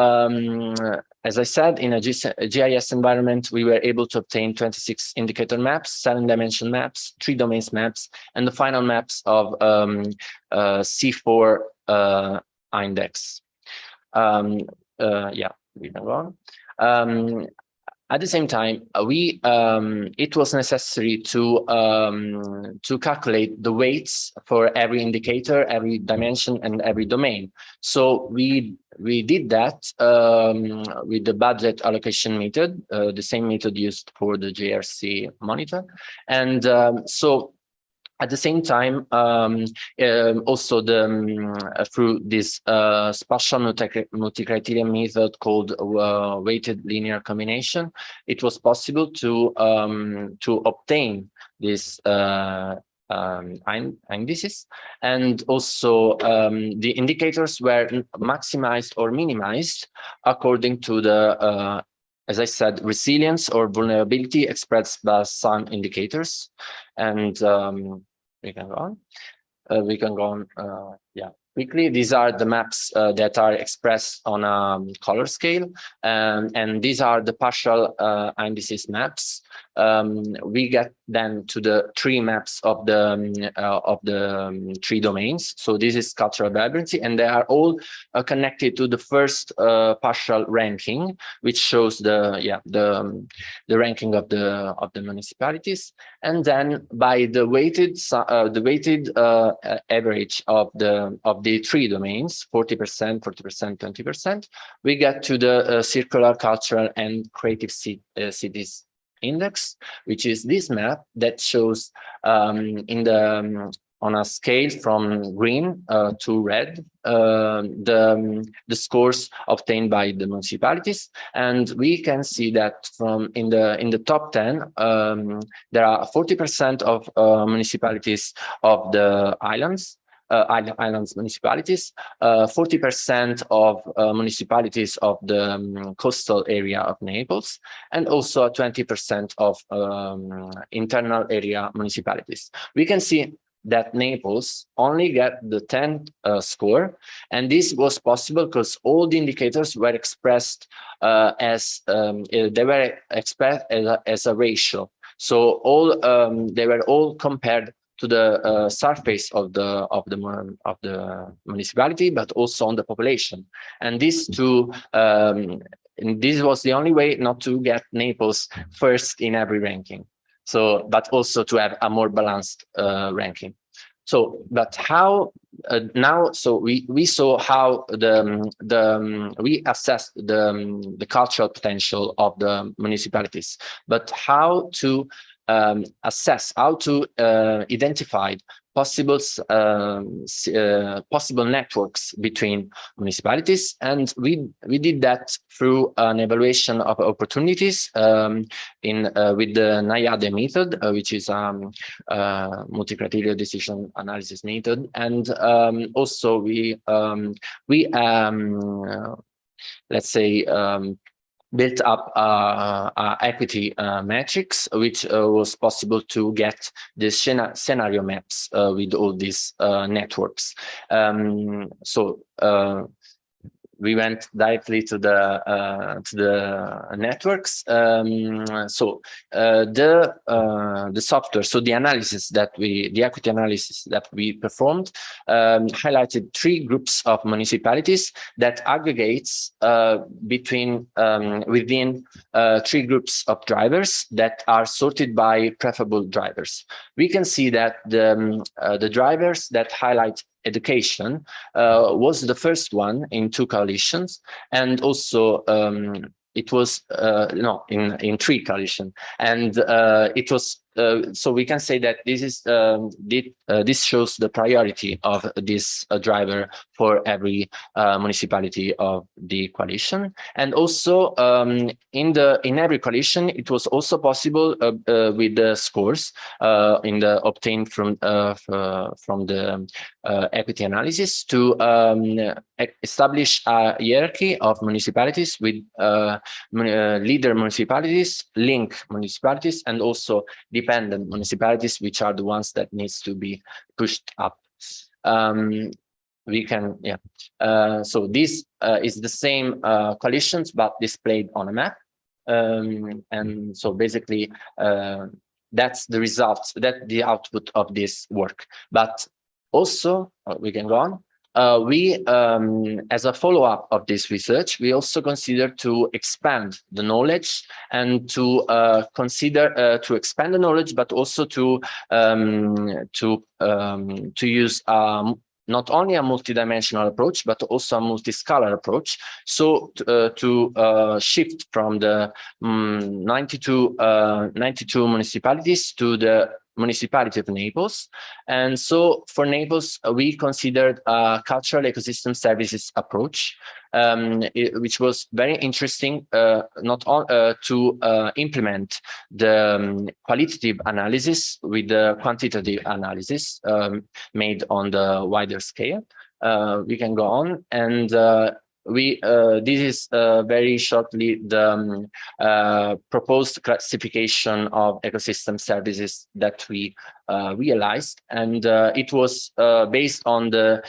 [SPEAKER 15] as I said, in a GIS environment, we were able to obtain 26 indicator maps, 7-dimension maps, 3 domains maps, and the final maps of C4 index. Yeah, we can go on. At the same time, it was necessary to calculate the weights for every indicator, every dimension, and every domain. So we did that with the budget allocation method, the same method used for the JRC monitor, and so. At the same time, also through this spatial multi-criteria method called weighted linear combination, it was possible to obtain this indices, and also the indicators were maximized or minimized according to the as I said, resilience or vulnerability expressed by some indicators. And we can go on. Yeah. quickly, these are the maps that are expressed on a color scale, and these are the partial indices maps. We get then to the three maps of the three domains. So this is cultural vibrancy, and they are all connected to the first partial ranking, which shows the ranking of the municipalities, and then by the weighted average of the three domains, 40%, 40%, 20%, we get to the circular, cultural, and creative cities index, which is this map that shows on a scale from green to red the scores obtained by the municipalities, and we can see that from in the top 10 there are 40% of municipalities of the islands municipalities, 40% of municipalities of the coastal area of Naples, and also 20% of internal area municipalities. We can see that Naples only get the 10th score, and this was possible because all the indicators were expressed as a ratio. So all they were all compared to the surface of the municipality, but also on the population. And this was the only way not to get Naples first in every ranking. So, but also to have a more balanced ranking. So, but how now? So we saw how we assessed the cultural potential of the municipalities, but how to assess, how to identify possible networks between municipalities, and we did that through an evaluation of opportunities with the NIADE method, which is multi-criteria decision analysis method, and also we let's say built up equity metrics, which was possible to get the scenario maps with all these networks. So we went directly to the networks. So the software, so the equity analysis that we performed highlighted three groups of municipalities that aggregates within three groups of drivers that are sorted by preferable drivers. We can see that the drivers that highlight education was the first one in two coalitions, and also it was in three coalitions, and it was so we can say that this is this shows the priority of this driver for every municipality of the coalition. And also in every coalition it was also possible with the scores obtained from the equity analysis to establish a hierarchy of municipalities with leader municipalities, link municipalities, and also dependent municipalities, which are the ones that needs to be pushed up. We can, so this is the same coalitions, but displayed on a map. And so basically, that's the results, that's the output of this work. But also, we can go on. We, as a follow-up of this research, we also consider to expand the knowledge and to consider to expand the knowledge, but also to use not only a multidimensional approach, but also a multi-scalar approach. So to shift from the 92 municipalities to the municipality of Naples. And so for Naples, we considered a cultural ecosystem services approach, which was very interesting, not to implement the qualitative analysis with the quantitative analysis made on the wider scale. We can go on, and this is very shortly the proposed classification of ecosystem services that we realized, and it was based on the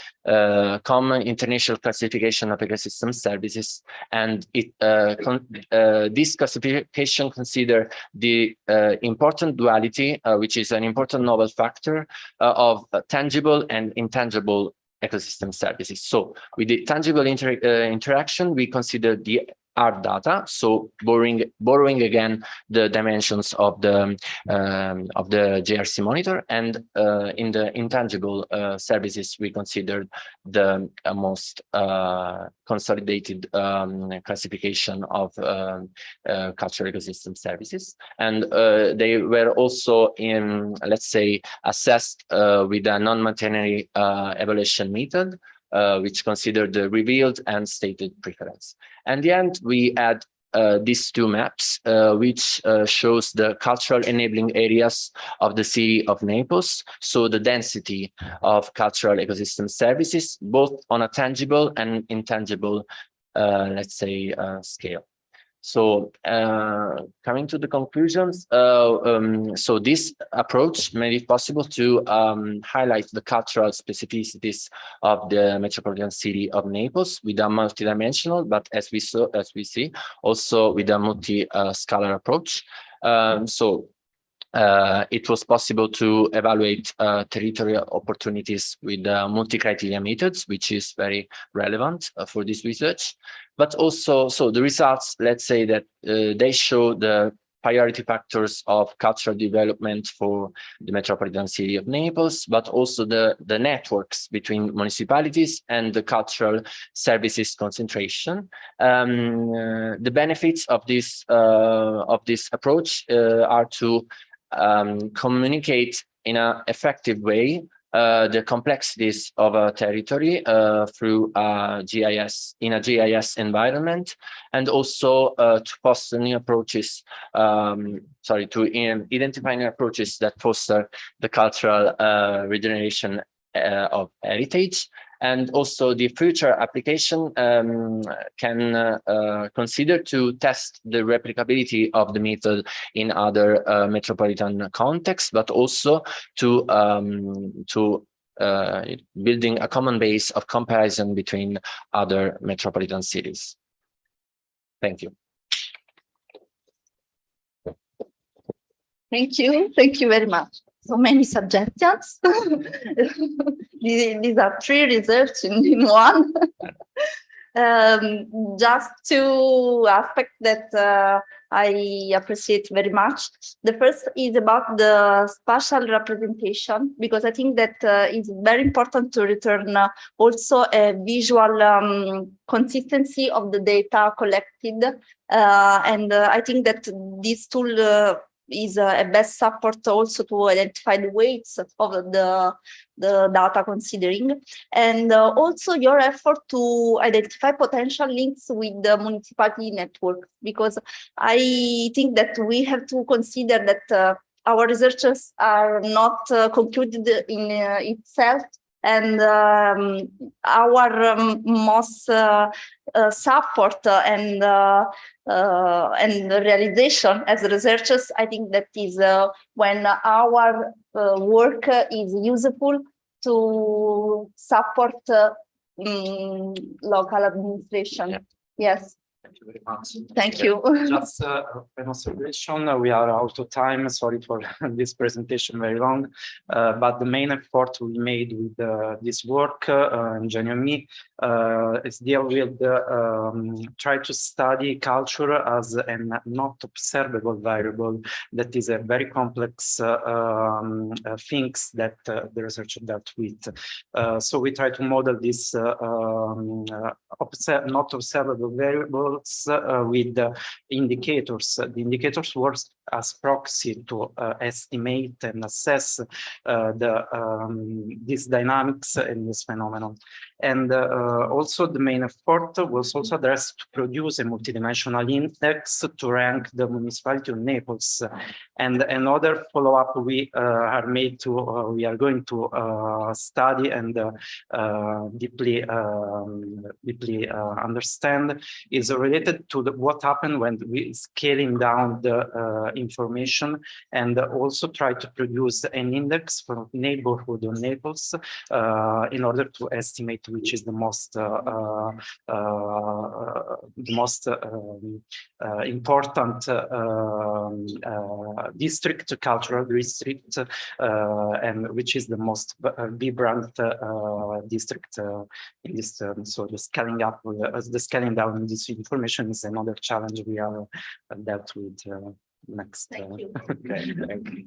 [SPEAKER 15] common international classification of ecosystem services, and this classification consider the important duality, which is an important novel factor of tangible and intangible ecosystem services. So with the tangible interaction, we consider the hard data, so borrowing again the dimensions of the JRC monitor, and in the intangible services, we considered the most consolidated classification of cultural ecosystem services, and they were also let's say, assessed with a non-monetary evaluation method, which considered the revealed and stated preference. And in the end, we add these two maps, which shows the cultural enabling areas of the city of Naples, so the density of cultural ecosystem services, both on a tangible and intangible, let's say, scale. So coming to the conclusions, so this approach made it possible to highlight the cultural specificities of the metropolitan city of Naples with a multidimensional, but as we see, also with a multi-scalar approach. It was possible to evaluate territorial opportunities with multi-criteria methods, which is very relevant for this research. But also, so the results, let's say that they show the priority factors of cultural development for the metropolitan city of Naples, but also the networks between municipalities and the cultural services concentration. The benefits of this approach are to communicate in an effective way the complexities of a territory through GIS, in a GIS environment, and also to foster new approaches, to identify new approaches that foster the cultural regeneration of heritage. And also the future application can consider to test the replicability of the method in other metropolitan contexts, but also to building a common base of comparison between other metropolitan cities. Thank you.
[SPEAKER 10] Thank you very much. So many suggestions. These are 3 research in one. Just 2 aspects that I appreciate very much. The first is about the spatial representation, because I think that it's very important to return also a visual consistency of the data collected. And I think that this tool is a best support also to identify the weights of the data considering, and also your effort to identify potential links with the municipality network, because I think that we have to consider that our researchers are not concluded in itself, and our most support and realization as researchers, I think that is when our work is useful to support local administration. Yeah. Yes.
[SPEAKER 16] Thank you very much.
[SPEAKER 10] Thank you.
[SPEAKER 16] Just an observation. We are out of time. Sorry for this presentation, very long. But the main effort we made with this work, Genio and me, is deal with try to study culture as a not observable variable that is a very complex things that the researcher dealt with. So we try to model this not observable variable Naples with indicators. The indicators work as proxy to estimate and assess these dynamics and this phenomenon. And also the main effort was also addressed to produce a multidimensional index to rank the municipality of Naples. And another follow-up we are going to study and deeply understand is related to what happened when we scaling down the information, and also try to produce an index for neighborhood of Naples in order to estimate which is the most important district, cultural district, and which is the most vibrant district in this term. So the scaling up, the scaling down in this information is another challenge we are dealt with next.
[SPEAKER 10] Thank you.
[SPEAKER 16] Okay, thank you.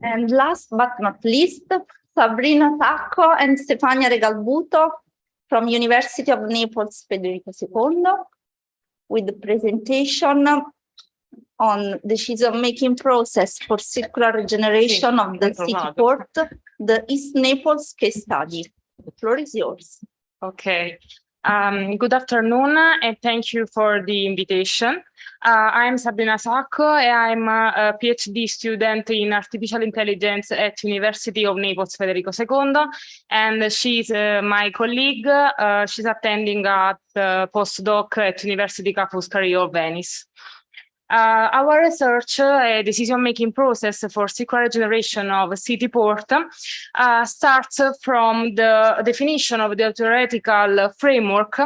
[SPEAKER 10] And last but not least, Sabrina Sacco and Stefania Regalbuto from University of Naples Federico II with the presentation on decision-making process for circular regeneration of the city port, the East Naples case study. The floor is yours.
[SPEAKER 17] Okay. Good afternoon, and thank you for the invitation. I'm Sabrina Sacco, and I'm a PhD student in artificial intelligence at University of Naples Federico II, and she's my colleague. She's attending at postdoc at University Ca' Foscari of Venice. Our research, decision-making process for circular regeneration of a city port, starts from the definition of the theoretical framework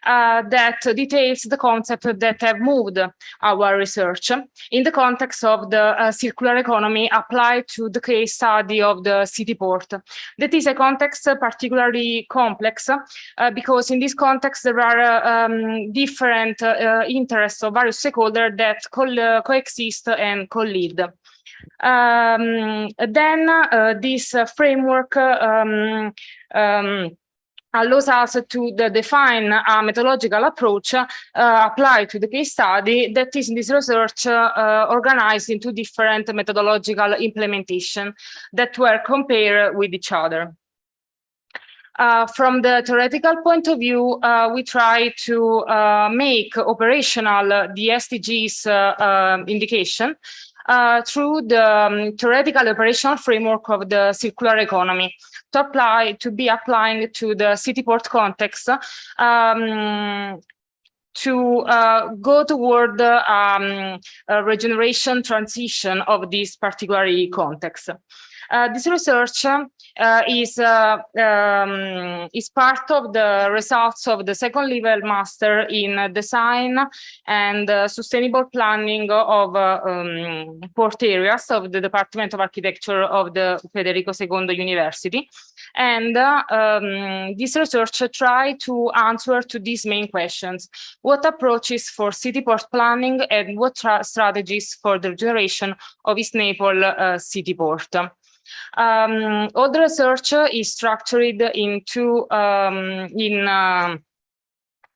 [SPEAKER 17] that details the concepts that have moved our research in the context of the circular economy applied to the case study of the city port. That is a context particularly complex because in this context there are different interests of various stakeholders that coexist and co-lead. This framework allows us to define a methodological approach applied to the case study that is in this research organized into different methodological implementation that were compared with each other. From the theoretical point of view, we try to make operational the SDGs indication through the theoretical operational framework of the circular economy to be applying to the city port context to go toward a regeneration transition of this particular context. This research is part of the results of the second level master in design and sustainable planning of port areas of the Department of Architecture of the Federico II University. And this research tried to answer to these main questions: what approaches for city port planning and what strategies for the regeneration of East Naples city port. All the research is structured into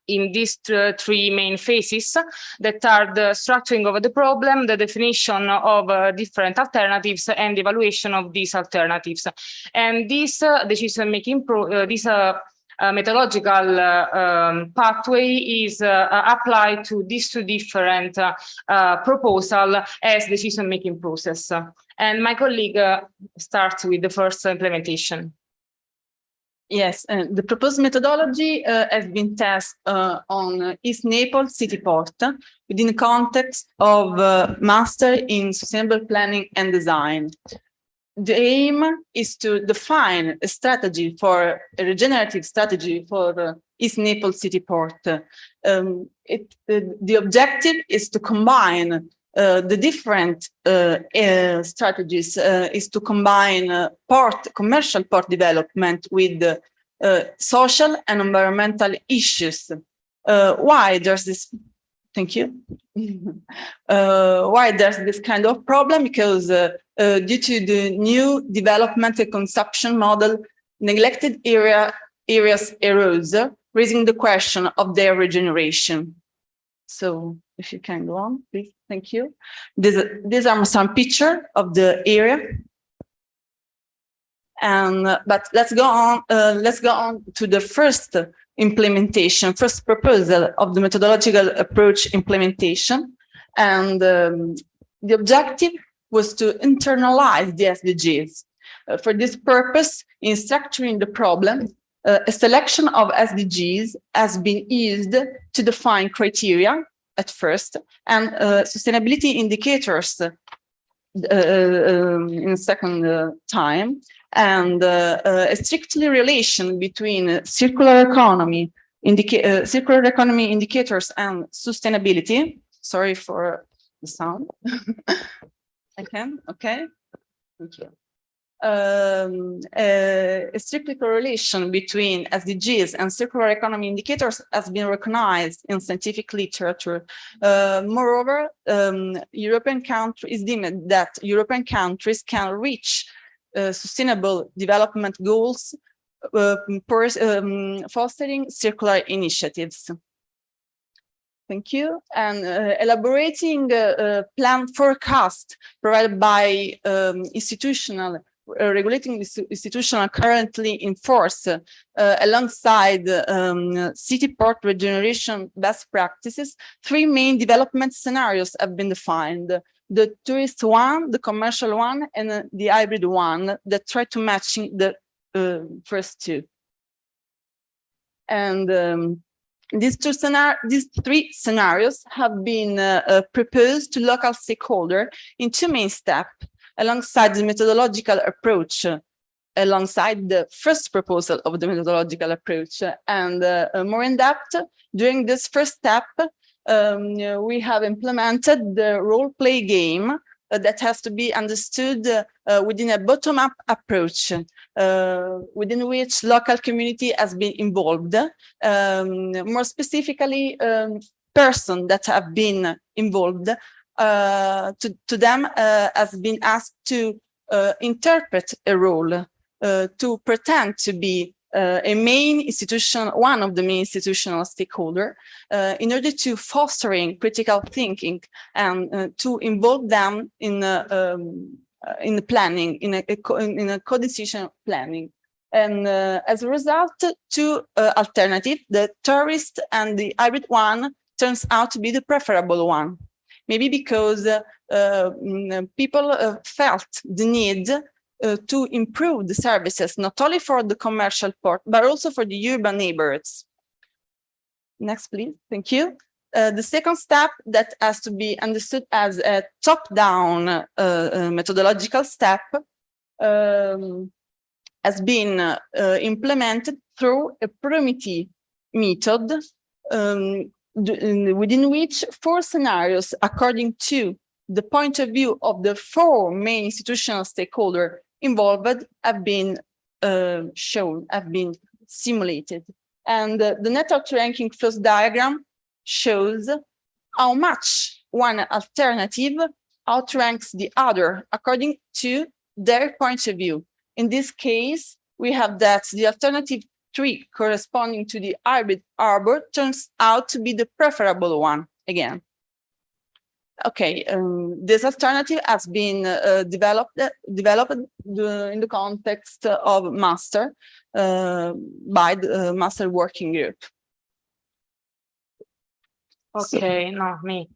[SPEAKER 17] in these three main phases that are the structuring of the problem, the definition of different alternatives, and the evaluation of these alternatives. And this decision-making, methodological pathway is applied to these two different proposals as decision-making process. And my colleague starts with the first implementation.
[SPEAKER 18] Yes, the proposed methodology has been tested on East Naples City Port within the context of Master in Sustainable Planning and Design. The aim is to define a strategy for a regenerative strategy for East Naples City Port. The objective is to combine the different strategies, is to combine commercial port development with social and environmental issues. Why there's this? Thank you. Why there's this kind of problem? Because due to the new development and consumption model neglected areas erode, raising the question of their regeneration. So if you can go on, please. Thank you. These are some pictures of the area. And but let's go on to the first implementation, first proposal of the methodological approach implementation. And the objective was to internalize the SDGs. For this purpose, in structuring the problem, a selection of SDGs has been used to define criteria at first and sustainability indicators in a second time, and a strictly relation between circular economy indicators and sustainability. Sorry for the sound. Okay. Thank you. A strict correlation between SDGs and circular economy indicators has been recognized in scientific literature. Moreover, European countries deemed that European countries can reach sustainable development goals fostering circular initiatives. Thank you. And elaborating plan forecast provided by regulating institutional currently in force alongside city port regeneration best practices, three main development scenarios have been defined. The tourist one, the commercial one, and the hybrid one that try to match the first two. And these three scenarios have been proposed to local stakeholders in two main steps, alongside the methodological approach, alongside the first proposal of the methodological approach. And more in depth, during this first step, we have implemented the role-play game that has to be understood within a bottom-up approach, within which local community has been involved. More specifically, persons that have been involved, to them has been asked to interpret a role, to pretend to be a main institution, one of the main institutional stakeholder, in order to fostering critical thinking and to involve them in the planning, in a co-decision planning. And as a result, two alternatives, the tourist and the hybrid one, turns out to be the preferable one. Maybe because people felt the need to improve the services, not only for the commercial port, but also for the urban neighborhoods. Next, please. Thank you. The second step that has to be understood as a top-down methodological step has been implemented through a proximity method within which four scenarios, according to the point of view of the four main institutional stakeholders involved, have been shown, have been simulated. And the net outranking flows diagram shows how much one alternative outranks the other according to their point of view. In this case, we have that the alternative 3 corresponding to the hybrid harbor turns out to be the preferable one again. Okay, this alternative has been developed in the context of master by the master working group.
[SPEAKER 17] Okay, no, me.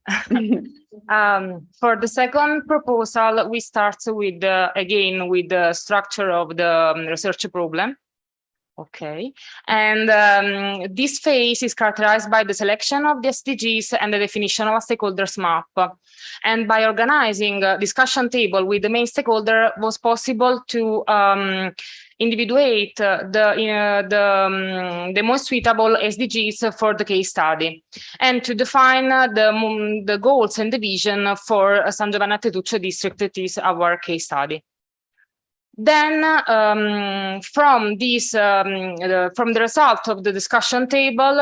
[SPEAKER 17] For the second proposal, we start with again with the structure of the research problem. Okay, and this phase is characterized by the selection of the SDGs and the definition of a stakeholders map. And by organizing a discussion table with the main stakeholder, was possible to individuate the most suitable SDGs for the case study, and to define the goals and the vision for San Giovanni a Tetuccio district, that is our case study. Then, from the result of the discussion table,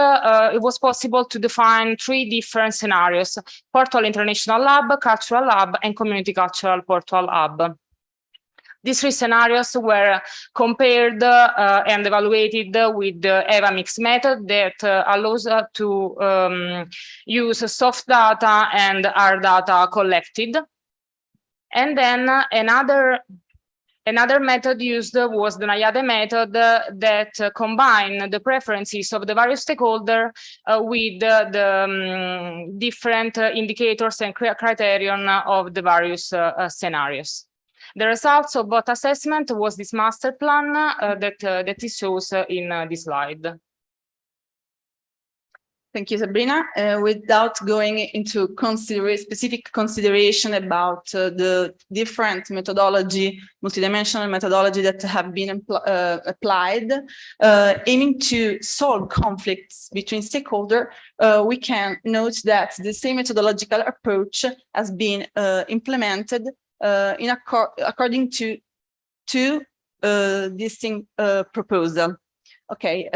[SPEAKER 17] it was possible to define 3 different scenarios: Portual International Lab, Cultural Lab, and Community Cultural Portual Lab. These three scenarios were compared and evaluated with the EVA mix method that allows to use soft data and hard data collected. And then another method used was the Naiade method that combined the preferences of the various stakeholders with the different indicators and criterion of the various scenarios. The results of both assessment was this master plan that it shows in this slide.
[SPEAKER 18] Thank you, Sabrina. Without going into specific consideration about the different multidimensional methodology that have been applied, aiming to solve conflicts between stakeholders, we can note that the same methodological approach has been implemented according to two distinct proposals. Okay,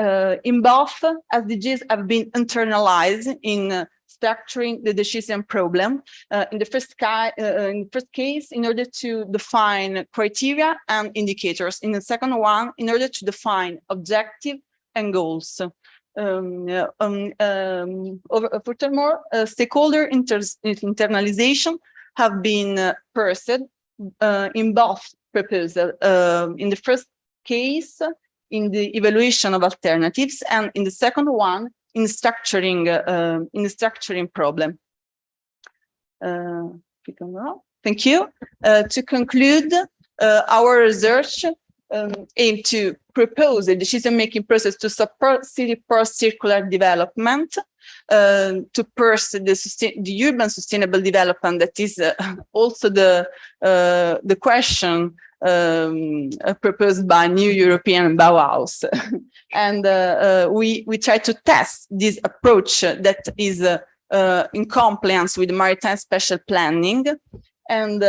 [SPEAKER 18] in both, SDGs have been internalized in structuring the decision problem. In the first case, in order to define criteria and indicators. In the second one, in order to define objective and goals. Furthermore, stakeholder internalization have been pursued in both proposals. In the first case, in the evaluation of alternatives, and in the second one, in structuring problem. Thank you. To conclude, our research aimed to propose a decision-making process to support city circular development, to pursue the urban sustainable development. That is also the question proposed by New European Bauhaus. And we try to test this approach that is in compliance with maritime special planning. And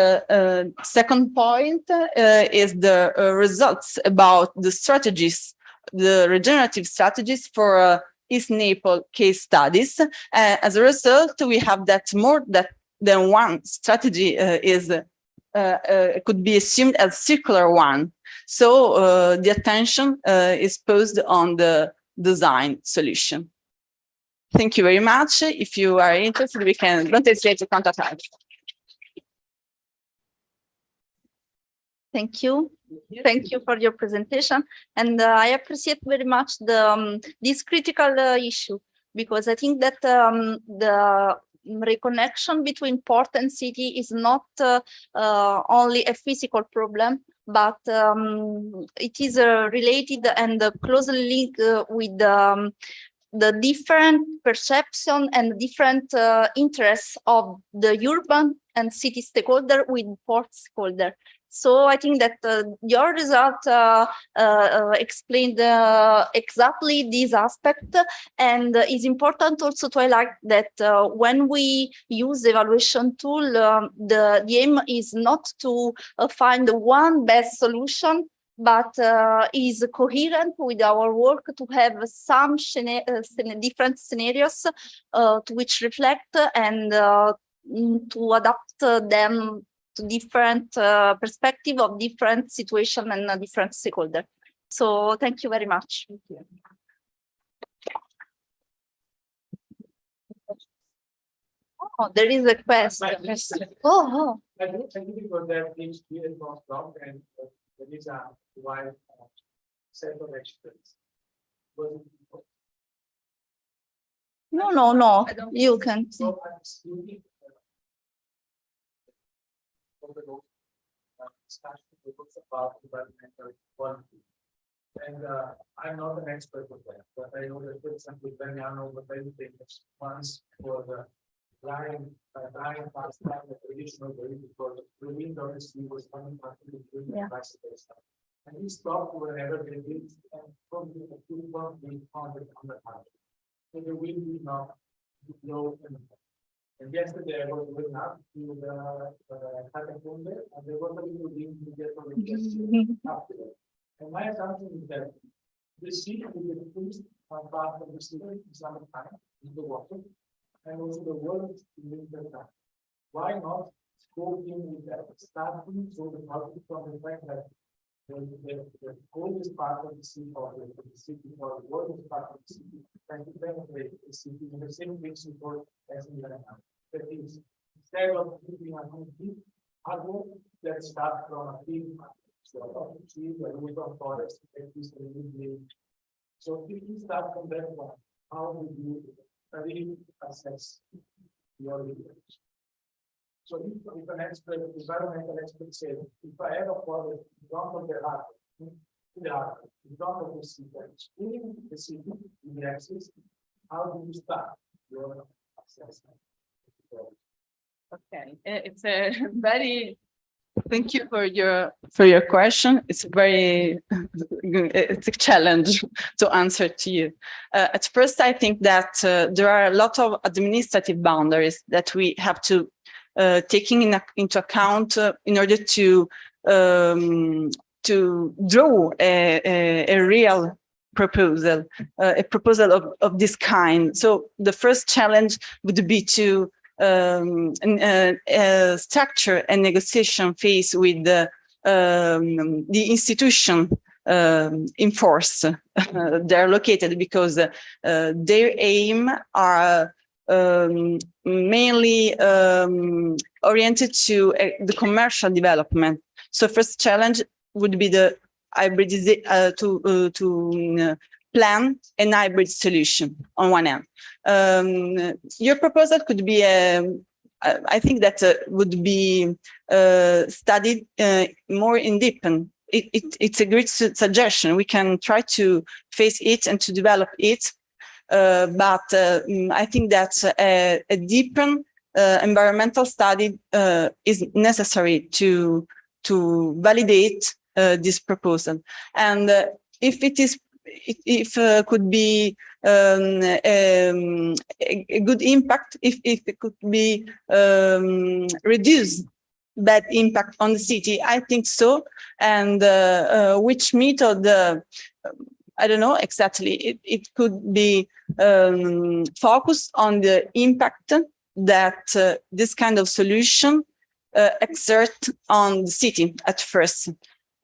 [SPEAKER 18] second point is the results about the strategies, the regenerative strategies for East Naples case studies. As a result, we have that more than one strategy could be assumed as circular one. So the attention is posed on the design solution. Thank you very much. If you are interested, we can don't hesitate to contact us.
[SPEAKER 10] Thank you. Thank you for your presentation. And I appreciate very much this critical issue, because I think that the reconnection between port and city is not only a physical problem, but it is related and closely linked with the different perception and different interests of the urban and city stakeholder with port stakeholder. So I think that your result explained exactly this aspect, and it's important also to highlight that when we use evaluation tool, the aim is not to find one best solution, but is coherent with our work to have some different scenarios to which reflect and to adapt them to different perspective of different situation and different stakeholder. So thank you very much. Thank you. Oh, there is a question. Oh.
[SPEAKER 2] I think because there are things here in Moscow, and there is a wide set of experts.
[SPEAKER 10] No. You can.
[SPEAKER 2] About environmental quality. And I'm not an expert of that, but I know that, for example, Veneranda was very famous once for the drying past time, the traditional way, because the wind obviously was coming back to the bicycle stuff. And he stopped wherever they did, and probably a few more being founded on the house. So the wind did not blow anymore. And yesterday I was going up to the catacomb, and there was a little wind to get on the after that. And my assumption is that the sea will be pushed on part of the sea in summertime in the water, and also the world in winter time. Why not coping with that, starting so the public from the fact that the code is part of the city, or the city, or the world is part of the city, and to penetrate the city in the same principle as in Veneranda. That is, instead of keeping a complete other, let's start from a big so trees, a root of forest, at least a little bit. So if you start from that one, how do you really assess your research? So if an expert, environmental expert says, if I have a forest in front of the heart, in front of the city, in the city, in the axis, how do you start your assessment?
[SPEAKER 18] Okay, it's a very, thank you for your question. It's very, it's a challenge to answer to you. At first, I think that there are a lot of administrative boundaries that we have to taking into account in order to draw a real proposal, a proposal of this kind. So the first challenge would be to structure a negotiation phase with the institution in force they're located, because their aim are mainly oriented to the commercial development. So first challenge would be the hybridization to plan an hybrid solution on one end. Your proposal could be I think that would be studied more in depth. It's a great suggestion. We can try to face it and to develop it. But I think that a deeper environmental study is necessary to validate this proposal. And if it is, could be a good impact, if it could be reduce bad impact on the city, I think so. And which method? I don't know exactly. It could be focused on the impact that this kind of solution exert on the city at first.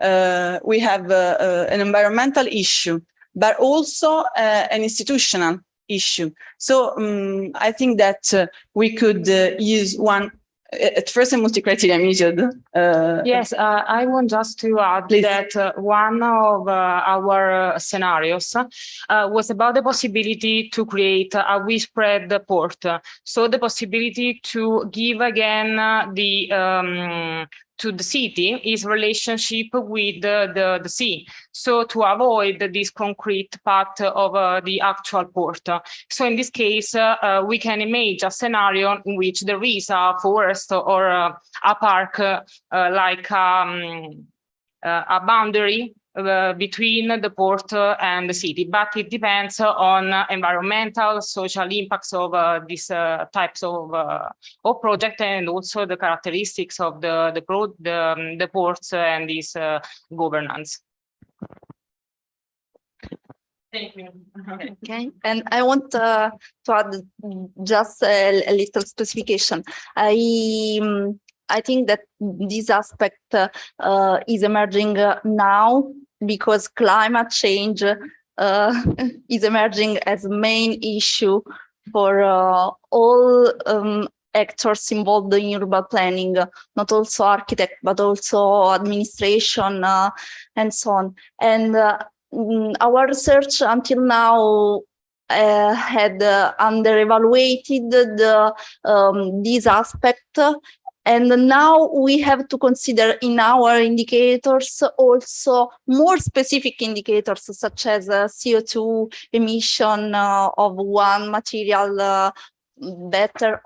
[SPEAKER 18] We have an environmental issue, but also an institutional issue. So I think that we could use one, at first, a multi-criteria method.
[SPEAKER 17] Yes, I want just to add that one of our scenarios was about the possibility to create a widespread port. So the possibility to give again to the city is relationship with the sea. So to avoid this concrete part of the actual port. So in this case, we can imagine a scenario in which there is a forest or a park like a boundary between the port and the city, but it depends on environmental, social impacts of these types of project, and also the characteristics of the ports and this governance.
[SPEAKER 10] Thank you. Okay, and I want to add just a little specification. I think that this aspect is emerging now because climate change is emerging as a main issue for all actors involved in urban planning, not also architect, but also administration and so on. And our research until now had under-evaluated this aspect. And now we have to consider in our indicators also more specific indicators, such as CO2 emission of one material better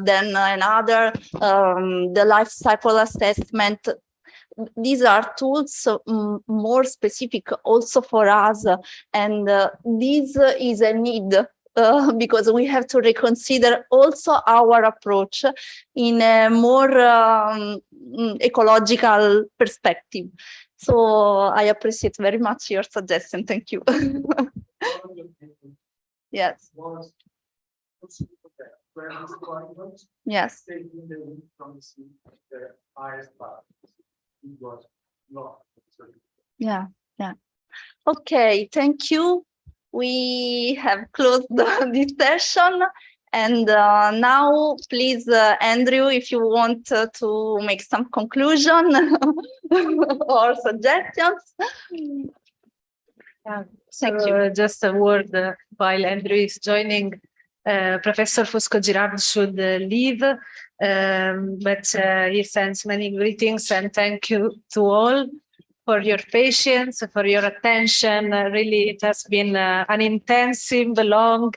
[SPEAKER 10] than another, the life cycle assessment. These are tools more specific also for us, and this is a need. Because we have to reconsider also our approach in a more ecological perspective. So I appreciate very much your suggestion. Thank you. Yes. Yes. Yeah, yeah. Okay, thank you. We have closed this session. And now, please, Andrew, if you want to make some conclusion or suggestions.
[SPEAKER 4] Thank you. Just a word while Andrew is joining. Professor Fusco Girard should leave, but he sends many greetings and thank you to all for your patience, for your attention. Really, it has been an intensive, long,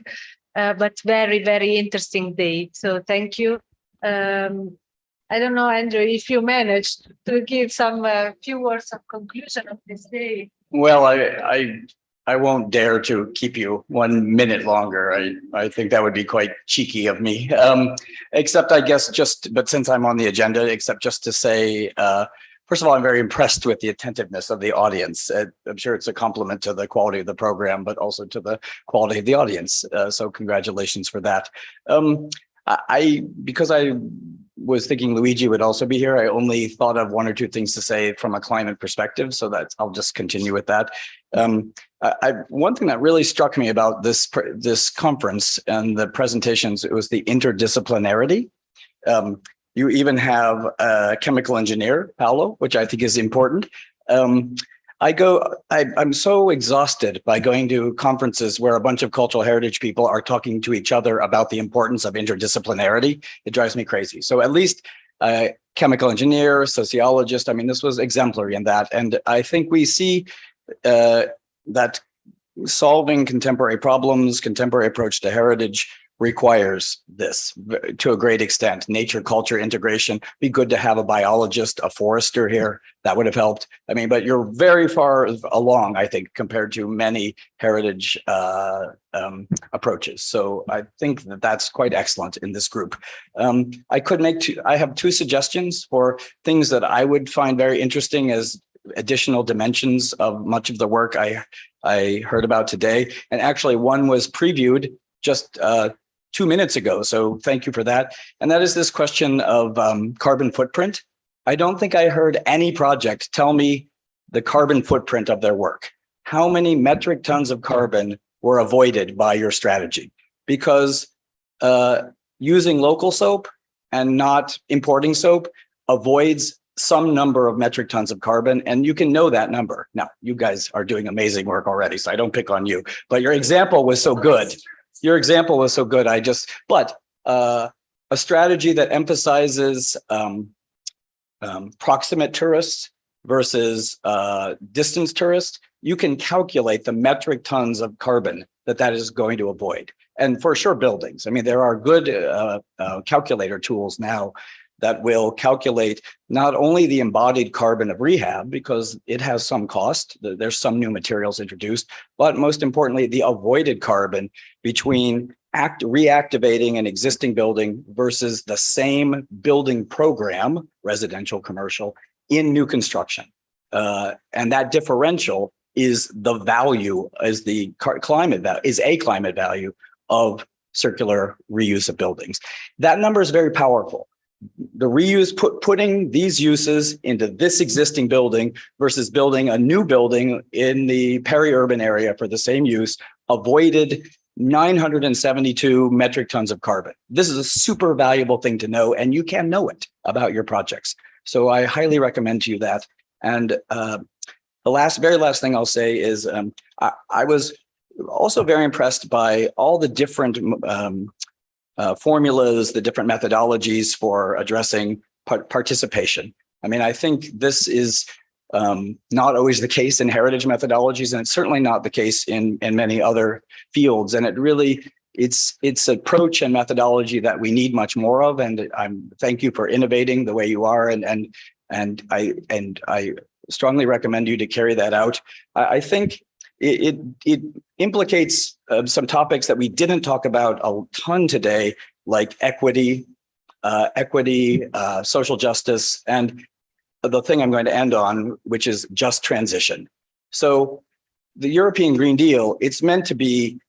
[SPEAKER 4] but very, very interesting day. So thank you. I don't know, Andrew, if you managed to give some few words of conclusion of this day.
[SPEAKER 19] Well, I won't dare to keep you 1 minute longer. I think that would be quite cheeky of me. Except I guess but since I'm on the agenda, except just to say, first of all, I'm very impressed with the attentiveness of the audience. I'm sure it's a compliment to the quality of the program, but also to the quality of the audience. So congratulations for that. Because I was thinking Luigi would also be here, I only thought of 1 or 2 things to say from a climate perspective, so that I'll just continue with that. One thing that really struck me about this conference and the presentations, it was the interdisciplinarity. You even have a chemical engineer, Paolo, which I think is important. I'm so exhausted by going to conferences where a bunch of cultural heritage people are talking to each other about the importance of interdisciplinarity. It drives me crazy. So at least a chemical engineer, sociologist, I mean, this was exemplary in that. And I think we see that solving contemporary problems, contemporary approach to heritage requires this to a great extent. Nature, culture, integration. Be good to have a biologist, a forester here. That would have helped. I mean, but you're very far along, I think, compared to many heritage approaches. So I think that that's quite excellent in this group. I have 2 suggestions for things that I would find very interesting as additional dimensions of much of the work I heard about today. And actually one was previewed just 2 minutes ago. So thank you for that. And that is this question of carbon footprint. I don't think I heard any project tell me the carbon footprint of their work. How many metric tons of carbon were avoided by your strategy? Because using local soap and not importing soap avoids some number of metric tons of carbon, and you can know that number. Now, you guys are doing amazing work already, so I don't pick on you, but your example was so good. Your example was so good. But a strategy that emphasizes proximate tourists versus distance tourists, you can calculate the metric tons of carbon that is going to avoid. And for sure, buildings. I mean, there are good calculator tools now that will calculate not only the embodied carbon of rehab, because it has some cost, there's some new materials introduced, but most importantly, the avoided carbon between reactivating an existing building versus the same building program, residential, commercial, in new construction. And that differential is the value, is the climate value, is a climate value of circular reuse of buildings. That number is very powerful. The reuse, putting these uses into this existing building versus building a new building in the peri-urban area for the same use avoided 972 metric tons of carbon. This is a super valuable thing to know, and you can know it about your projects. So I highly recommend to you that. And the very last thing I'll say is I was also very impressed by all the different formulas, the different methodologies for addressing participation. I mean, I think this is not always the case in heritage methodologies, and it's certainly not the case in many other fields. And it really, it's approach and methodology that we need much more of. And thank you for innovating the way you are. And I strongly recommend you to carry that out. I think it implicates some topics that we didn't talk about a ton today, like equity, social justice, and the thing I'm going to end on, which is just transition. So the European Green Deal, it's meant to be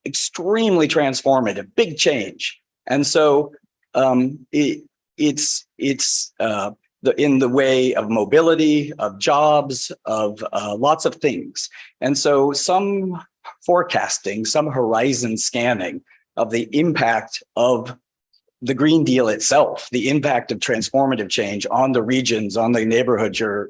[SPEAKER 19] extremely transformative, big change. And so it's in the way of mobility, of jobs, of lots of things. And so some forecasting, some horizon scanning of the impact of the Green Deal itself, the impact of transformative change on the regions, on the neighborhoods you're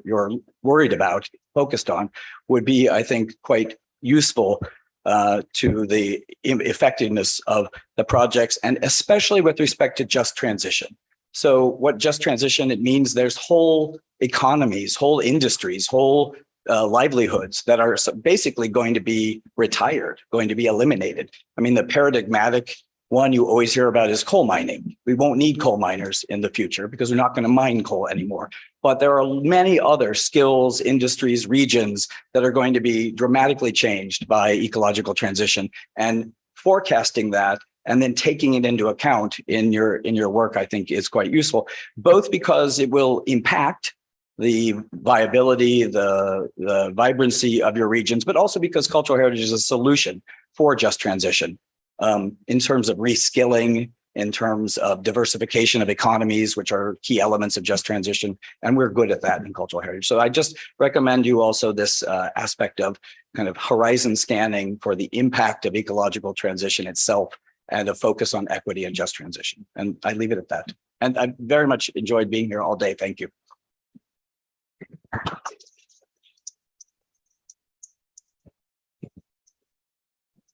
[SPEAKER 19] worried about, focused on, would be, I think, quite useful to the effectiveness of the projects, and especially with respect to just transition. So what just transition, it means there's whole economies, whole industries, whole livelihoods that are basically going to be retired, going to be eliminated. I mean, the paradigmatic one you always hear about is coal mining. We won't need coal miners in the future because we're not going to mine coal anymore. But there are many other skills, industries, regions that are going to be dramatically changed by ecological transition, and forecasting that and then taking it into account in your work, I think, is quite useful, both because it will impact the viability, the vibrancy of your regions, but also because cultural heritage is a solution for just transition. In terms of reskilling, in terms of diversification of economies, which are key elements of just transition. And we're good at that in cultural heritage. So I just recommend you also this aspect of kind of horizon scanning for the impact of ecological transition itself, and a focus on equity and just transition. And I leave it at that. And I very much enjoyed being here all day. Thank you.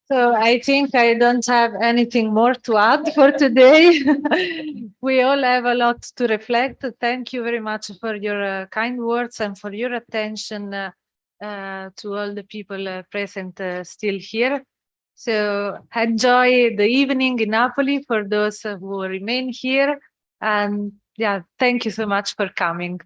[SPEAKER 4] So I think I don't have anything more to add for today. We all have a lot to reflect. Thank you very much for your kind words and for your attention to all the people present still here. So enjoy the evening in Napoli for those who remain here. And yeah, thank you so much for coming.